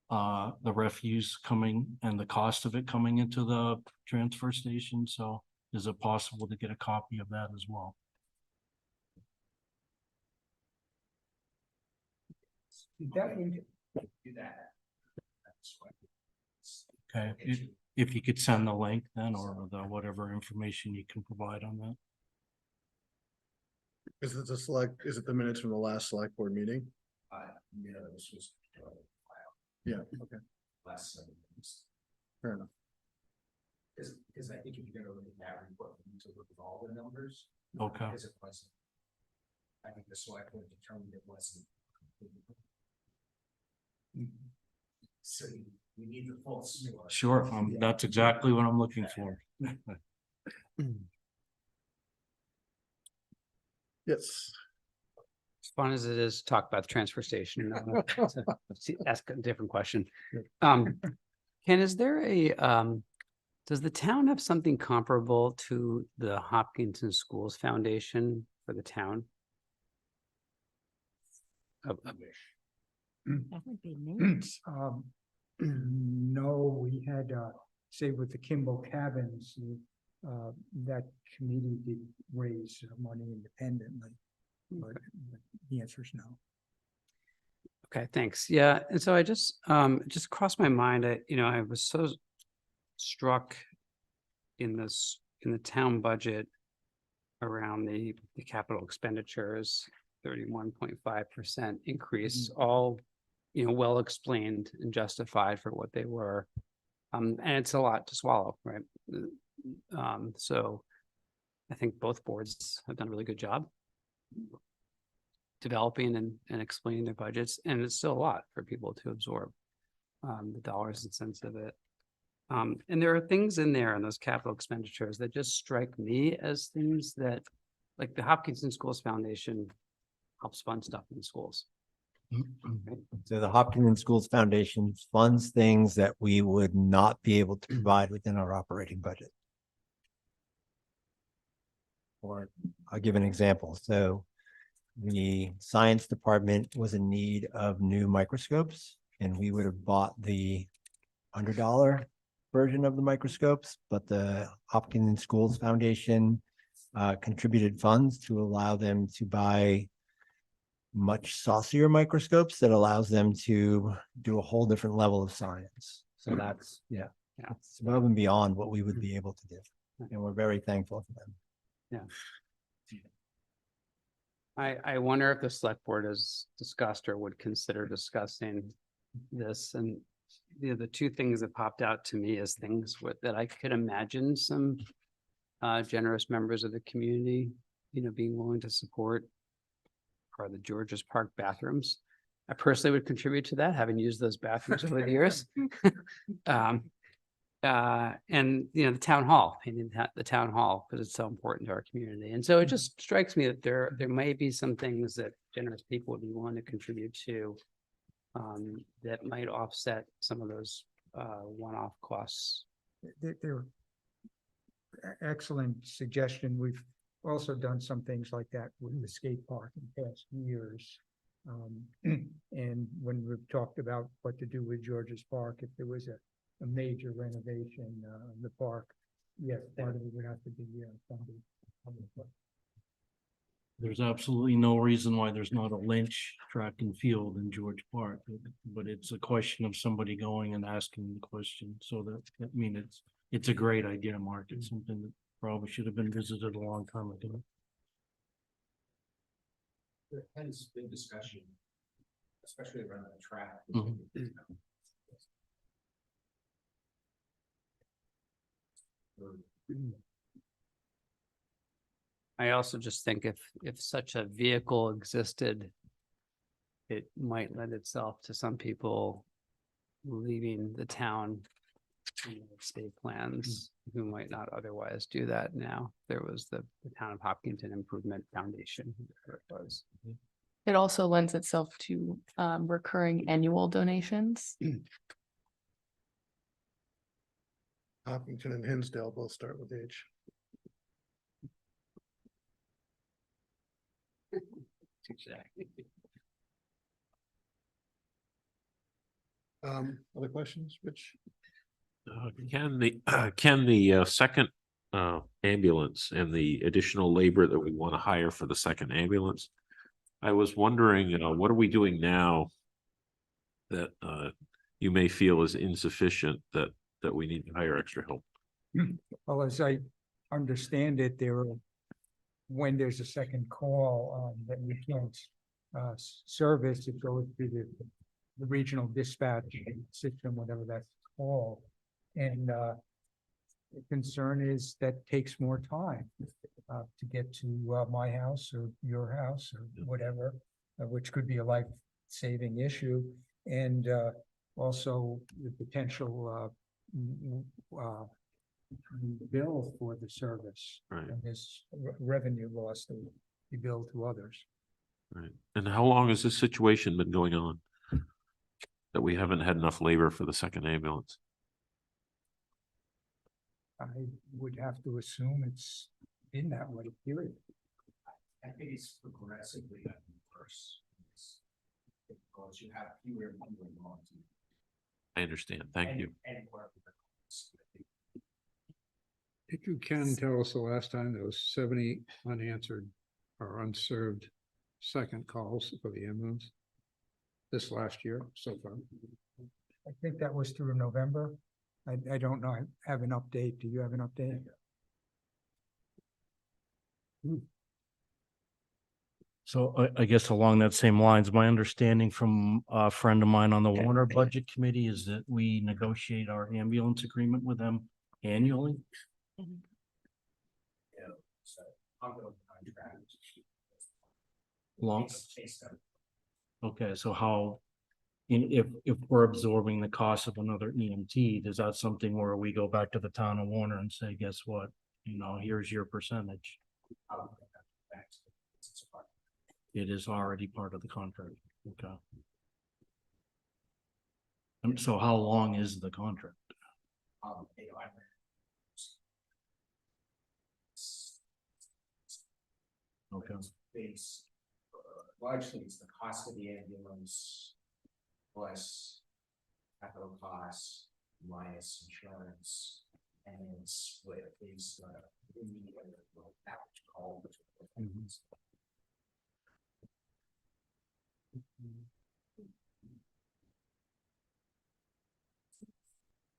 S6: the refuse coming and the cost of it coming into the transfer station. So is it possible to get a copy of that as well?
S9: Did that
S4: Do that.
S6: Okay, if you could send the link then, or the whatever information you can provide on that.
S1: Is it the minutes from the last select board meeting?
S4: Yeah, this was.
S1: Yeah, okay,
S4: Last 7 weeks.
S1: fair enough.
S4: Because I think if you're gonna look at that report, we need to look at all the numbers.
S6: Okay.
S4: Because it wasn't. I think the select board determined it wasn't. So we need the full story.
S6: Sure, that's exactly what I'm looking for.
S1: Yes.
S7: As fun as it is to talk about the transfer station, ask a different question. Ken, is there does the town have something comparable to the Hopkinton Schools Foundation for the town?
S10: That would be neat.
S9: No, we had, say with the Kimball Cabins, that committee did raise money independently. But the answer is no.
S7: Okay, thanks. Yeah, and so I just crossed my mind. I was so struck in the town budget around the capital expenditures, 31.5% increase, all well explained and justified for what they were. And it's a lot to swallow, right? So I think both boards have done a really good job developing and explaining their budgets, and it's still a lot for people to absorb, the dollars and cents of it. And there are things in there in those capital expenditures that just strike me as things that, like the Hopkinton Schools Foundation helps fund stuff in schools.
S3: So the Hopkinton Schools Foundation funds things that we would not be able to provide within our operating budget. Or I'll give an example. So the science department was in need of new microscopes, and we would have bought the $100 version of the microscopes, but the Hopkinton Schools Foundation contributed funds to allow them to buy much saucier microscopes that allows them to do a whole different level of science. So that's, it's above and beyond what we would be able to do. And we're very thankful for them.
S7: Yeah. I wonder if the select board has discussed or would consider discussing this, and the two things that popped out to me as things that I could imagine some generous members of the community, being willing to support are the Georges Park bathrooms. I personally would contribute to that, having used those bathrooms over the years. And the town hall, the town hall, because it's so important to our community. And so it just strikes me that there may be some things that generous people would be willing to contribute to that might offset some of those one-off costs.
S9: They're excellent suggestion. We've also done some things like that with the skate park in past years. And when we've talked about what to do with George's Park, if there was a major renovation of the park, yes, part of it would have to be funded.
S6: There's absolutely no reason why there's not a Lynch track and field in George Park, but it's a question of somebody going and asking the question. So it's a great idea, Mark. It's something that probably should have been visited a long time ago.
S4: There has been discussion, especially around the track.
S7: I also just think if such a vehicle existed, it might lend itself to some people leaving the town state plans who might not otherwise do that now. There was the Town of Hopkinton Improvement Foundation. Whatever it was.
S12: It also lends itself to recurring annual donations.
S1: Hopkinton and Hinsdale both start with H.
S7: Exactly.
S1: Other questions, Rich?
S11: Can the second ambulance and the additional labor that we want to hire for the second ambulance? I was wondering, what are we doing now that you may feel is insufficient that we need to hire extra help?
S9: Well, as I understand it, when there's a second call that we can't service, it goes to the regional dispatch system, whatever that's called. And the concern is that takes more time to get to my house or your house or whatever, which could be a life-saving issue. And also the potential bill for the service.
S11: Right.
S9: And this revenue loss that would be billed to others.
S11: Right. And how long has this situation been going on? That we haven't had enough labor for the second ambulance?
S9: I would have to assume it's been that way, period.
S4: I think it's progressively gotten worse. Because you have fewer and fewer volunteers.
S11: I understand. Thank you.
S4: And work with the
S8: Did you, Ken, tell us the last time there was 70 unanswered or unserved second calls for the ambulance? This last year so far?
S9: I think that was through November. I don't know. I have an update. Do you have an update?
S6: So I guess along that same lines, my understanding from a friend of mine on the Warner Budget Committee is that we negotiate our ambulance agreement with them annually.
S4: So ongoing contract.
S6: Long.
S4: Chase them.
S6: Okay, so how, if we're absorbing the cost of another EMT, is that something where we go back to the town of Warner and say, guess what? Here's your percentage. It is already part of the contract. Okay. And so how long is the contract? Okay.
S4: Base, largely it's the cost of the ambulance plus capital costs minus insurance, and then split is average call.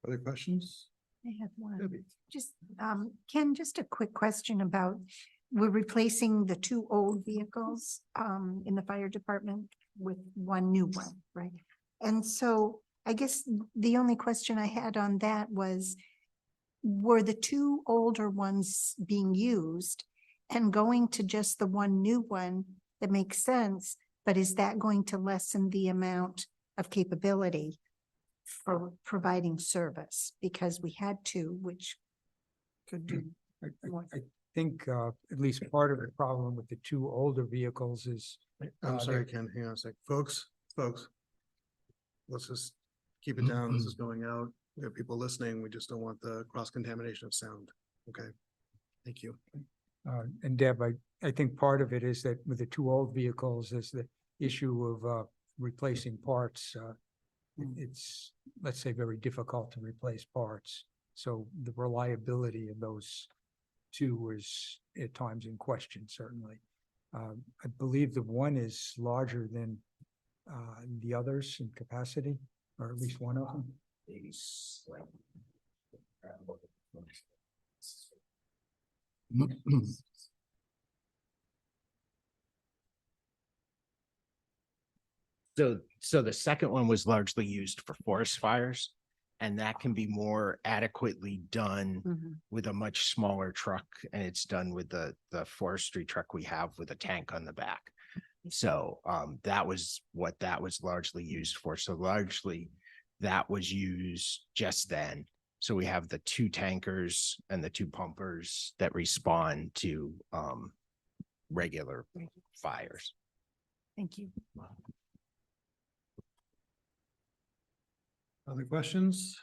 S1: Other questions?
S10: I have one.
S1: Debbie?
S10: Just, Ken, just a quick question about, we're replacing the two old vehicles in the fire department with one new one, right? And so I guess the only question I had on that was, were the two older ones being used and going to just the one new one that makes sense, but is that going to lessen the amount of capability for providing service? Because we had two, which could do.
S9: I think, at least part of the problem with the two older vehicles is.
S1: I'm sorry,
S9: they're-
S1: Ken, hang on a sec. Folks. Let's just keep it down. This is going out. We have people listening. We just don't want the cross contamination of sound. Okay. Thank you.
S9: And Deb, I think part of it is that with the two old vehicles is the issue of, replacing parts. It's, let's say, very difficult to replace parts. So the reliability of those two was at times in question, certainly. I believe the one is larger than the others in capacity, or at least one of them.
S15: So the second one was largely used for forest fires. And that can be more adequately done
S10: Mhm.
S15: with a much smaller truck, and it's done with the forestry truck we have with a tank on the back. So that was what that was largely used for. So largely that was used just then. So we have the two tankers and the two pumpers that respond to regular fires.
S10: Thank you.
S1: Other questions?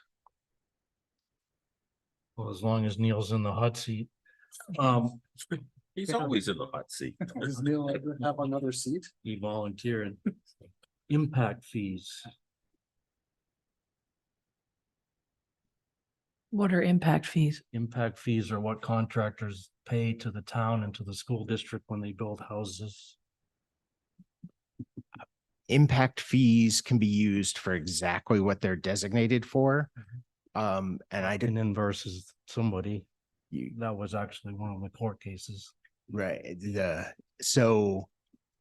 S6: Well, as long as Neil's in the hot seat.
S11: He's always in the hot seat.
S1: Does Neil ever have another seat?
S6: He volunteered. Impact fees.
S12: What are impact fees?
S6: Impact fees are what contractors pay to the town and to the school district when they build houses.
S15: Impact fees can be used for exactly what they're designated for. And I didn't,
S6: And then versus somebody,
S15: you,
S6: that was actually one of the court cases.
S15: right, so,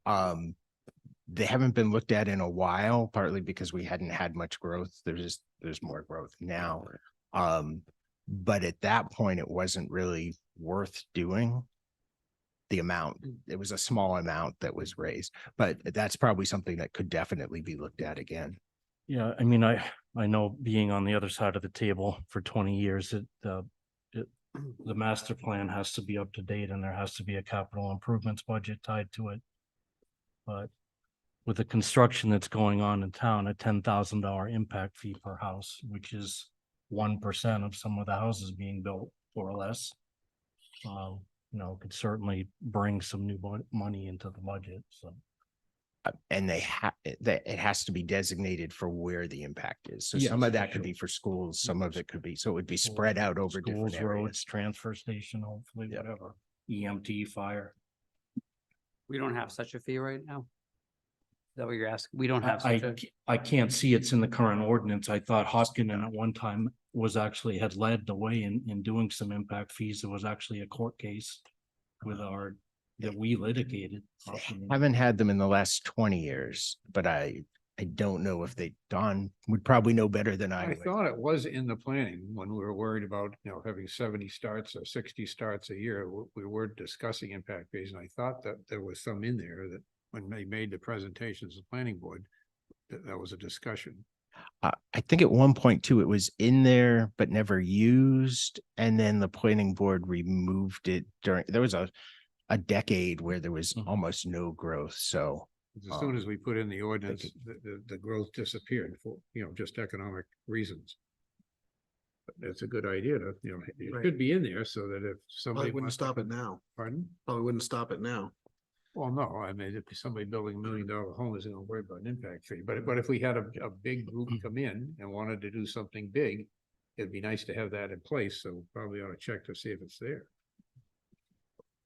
S15: they haven't been looked at in a while, partly because we hadn't had much growth. There's more growth now. But at that point, it wasn't really worth doing. The amount, it was a small amount that was raised, but that's probably something that could definitely be looked at again.
S6: Yeah, I mean, I know being on the other side of the table for 20 years, the master plan has to be up to date and there has to be a capital improvements budget tied to it. But with the construction that's going on in town, a $10,000 impact fee per house, which is 1% of some of the houses being built, more or less. Could certainly bring some new money into the budget, so.
S15: And it has to be designated for where the impact is. So some
S6: Yes,
S15: of that
S6: for
S15: could be
S6: sure.
S15: for schools, some of it could be, so it would be spread out over different
S6: Schools, roads,
S15: areas.
S6: transfer station, hopefully,
S15: Yep.
S6: whatever, EMT, fire.
S7: We don't have such a fee right now? Is that what you're asking? We don't have
S6: I,
S7: such a,
S6: I can't see it's in the current ordinance. I thought Hopkinton at one time had led the way in doing some impact fees. It was actually a court case that we litigated.
S15: Haven't had them in the last 20 years, but I don't know if Don would probably know better than I
S8: I
S15: would.
S8: thought it was in the planning when we were worried about, having 70 starts or 60 starts a year. We were discussing impact fees, and I thought that there was some in there that when they made the presentations to the planning board, that was a discussion.
S15: I think at one point too, it was in there, but never used. And then the planning board removed it there was a decade where there was almost no growth. So
S8: As soon as we put in the ordinance, the growth disappeared for, just economic reasons. But that's a good idea to, it
S1: Right.
S8: should be in there so that if somebody
S1: Probably wouldn't
S8: wants to
S1: stop it
S8: come-
S1: now.
S8: Pardon?
S1: Probably wouldn't stop it now.
S8: Well, no, I mean, if somebody building $1 million home isn't gonna worry about an impact fee, but if we had a big group come in and wanted to do something big, it'd be nice to have that in place, so probably ought to check to see if it's there.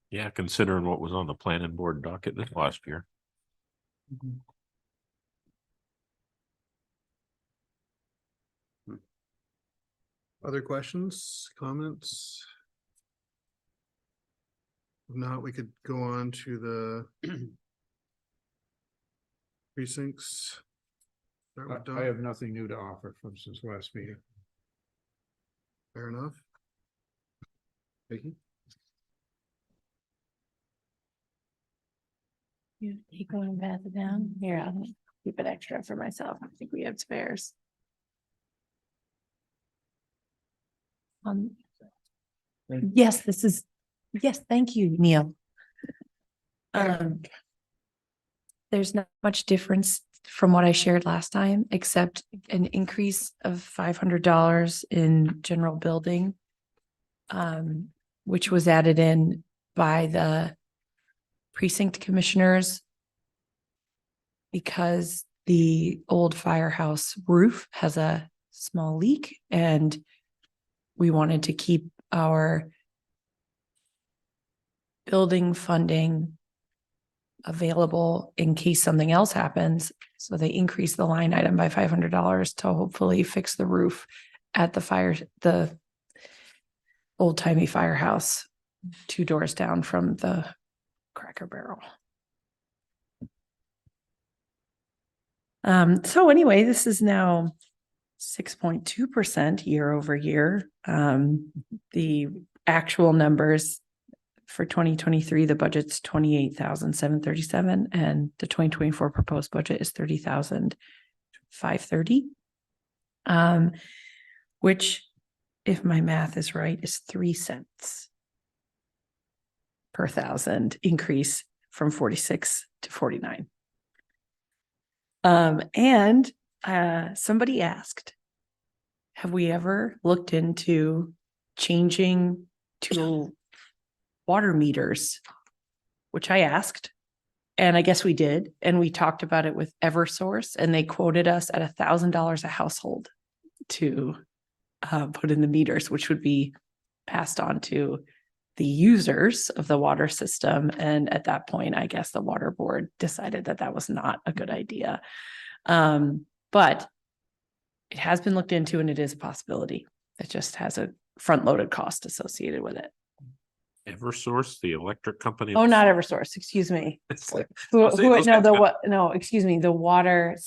S11: Yeah, considering what was on the planning board docket this last year.
S1: Other questions, comments? If not, we could go on to the precincts. Start with
S8: I
S1: Doug.
S8: have nothing new to offer from since last meeting.
S1: Fair enough. Vicky?
S12: You going to pass it down? Here, I'll keep it extra for myself. I think we have spares. Yes, yes, thank you, Neil. There's not much difference from what I shared last time, except an increase of $500 in general building. Which was added in by the precinct commissioners. Because the old firehouse roof has a small leak and we wanted to keep our building funding available in case something else happens. So they increased the line item by $500 to hopefully fix the roof at the old timey firehouse 2 doors down from the Cracker Barrel. So anyway, this is now 6.2% year over year. The actual numbers for 2023, the budget's 28,737, and the 2024 proposed budget is 30,530. Which, if my math is right, is 3 cents per thousand increase from 46 to 49. And somebody asked, have we ever looked into changing to water meters? Which I asked, and I guess we did. And we talked about it with Eversource, and they quoted us at $1,000 a household to put in the meters, which would be passed on to the users of the water system. And at that point, I guess the water board decided that that was not a good idea. But it has been looked into and it is a possibility. It just has a front-loaded cost associated with it.
S11: Eversource, the electric company.
S12: Oh, not Eversource, excuse me.
S11: It's like,
S12: No, excuse me, the water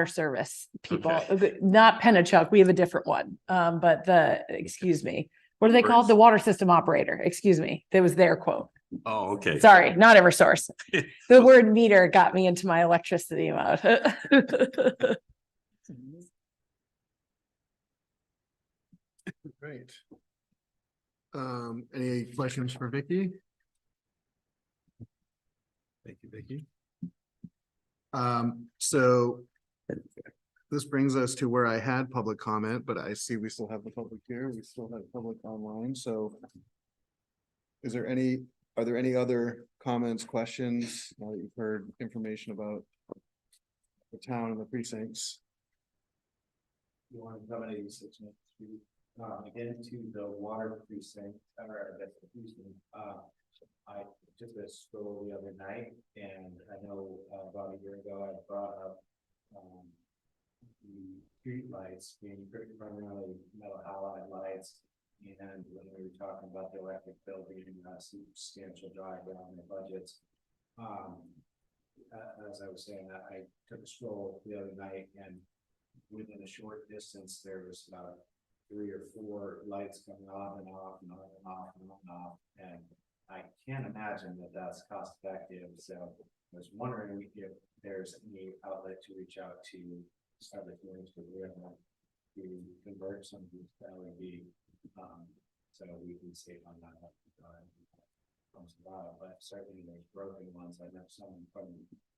S12: service people, not Pennachuck, we have a different one. But excuse me, what are they called? The water system operator, excuse me. That was their quote.
S11: Oh, okay.
S12: Sorry, not Eversource. The word meter got me into my electricity amount.
S1: Great. Any questions for Vicky? Thank you, Vicky. So this brings us to where I had public comment, but I see we still have the public here. We still have public online. So are there any other comments, questions? Now that you've heard information about the town and the precincts.
S4: You want to come in 86 minutes? Again, to the water precinct, or the precinct, I took a stroll the other night, and I know about a year ago I brought up the street lights being primarily metal halide lights, and when we were talking about the electric bill being a substantial drive down the budgets, as I was saying, I took a stroll the other night, and within a short distance there was about 3 or 4 lights coming on and off and on and off and on and off, and I can't imagine that that's cost effective. So I was wondering if there's any outlet to reach out to other communities to convert some of these to LED, so we can save on that. But certainly there's broken ones. I know some from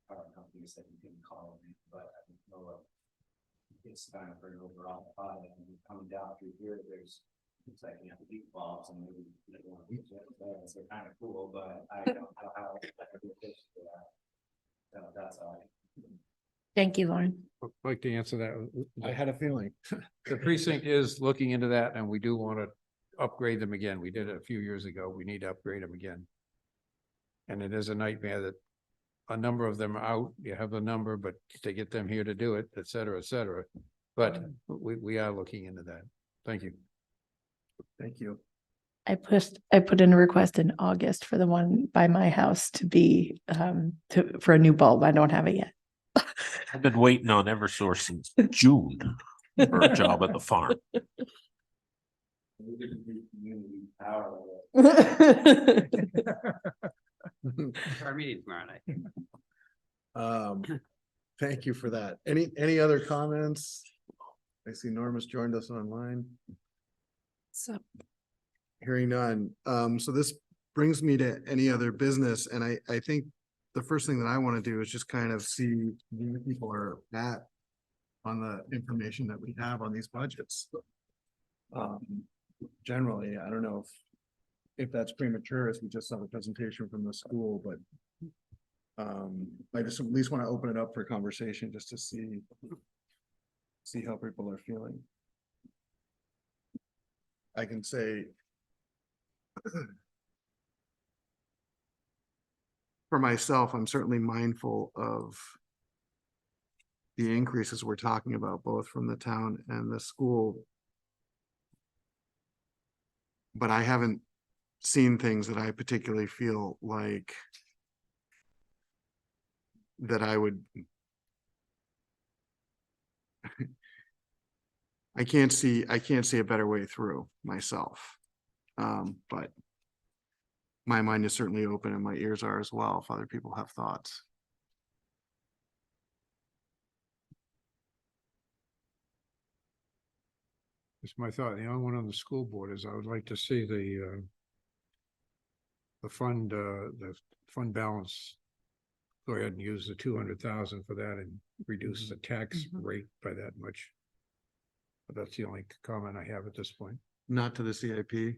S4: power companies that you can call them, but I don't know if it's time for an overall audit. And coming down through here, there's looks like you have leaf bulbs, and maybe they want to use it. So they're kind of cool, but I don't know how to fish for that. So that's all.
S12: Thank you, Lauren.
S8: I'd like to answer that.
S1: I had a feeling.
S8: The precinct is looking into that, and we do want to upgrade them again. We did it a few years ago. We need to upgrade them again. And it is a nightmare that a number of them are out. You have the number, but to get them here to do it, et cetera, et cetera. But we are looking into that. Thank you.
S1: Thank you.
S12: I put in a request in August for the one by my house to be for a new bulb. I don't have it yet.
S11: I've been waiting on Eversource since June for a job at the farm.
S7: Our meeting tomorrow night.
S1: Thank you for that. Any other comments? I see Norma's joined us online.
S12: So
S1: Hearing none. So this brings me to any other business, and I think the first thing that I want to do is just kind of see where people are at on the information that we have on these budgets. Generally, I don't know if that's premature, as we just saw the presentation from the school, but I just at least want to open it up for conversation just to see how people are feeling. I can say for myself, I'm certainly mindful of the increases we're talking about, both from the town and the school. But I haven't seen things that I particularly feel like that I would I can't see a better way through myself. But my mind is certainly open and my ears are as well if other people have thoughts.
S8: It's my thought. The only one on the school board is I would like to see the fund balance. Go ahead and use the 200,000 for that and reduce the tax rate by that much. But that's the only comment I have at this point.
S1: Not to the CIP.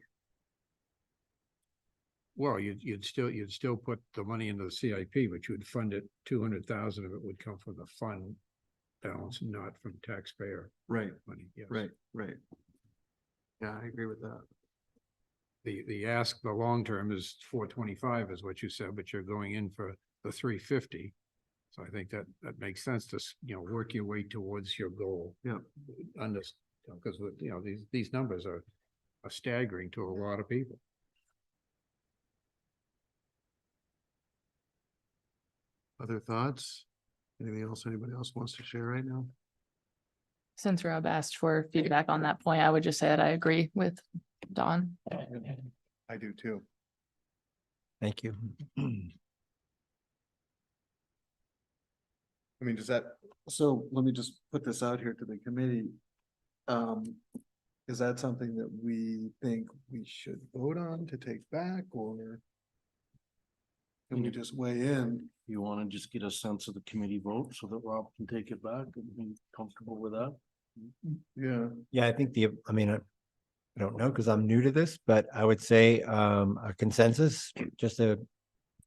S8: Well, you'd still put the money into the CIP, but you would fund it, 200,000 of it would come from the fund balance, not from taxpayer
S1: Right,
S8: money. Yes.
S1: right. Yeah, I agree with that.
S8: The long term is 425 is what you said, but you're going in for the 350. So I think that makes sense to, work your way towards your goal.
S1: Yeah.
S8: Because these numbers are staggering to a lot of people.
S1: Other thoughts? Anything else anybody else wants to share right now?
S5: Since Rob asked for feedback on that point, I would just say that I agree with Don.
S1: I do too.
S15: Thank you.
S1: I mean, so let me just put this out here to the committee. Is that something that we think we should vote on to take back, or can we just weigh in?
S6: You want to just get a sense of the committee vote so that Rob can take it back and be comfortable with that?
S1: Yeah,
S15: Yeah, I think I don't know because I'm new to this, but I would say a consensus,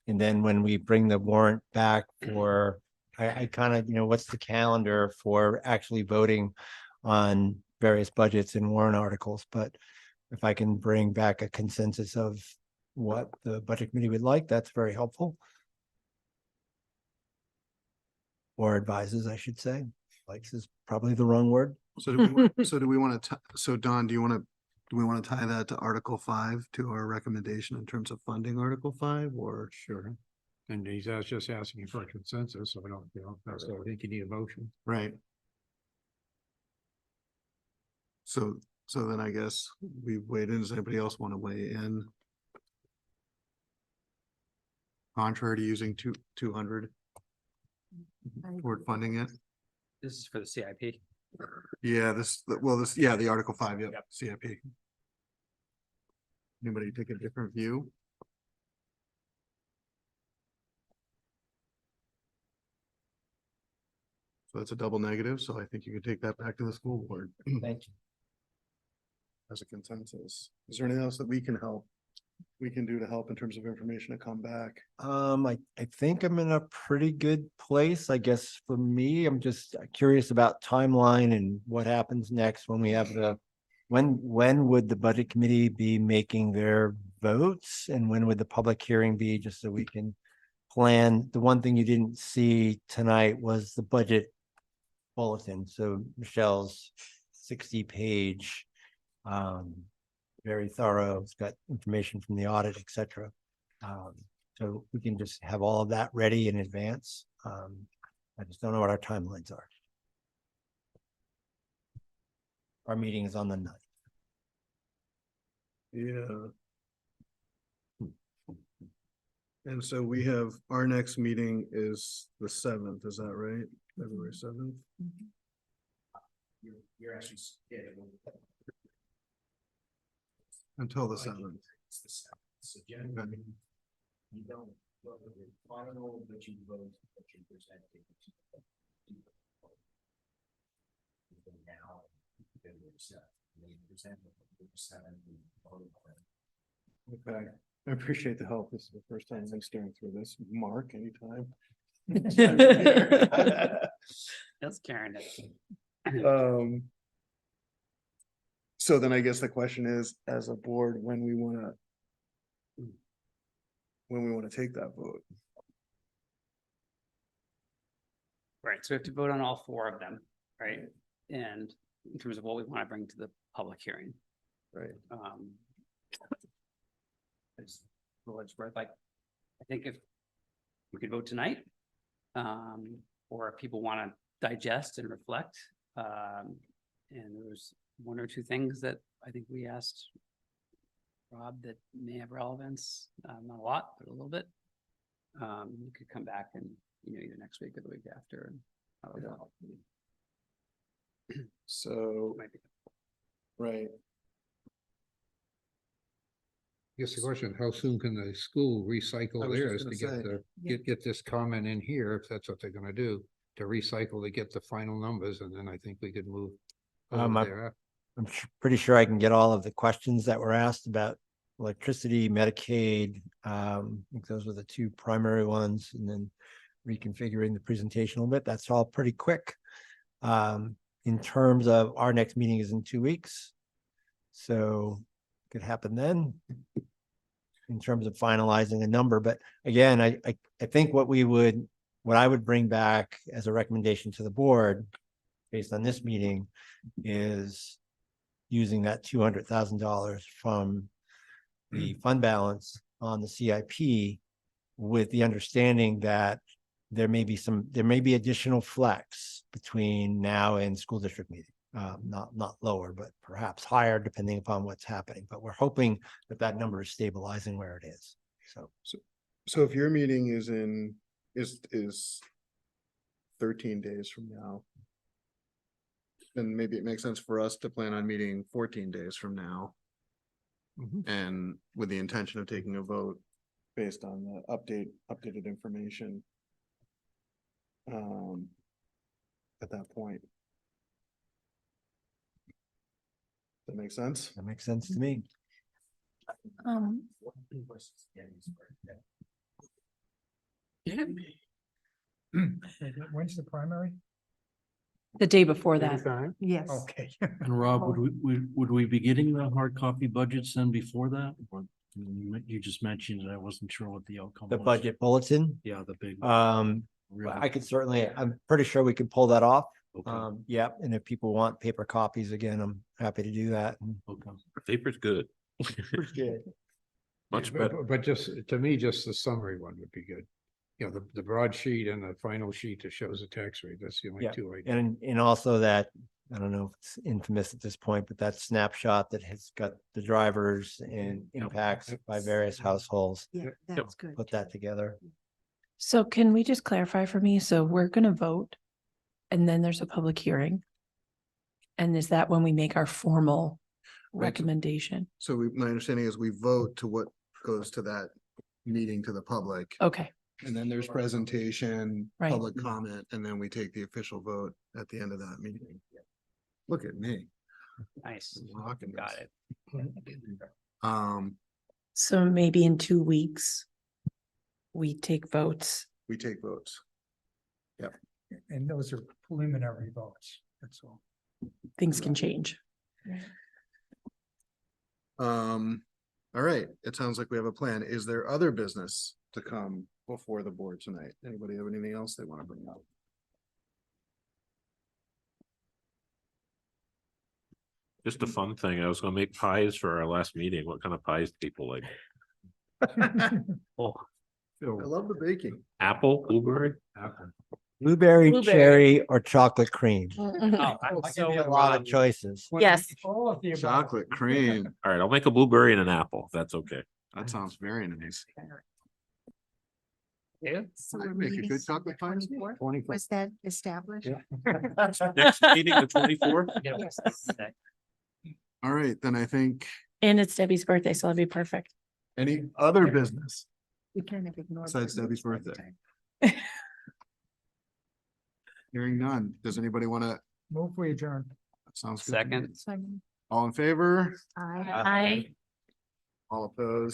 S15: and then when we bring the warrant back for, I kind of, what's the calendar for actually voting on various budgets and warrant articles, but if I can bring back a consensus of what the budget committee would like, that's very helpful. Or advises, I should say. Likes is probably the wrong word.
S1: so do we want to, so Don, do we want to tie that to Article 5 to our recommendation in terms of funding Article 5, or?
S8: Sure. And he's just asking for a consensus, so I don't, so I think you need a motion.
S1: Right. So then I guess we weighed in. Does anybody else want to weigh in? Contrary to using 200 toward funding it?
S7: This is for the CIP.
S1: Yeah, the Article 5, yep, CIP. Anybody take a different view? So that's a double negative, so I think you can take that back to the school board.
S15: Thank you.
S1: As a consensus. Is there anything else that we can do to help in terms of information to come back?
S15: I think I'm in a pretty good place. I guess for me, I'm just curious about timeline and what happens next when we have when would the budget committee be making their votes, and when would the public hearing be, just so we can plan. The one thing you didn't see tonight was the budget bulletin. So Michelle's 60-page, very thorough. It's got information from the audit, etc. So we can just have all of that ready in advance.
S3: I just don't know what our timelines are. Our meeting is on the 9th.
S1: Yeah. And so we have, our next meeting is the 7th, is that right? February 7th?
S4: You're actually scheduled.
S1: Until the 7th.
S4: It's the 7th. So generally, you don't vote with your final, but you vote, but you present it. Now, February 7th, they present it, February 7th, and vote on it.
S1: Okay, I appreciate the help. This is the first time I'm staring through this. Mark, anytime.
S7: That's Karen.
S1: So then I guess the question is, as a board, when we wanna take that vote.
S7: Right, so we have to vote on all 4 of them, right? And in terms of what we want to bring to the public hearing.
S1: Right.
S7: It's for what it's worth, like, I think if we could vote tonight, or if people want to digest and reflect, and there's 1 or 2 things that I think we asked Rob that may have relevance, not a lot, but a little bit. You could come back and, either next week or the week after. And
S1: So,
S7: might be
S1: right,
S8: Guess the question, how soon can the school
S1: I
S8: recycle
S1: was
S8: theirs
S1: just
S8: to
S1: gonna
S8: get
S1: say.
S8: the, get this comment in here, if that's what they're gonna do, to recycle to get the final numbers, and then I think we could move.
S3: I-
S8: there.
S3: I'm pretty sure I can get all of the questions that were asked about electricity, Medicaid. I think those were the 2 primary ones, and then reconfiguring the presentation a little bit. That's all pretty quick. In terms of our next meeting is in 2 weeks. So it could happen then in terms of finalizing a number. But again, I think what I would bring back as a recommendation to the board based on this meeting is using that $200,000 from the fund balance on the CIP with the understanding that there may be additional flex between now and school district meeting. Not lower, but perhaps higher depending upon what's happening. But we're hoping that number is stabilizing where it is.
S1: so if your meeting is 13 days from now, then maybe it makes sense for us to plan on meeting 14 days from now. And with the intention of taking a vote based on the updated information. At that point. That makes sense?
S3: That makes sense to me.
S9: When's the primary?
S12: The day before that.
S10: Yes.
S9: Okay.
S6: And Rob, would we be getting the hard copy budgets then before that? Or you just mentioned it, I wasn't sure what the outcome
S3: The
S6: was.
S3: budget bulletin.
S6: Yeah, the big.
S3: I could certainly, I'm pretty sure we could pull that off.
S6: Okay.
S3: Yep. And if people want paper copies again, I'm happy to do that.
S6: Okay.
S11: Paper's good.
S3: Good.
S11: Much
S8: But-
S11: better.
S8: But just, to me, just the summary one would be good. The broad sheet and the final sheet that shows the tax rate, that's the only
S3: Yeah.
S8: 2 right.
S3: And also that, I don't know if it's infamous at this point, but that snapshot that has got the drivers and impacts by various households,
S10: Yeah, that's good.
S3: put that together.
S12: So can we just clarify for me? So we're gonna vote and then there's a public hearing. And is that when we make our formal
S1: Right.
S12: recommendation?
S1: So my understanding is we vote to what goes to that meeting to the public.
S12: Okay,
S1: And then there's presentation,
S12: Right.
S1: public comment, and then we take the official vote at the end of that meeting. Look at me.
S7: nice.
S1: Rocking
S7: Got
S1: this.
S7: it.
S12: so maybe in 2 weeks, we take votes.
S1: We take votes.
S9: And those are preliminary votes, that's all.
S12: Things can change.
S1: All right, it sounds like we have a plan. Is there other business to come before the board tonight? Anybody have anything else they want to bring up?
S11: Just a fun thing. I was gonna make pies for our last meeting. What kind of pies do people like?
S6: Oh,
S1: I love the baking.
S11: Apple, blueberry?
S8: Apple.
S3: Blueberry,
S5: Blueberry.
S3: cherry, or chocolate cream.
S7: I'll give
S3: So
S7: you
S3: a lot of choices.
S5: Yes.
S9: All of the above.
S8: Chocolate cream.
S11: All right, I'll make a blueberry and an apple. if That's okay.
S8: That sounds very nice.
S10: So
S8: I'd
S10: we're
S8: make a
S10: meeting
S8: good chocolate pie.
S10: 24th? Was that established?
S11: Next meeting, the 24th.
S10: Yes.
S8: All right, then I think
S12: And it's Debbie's birthday, so it'll be perfect.
S8: any other business
S10: We kind of ignored.
S8: besides
S10: that
S8: Debbie's
S10: most of the
S8: birthday?
S10: time.
S8: Hearing none. Does anybody want to?
S9: Move we adjourn.
S8: Sounds good. to me.
S7: Second.
S8: All in favor?
S10: I.
S5: I.
S8: All opposed?